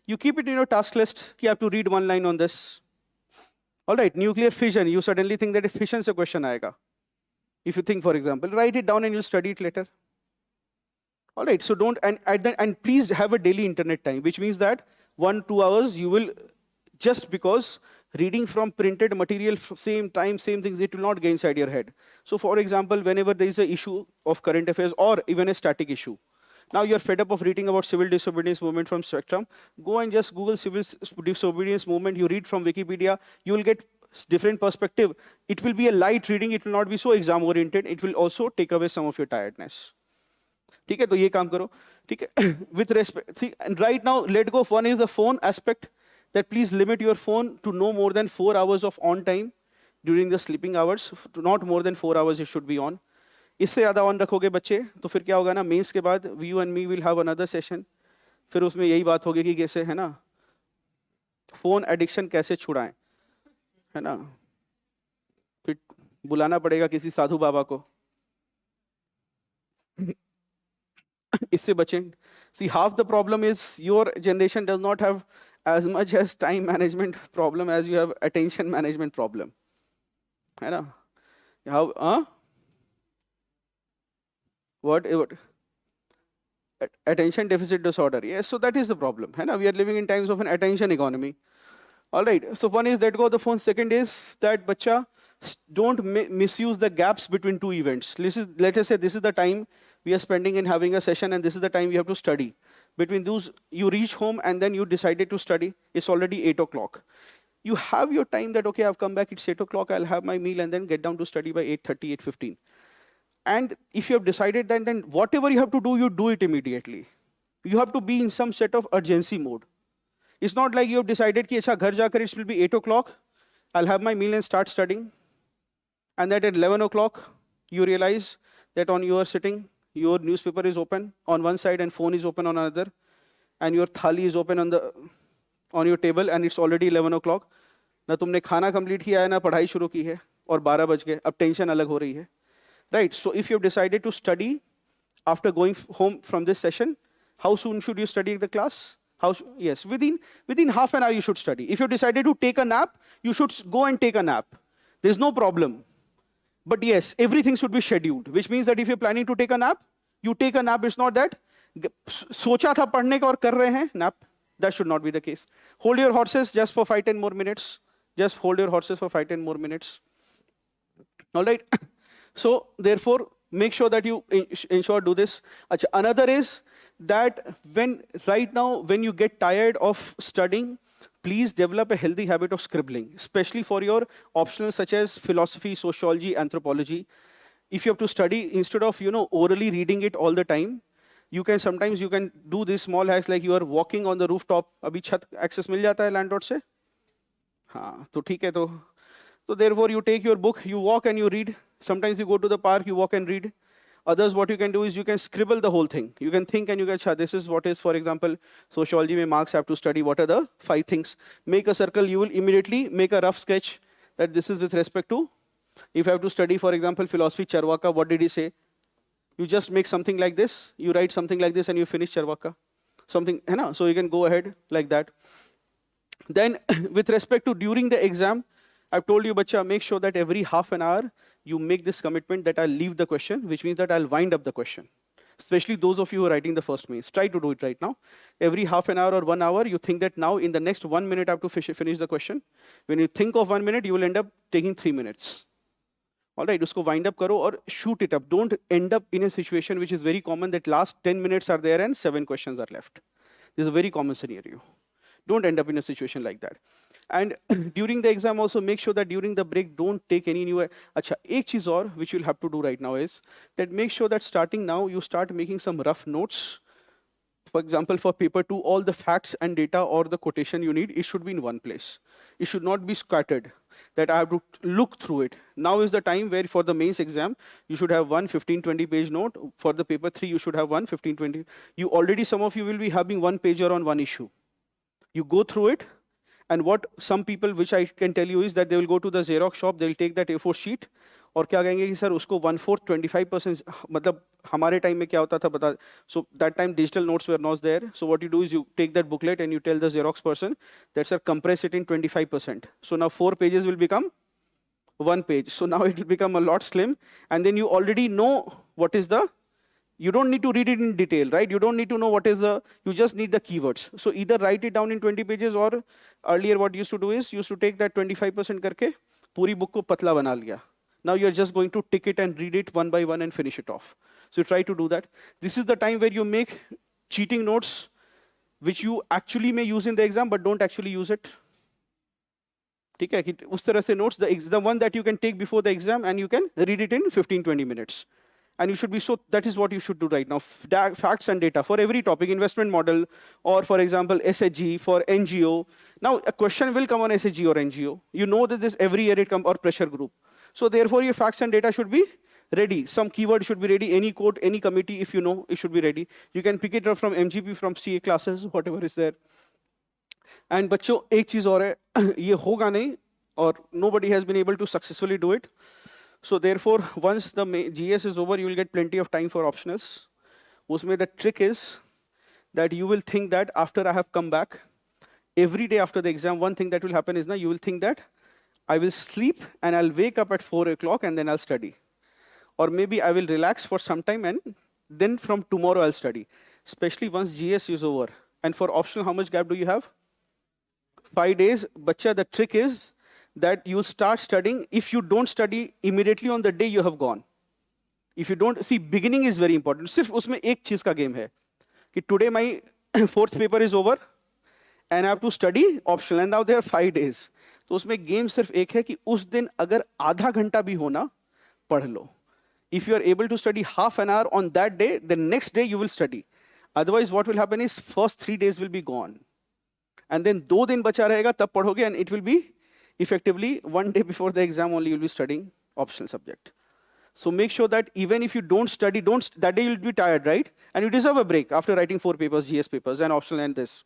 You keep it in your task list. You have to read one line on this. All right, nuclear fission. You suddenly think that if fission se question aayega. If you think, for example, write it down and you'll study it later. All right, so don't, and please have a daily internet time, which means that 1-2 hours you will, just because reading from printed material, same time, same things, it will not get inside your head. So for example, whenever there is an issue of current affairs or even a static issue, now you're fed up of reading about civil disobedience movement from Spectrum, go and just Google civil disobedience movement, you read from Wikipedia, you will get different perspective. It will be a light reading, it will not be so exam oriented, it will also take away some of your tiredness. ठीक है, तो ये काम करो. ठीक है, with respect, see, and right now let go of one is the phone aspect, that please limit your phone to no more than 4 hours of on time during the sleeping hours. Not more than 4 hours it should be on. इससे ज़्यादा on रखोगे बच्चे तो फिर क्या होगा ना, mains के बाद you and me will have another session. फिर उसमें यही बात होगी कि कैसे, है ना, फोन एडिक्शन कैसे छुड़ाएं, है ना. फिर बुलाना पड़ेगा किसी साधु बाबा को. इससे बचें. See, half the problem is your generation does not have as much as time management problem as you have attention management problem. है ना. How, what? Attention deficit disorder. Yes, so that is the problem. है ना. We are living in times of an attention economy. All right, so one is let go of the phone. Second is that bacha, don't misuse the gaps between two events. Let us say this is the time we are spending in having a session and this is the time we have to study. Between those, you reach home and then you decided to study. It's already 8 o'clock. You have your time that, okay, I've come back, it's 8 o'clock, I'll have my meal and then get down to study by 8:30, 8:15. And if you have decided that, then whatever you have to do, you do it immediately. You have to be in some set of urgency mode. It's not like you have decided कि अच्छा घर जाकर it will be 8 o'clock, I'll have my meal and start studying. And that at 11 o'clock, you realize that on your sitting, your newspaper is open on one side and phone is open on another, and your thali is open on your table and it's already 11 o'clock. ना तुमने खाना complete किया है ना पढ़ाई शुरू की है और 12 बज गए, अब टेंशन अलग हो रही है. Right, so if you have decided to study after going home from this session, how soon should you study the class? Yes, within half an hour you should study. If you decided to take a nap, you should go and take a nap. There's no problem. But yes, everything should be scheduled, which means that if you're planning to take a nap, you take a nap. It's not that सोचा था पढ़ने का और कर रहे हैं nap. That should not be the case. Hold your horses just for 5-10 more minutes. Just hold your horses for 5-10 more minutes. All right. So therefore, make sure that you ensure do this. Another is that right now when you get tired of studying, please develop a healthy habit of scribbling, especially for your optionals such as philosophy, sociology, anthropology. If you have to study, instead of orally reading it all the time, sometimes you can do these small hacks, like you are walking on the rooftop. अभी छत access मिल जाता है landlord से? हाँ, तो ठीक है तो. So therefore, you take your book, you walk and you read. Sometimes you go to the park, you walk and read. Others, what you can do is you can scribble the whole thing. You can think and you can, this is what is, for example, sociology mein marks have to study. What are the 5 things? Make a circle. You will immediately make a rough sketch that this is with respect to. If you have to study, for example, philosophy, Charvaka, what did he say? You just make something like this. You write something like this and you finish Charvaka. Something, so you can go ahead like that. Then with respect to during the exam, I've told you, bacha, make sure that every half an hour, you make this commitment that I'll leave the question, which means that I'll wind up the question. Especially those of you who are writing the first mains. Try to do it right now. Every half an hour or 1 hour, you think that now in the next 1 minute, I have to finish the question. When you think of 1 minute, you will end up taking 3 minutes. All right, usko wind up karo or shoot it up. Don't end up in a situation which is very common that last 10 minutes are there and 7 questions are left. This is a very common scenario. Don't end up in a situation like that. And during the exam also make sure that during the break don't take any new. Acha, ek cheez aur which you'll have to do right now is that make sure that starting now you start making some rough notes. For example, for paper 2, all the facts and data or the quotation you need, it should be in one place. It should not be scattered, that I have to look through it. Now is the time where for the mains exam, you should have one 15-20 page note. For the paper 3, you should have one 15-20. You already, some of you will be having one pager on one issue. You go through it, and what some people, which I can tell you, is that they will go to the Xerox shop, they will take that A4 sheet, और क्या कहेंगे कि sir उसको 1/4 25%, मतलब हमारे time में क्या होता था बता. So that time digital notes were not there. So what you do is you take that booklet and you tell the Xerox person that sir compress it in 25%. So now 4 pages will become 1 page. So now it will become a lot slim, and then you already know what is the. You don't need to read it in detail, right? You don't need to know what is the. You just need the keywords. So either write it down in 20 pages, or earlier what you used to do is you used to take that 25% करके पूरी book को पतला बना लिया. Now you're just going to tick it and read it one by one and finish it off. So try to do that. This is the time where you make cheating notes, which you actually may use in the exam, but don't actually use it. ठीक है कि उस तरह से notes, the one that you can take before the exam and you can read it in 15-20 minutes. And you should be so, that is what you should do right now. Facts and data for every topic, investment model, or for example, SHG, for NGO. Now a question will come on SHG or NGO. You know that this every year it comes, or pressure group. So therefore your facts and data should be ready. Some keyword should be ready. Any code, any committee, if you know, it should be ready. You can pick it up from MGP, from CA classes, whatever is there. And बच्चों एक चीज और है, ये होगा नहीं, और nobody has been able to successfully do it. So therefore, once the GS is over, you will get plenty of time for optionals. Usme the trick is that you will think that after I have come back, every day after the exam, one thing that will happen is now you will think that I will sleep and I'll wake up at 4 o'clock and then I'll study. Or maybe I will relax for some time and then from tomorrow I'll study. Especially once GS is over. And for optional, how much gap do you have? 5 days. Bacha, the trick is that you start studying. If you don't study immediately on the day, you have gone. If you don't, see, beginning is very important. सिर्फ उसमें एक चीज का game है कि today my 4th paper is over and I have to study optional and now there are 5 days. तो उसमें game सिर्फ एक है कि उस दिन अगर आधा घंटा भी हो ना, पढ़ लो. If you are able to study half an hour on that day, the next day you will study. Otherwise, what will happen is first 3 days will be gone. And then 2 दिन बचा रहेगा तब पढ़ोगे and it will be effectively 1 day before the exam only you will be studying optional subject. So make sure that even if you don't study, that day you will be tired, right? And you deserve a break after writing 4 papers, GS papers, and optional and this.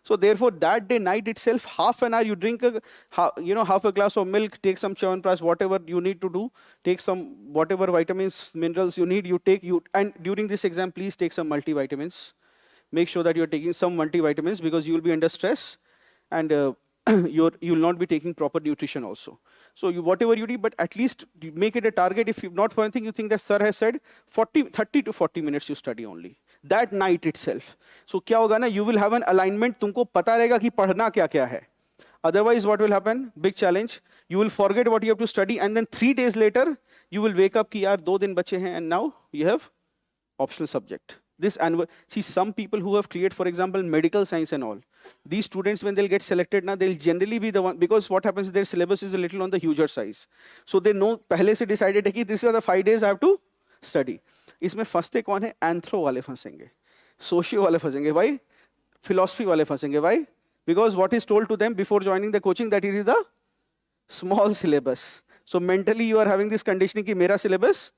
So therefore, that day, night itself, half an hour, you drink half a glass of milk, take some Chyawanprash, whatever you need to do, take some whatever vitamins, minerals you need, and during this exam, please take some multivitamins. Make sure that you're taking some multivitamins because you will be under stress and you will not be taking proper nutrition also. So whatever you need, but at least you make it a target. If not for anything, you think that sir has said 30 to 40 minutes you study only. That night itself. So क्या होगा ना, you will have an alignment, तुमको पता रहेगा कि पढ़ना क्या क्या है. Otherwise, what will happen? Big challenge. You will forget what you have to study, and then 3 days later, you will wake up कि यार 2 दिन बचे हैं, and now you have optional subject. This annual, see, some people who have cleared, for example, medical science and all, these students, when they'll get selected, now they'll generally be the one, because what happens is their syllabus is a little on the huger size. So they know, पहले से decided है कि these are the 5 days I have to study. इसमें फंसते कौन है? Anthro वाले फंसेंगे, socio वाले फंसेंगे. Why? Philosophy वाले फंसेंगे. Why? Because what is told to them before joining the coaching that it is the small syllabus. So mentally you are having this conditioning कि मेरा syllabus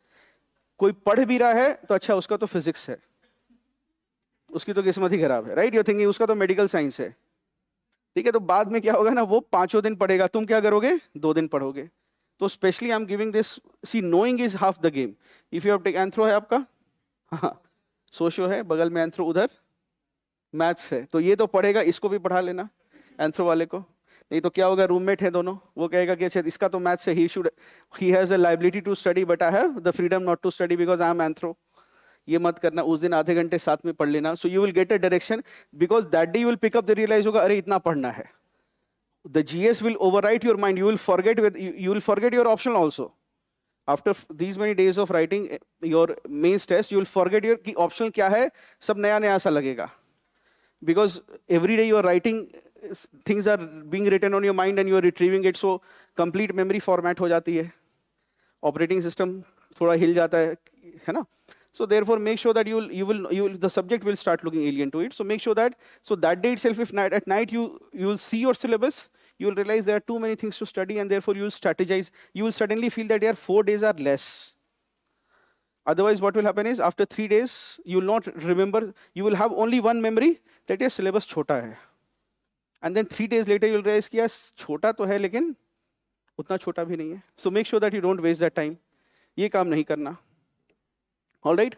कोई पढ़ भी रहा है तो अच्छा उसका तो फिजिक्स है, उसकी तो किस्मत ही खराब है, राइट? यू थिंकिंग उसका तो मेडिकल साइंस है, ठीक है? तो बाद में क्या होगा ना, वो 5 दिन पढ़ेगा, तुम क्या करोगे? 2 दिन पढ़ोगे. तो specially I am giving this, see knowing is half the game. If you have take anthro है आपका, हाँ, सोशियो है बगल में, एंथ्रो उधर, मैथ्स है, तो ये तो पढ़ेगा, इसको भी पढ़ा लेना एंथ्रो वाले को. नहीं तो क्या होगा, रूममेट है दोनों, वो कहेगा कि अच्छा इसका तो मैथ्स है, he has a liability to study but I have the freedom not to study because I am anthro. ये मत करना, उस दिन आधे घंटे साथ में पढ़ लेना. So you will get a direction because that day you will pick up the realize होगा अरे इतना पढ़ना है. The GS will overwrite your mind. You will forget your optional also. After these many days of writing your mains test, you will forget your कि optional क्या है, सब नया नया सा लगेगा. Because every day you are writing, things are being written on your mind and you are retrieving it, so complete memory format हो जाती है. Operating system थोड़ा हिल जाता है ना? So therefore, make sure that the subject will start looking alien to it. So make sure that, so that day itself, if at night you will see your syllabus, you will realize there are too many things to study, and therefore you will strategize. You will suddenly feel that 4 days are less. Otherwise, what will happen is after 3 days, you will not remember. You will have only one memory that your syllabus chota hai. And then 3 days later, you will realize कि यार छोटा तो है, लेकिन उतना छोटा भी नहीं है. So make sure that you don't waste that time. ये काम नहीं करना. All right.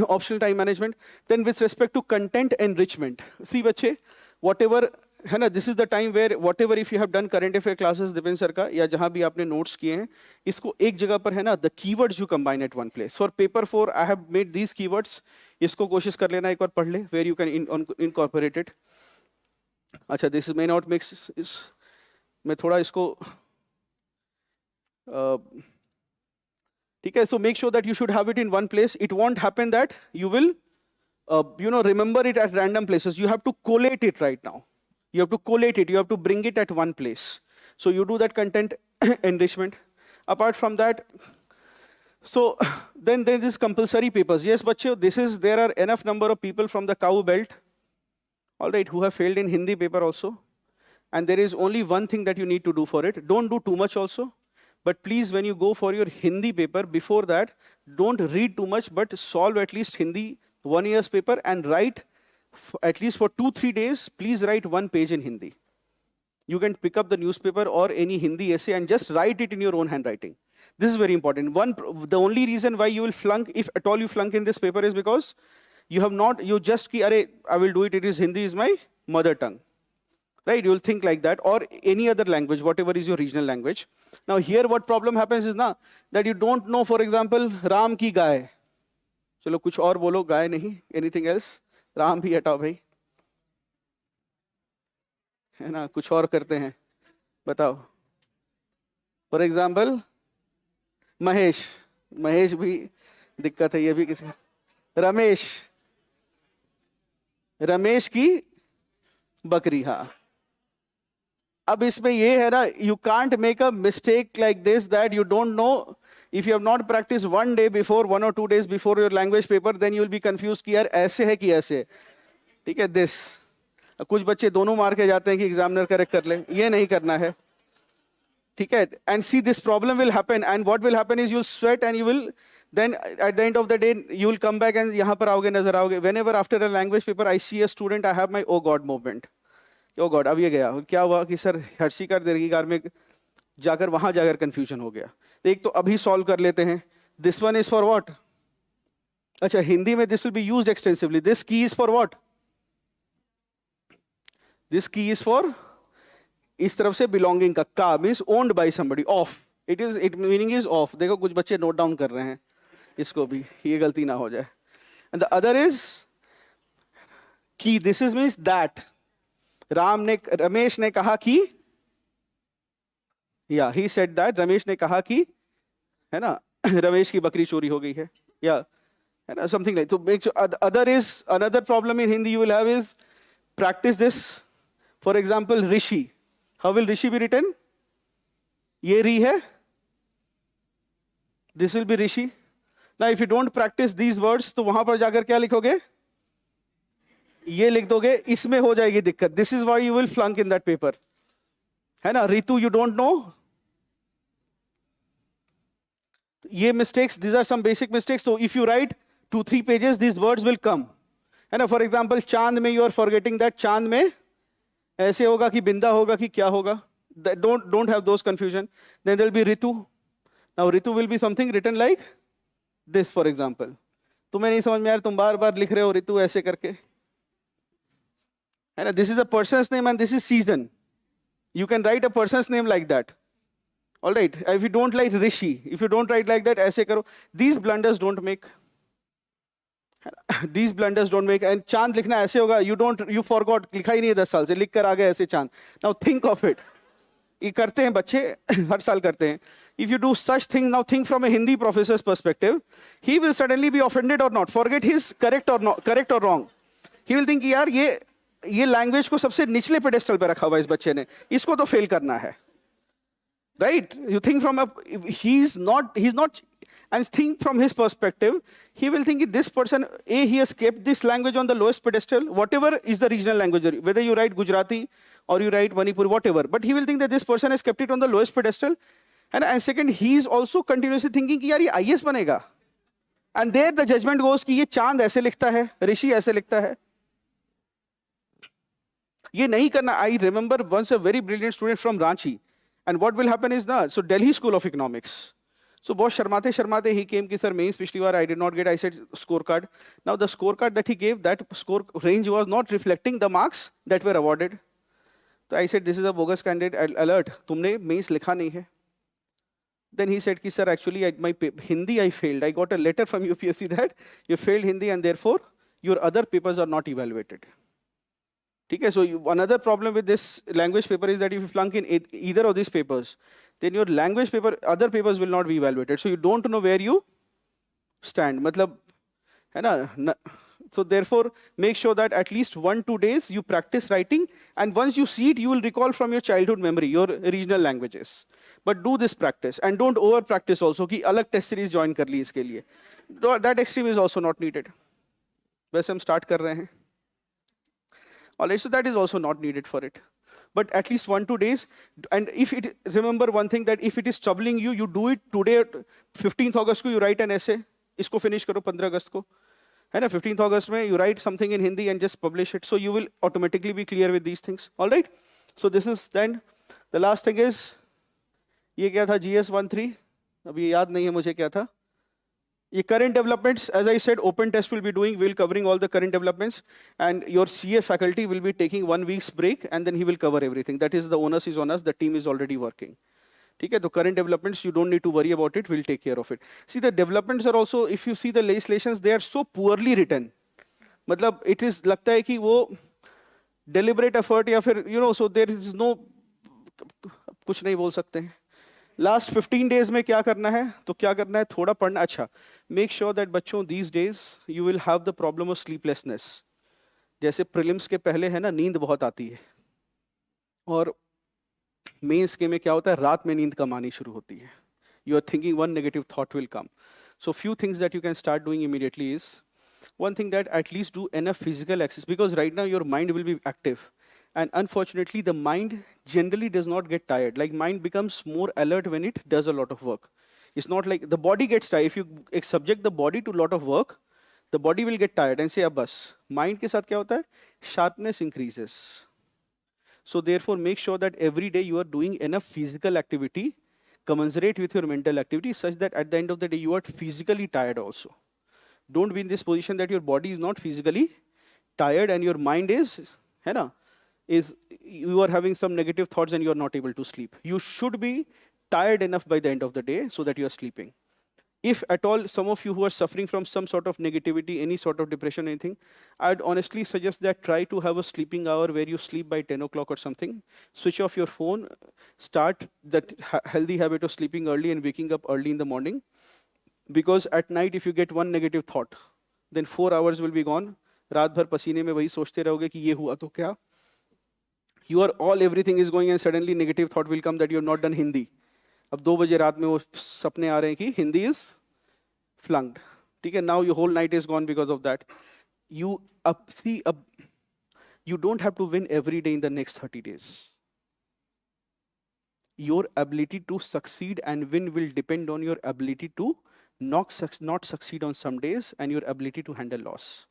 Optional time management. Then with respect to content enrichment, see बच्चे, whatever है ना, this is the time where whatever if you have done current affair classes Dipen sir का, या जहाँ भी आपने notes किए हैं, इसको एक जगह पर है ना, the keywords you combine at one place. For paper 4, I have made these keywords. इसको कोशिश कर लेना, एक बार पढ़ ले, where you can incorporate it. अच्छा, this may not make sense. मैं थोड़ा इसको ठीक है. So make sure that you should have it in one place. It won't happen that you will remember it at random places. You have to collate it right now. You have to collate it. You have to bring it at one place. So you do that content enrichment. Apart from that, so then there is compulsory papers. Yes, bache, there are enough number of people from the cow belt, all right, who have failed in Hindi paper also. And there is only one thing that you need to do for it. Don't do too much also. But please, when you go for your Hindi paper, before that, don't read too much, but solve at least Hindi 1 year's paper and write at least for 2-3 days, please write 1 page in Hindi. You can pick up the newspaper or any Hindi essay and just write it in your own handwriting. This is very important. The only reason why you will flunk, if at all you flunk in this paper, is because you have not, you just ki, "Arey, I will do it, it is Hindi is my mother tongue." Right? You will think like that, or any other language, whatever is your regional language. Now here what problem happens is na, that you don't know, for example, Ram ki gaay. Chalo kuch aur bolo, gaay nahi, anything else? Ram bhi hatao bhai. है ना, कुछ और करते हैं, बताओ. For example, Mahesh. Mahesh भी दिक्कत है, ये भी किसी. रमेश. रमेश की बकरी. हाँ. अब इसमें ये है ना, you can't make a mistake like this that you don't know. If you have not practiced 1 day before, 1 or 2 days before your language paper, then you will be confused कि यार ऐसे है कि ऐसे. ठीक है, this. कुछ बच्चे दोनों मार के जाते हैं कि एग्जामिनर करेक्ट कर ले. ये नहीं करना है. ठीक है. And see, this problem will happen, and what will happen is you'll sweat and you will then at the end of the day you will come back and यहाँ पर आओगे, नजर आओगे. Whenever after a language paper I see a student, I have my oh God moment. Oh God, अब ये गया. क्या हुआ कि सर हर्षिका दीर्घिकार में जाकर वहां जाकर कंफ्यूजन हो गया. एक तो अभी सॉल्व कर लेते हैं. This one is for what? अच्छा, हिंदी में this will be used extensively. This key is for what? This key is for, इस तरफ से belonging का, का means owned by somebody, of. It meaning is of. देखो कुछ बच्चे नोट डाउन कर रहे हैं इसको भी, ये गलती ना हो जाए. And the other is key. This is means that. Ramesh ने कहा कि, या he said that, रमेश ने कहा कि, है ना, रमेश की बकरी चोरी हो गई है, या है ना, something like. So make sure. Other is, another problem in Hindi you will have is practice this. For example, Rishi. How will Rishi be written? ये री है. This will be Rishi. Now if you don't practice these words, तो वहां पर जाकर क्या लिखोगे? ये लिख दोगे, इसमें हो जाएगी दिक्कत. This is why you will flunk in that paper. है ना, Ritu you don't know. ये mistakes, these are some basic mistakes. So if you write 2-3 pages, these words will come. है ना, for example, चांद में you are forgetting that चांद में ऐसे होगा कि बिंदा होगा कि क्या होगा. Don't have those confusion. Then there will be Ritu. Now Ritu will be something written like this, for example. तुम्हें नहीं समझ में आ रहा, तुम बार बार लिख रहे हो ऋतु ऐसे करके, है ना. This is a person's name and this is season. You can write a person's name like that. All right. If you don't like Rishi, if you don't write like that, ऐसे करो. These blunders don't make. These blunders don't make. And चांद लिखना ऐसे होगा. You forgot. लिखा ही नहीं है 10 साल से. लिख कर आ गए ऐसे चांद. Now think of it. ये करते हैं बच्चे, हर साल करते हैं if you do such things, now think from a Hindi professor's perspective, he will suddenly be offended or not. Forget his correct or wrong. He will think, यार ये language को सबसे निचले pedestal पे रखा हुआ इस बच्चे ने, इसको तो fail करना है. Right? You think from a, he's not, and think from his perspective, he will think this person, he has kept this language on the lowest pedestal, whatever is the regional language, whether you write Gujarati or you write Manipuri, whatever. But he will think that this person has kept it on the lowest pedestal. And second, he is also continuously thinking कि यार ये IS बनेगा. And there the judgment goes कि ये चांद ऐसे लिखता है, ऋषि ऐसे लिखता है. ये नहीं करना. I remember once a very brilliant student from Ranchi. And what will happen is so Delhi School of Economics. So बहुत शर्माते he came कि sir mains पिछली बार I did not get. I said scorecard. Now the scorecard that he gave, that score range was not reflecting the marks that were awarded. So I said this is a bogus candidate alert. तुमने mains लिखा नहीं है. Then he said, sir, actually, my Hindi I failed. I got a letter from UPSC that you failed Hindi and therefore your other papers are not evaluated. Okay, so another problem with this language paper is that if you flunk in either of these papers, then your language paper, other papers will not be evaluated. So you don't know where you stand. Matlab, hai na? So therefore, make sure that at least 1-2 days you practice writing, and once you see it, you will recall from your childhood memory, your regional languages. But do this practice, and don't over practice also कि अलग test series join कर ली इसके लिए. That extreme is also not needed. वैसे हम start कर रहे हैं. Alright, so that is also not needed for it. But at least 1-2 days, and if it, remember one thing, that if it is troubling you, you do it today. 15th August को you write an essay. इसको finish करो 15 अगस्त को. है ना? 15th August में you write something in Hindi and just publish it. So you will automatically be clear with these things. All right. So this is then the last thing is ये क्या था GS 13. अभी याद नहीं है मुझे क्या था. ये current developments, as I said, open test will be doing, will covering all the current developments, and your CA faculty will be taking 1 week's break, and then he will cover everything. That is, the onus is on us. The team is already working. Okay, the current developments, you don't need to worry about it. We'll take care of it. See, the developments are also, if you see the legislations, they are so poorly written. मतलब it is लगता है कि वो deliberate effort या फिर so there is no, कुछ नहीं बोल सकते हैं. Last 15 days में क्या करना है? तो क्या करना है? थोड़ा पढ़ना. अच्छा, make sure that बच्चों these days you will have the problem of sleeplessness. जैसे prelims के पहले है ना, नींद बहुत आती है, और मेंस के में क्या होता है? रात में नींद कम आनी शुरू होती है. You are thinking one negative thought will come. So few things that you can start doing immediately is, one thing that at least do enough physical exercise, because right now your mind will be active. And unfortunately, the mind generally does not get tired. Like mind becomes more alert when it does a lot of work. It's not like the body gets tired. If you subject the body to a lot of work, the body will get tired and say, अब बस. Mind के साथ क्या होता है? Sharpness increases. So therefore, make sure that every day you are doing enough physical activity commensurate with your mental activity, such that at the end of the day, you are physically tired also. Don't be in this position that your body is not physically tired and your mind is, you are having some negative thoughts and you are not able to sleep. You should be tired enough by the end of the day so that you are sleeping. If at all, some of you who are suffering from some sort of negativity, any sort of depression, anything, I'd honestly suggest that try to have a sleeping hour where you sleep by 10 o'clock or something. Switch off your phone, start that healthy habit of sleeping early and waking up early in the morning. Because at night, if you get one negative thought, then 4 hours will be gone. रात भर पसीने में वही सोचते रहोगे कि ये हुआ तो क्या? You are all, everything is going and suddenly negative thought will come that you have not done Hindi. अब 2 बजे रात में वो सपने आ रहे हैं कि Hindi is flunked. ठीक है? Now your whole night is gone because of that. You don't have to win every day in the next 30 days. Your ability to succeed and win will depend on your ability to not succeed on some days and your ability to handle loss.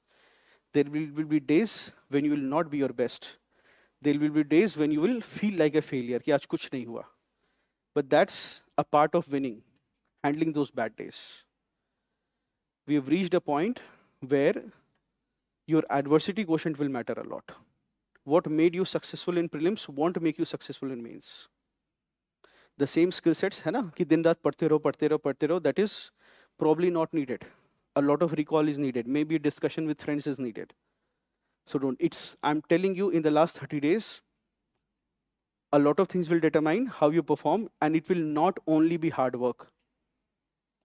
There will be days when you will not be your best. There will be days when you will feel like a failure, कि आज कुछ नहीं हुआ. But that's a part of winning, handling those bad days. We have reached a point where your adversity quotient will matter a lot. What made you successful in prelims won't make you successful in mains. The same skill sets, है ना, कि दिन रात पढ़ते रहो, that is probably not needed. A lot of recall is needed. Maybe a discussion with friends is needed. So I'm telling you, in the last 30 days, a lot of things will determine how you perform, and it will not only be hard work.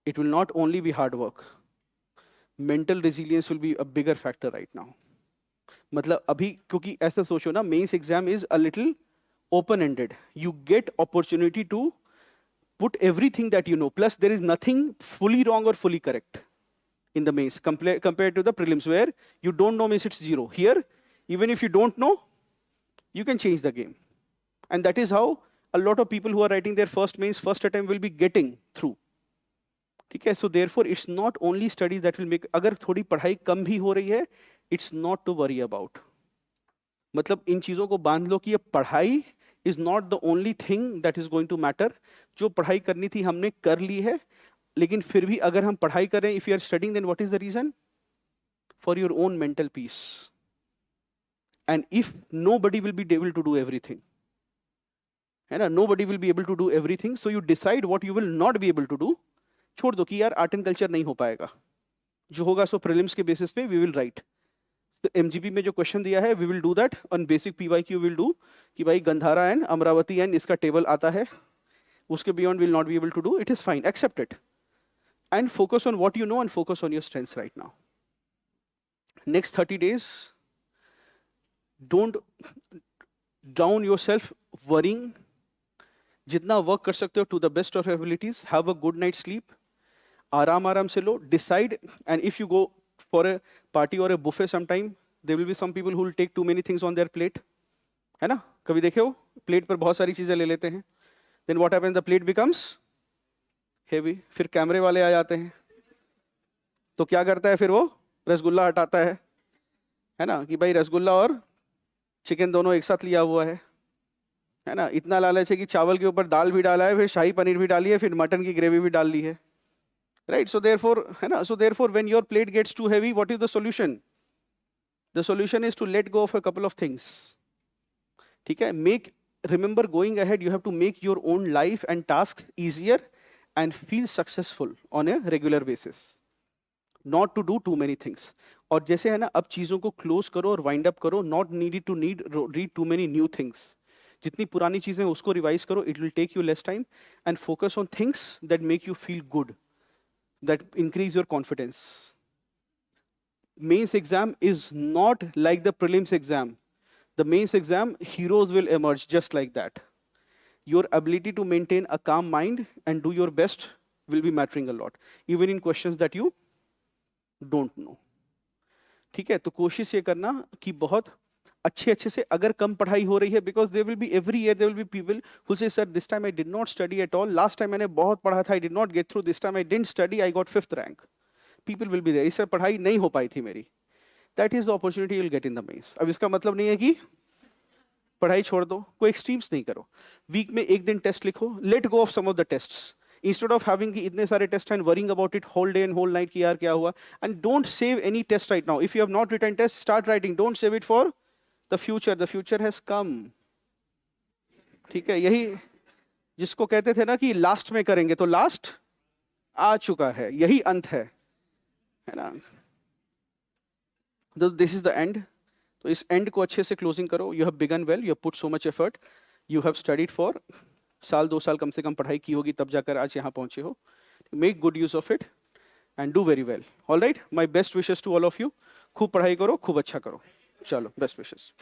It will not only be hard work. Mental resilience will be a bigger factor right now. मतलब अभी क्योंकि ऐसा सोचो ना, mains exam is a little open ended. You get opportunity to put everything that you know, plus there is nothing fully wrong or fully correct in the mains compared to the prelims, where you don't know means it's zero. Here, even if you don't know, you can change the game. And that is how a lot of people who are writing their first mains first attempt will be getting through. Okay, so therefore it's not only studies that will make, अगर थोड़ी पढ़ाई कम भी हो रही है, it's not to worry about. मतलब इन चीजों को बांध लो कि ये पढ़ाई is not the only thing that is going to matter. जो पढ़ाई करनी थी हमने कर ली है, लेकिन फिर भी अगर हम पढ़ाई करें, if you are studying, then what is the reason? For your own mental peace. And if nobody will be able to do everything, है ना, nobody will be able to do everything, so you decide what you will not be able to do. छोड़ दो कि यार art and culture नहीं हो पाएगा, जो होगा सो प्रीलिम्स के बेसिस पे वी विल राइट. तो एमजीपी में जो क्वेश्चन दिया है, we will do that on basic PYQ. Will do कि भाई गंधारा एंड अमरावती एंड इसका टेबल आता है, उसके beyond will not be able to do. It is fine, accept it and focus on what you know and focus on your strengths right now. Next 30 days, don't down yourself worrying. जितना work कर सकते हो to the best of abilities. Have a good night sleep. आराम से लो. Decide, and if you go for a party or a buffet sometime, there will be some people who will take too many things on their plate. है ना, कभी देखे हो plate पर बहुत सारी चीजें ले लेते हैं. Then what happens? The plate becomes heavy. फिर कैमरे वाले आ जाते हैं, तो क्या करता है फिर वो रसगुल्ला हटाता है ना, कि भाई रसगुल्ला और चिकन दोनों एक साथ लिया हुआ है ना. इतना लालच है कि चावल के ऊपर दाल भी डाला है, फिर शाही पनीर भी डाली है, फिर मटन की ग्रेवी भी डाल ली है. Right, so therefore, when your plate gets too heavy, what is the solution? The solution is to let go of a couple of things. ठीक है, remember going ahead, you have to make your own life and tasks easier and feel successful on a regular basis. Not to do too many things. और जैसे है ना, अब चीजों को close करो और wind up करो. Not needed to read too many new things. जितनी पुरानी चीजें उसको revise करो. It will take you less time, and focus on things that make you feel good, that increase your confidence. Mains exam is not like the prelims exam. The mains exam, heroes will emerge just like that. Your ability to maintain a calm mind and do your best will be mattering a lot, even in questions that you don't know. ठीक है, तो कोशिश ये करना कि बहुत अच्छे से, अगर कम पढ़ाई हो रही है, because there will be every year there will be people who say, sir, this time I did not study at all. Last time मैंने बहुत पढ़ा था, I did not get through. This time I didn't study, I got 5th rank. People will be there. इस पढ़ाई नहीं हो पाई थी मेरी. That is the opportunity you will get in the mains. अब इसका मतलब नहीं है कि पढ़ाई छोड़ दो, कोई एक्सट्रीम्स नहीं करो. वीक में एक दिन टेस्ट लिखो. Let go of some of the tests. Instead of having कि इतने सारे test and worrying about it whole day and whole night कि यार क्या हुआ. And don't save any test right now. If you have not written test, start writing. Don't save it for the future has come. ठीक है, यही जिसको कहते थे ना कि लास्ट में करेंगे, तो लास्ट आ चुका है, यही अंत है ना. This is the end. तो इस एंड को अच्छे से क्लोजिंग करो. You have begun well, you have put so much effort, you have studied for 1-2 साल कम से कम पढ़ाई की होगी, तब जाकर आज यहाँ पहुंचे हो. Make good use of it and do very well. All right, my best wishes to all of you. खूब पढ़ाई करो, खूब अच्छा करो. चलो, बेस्ट विशेस.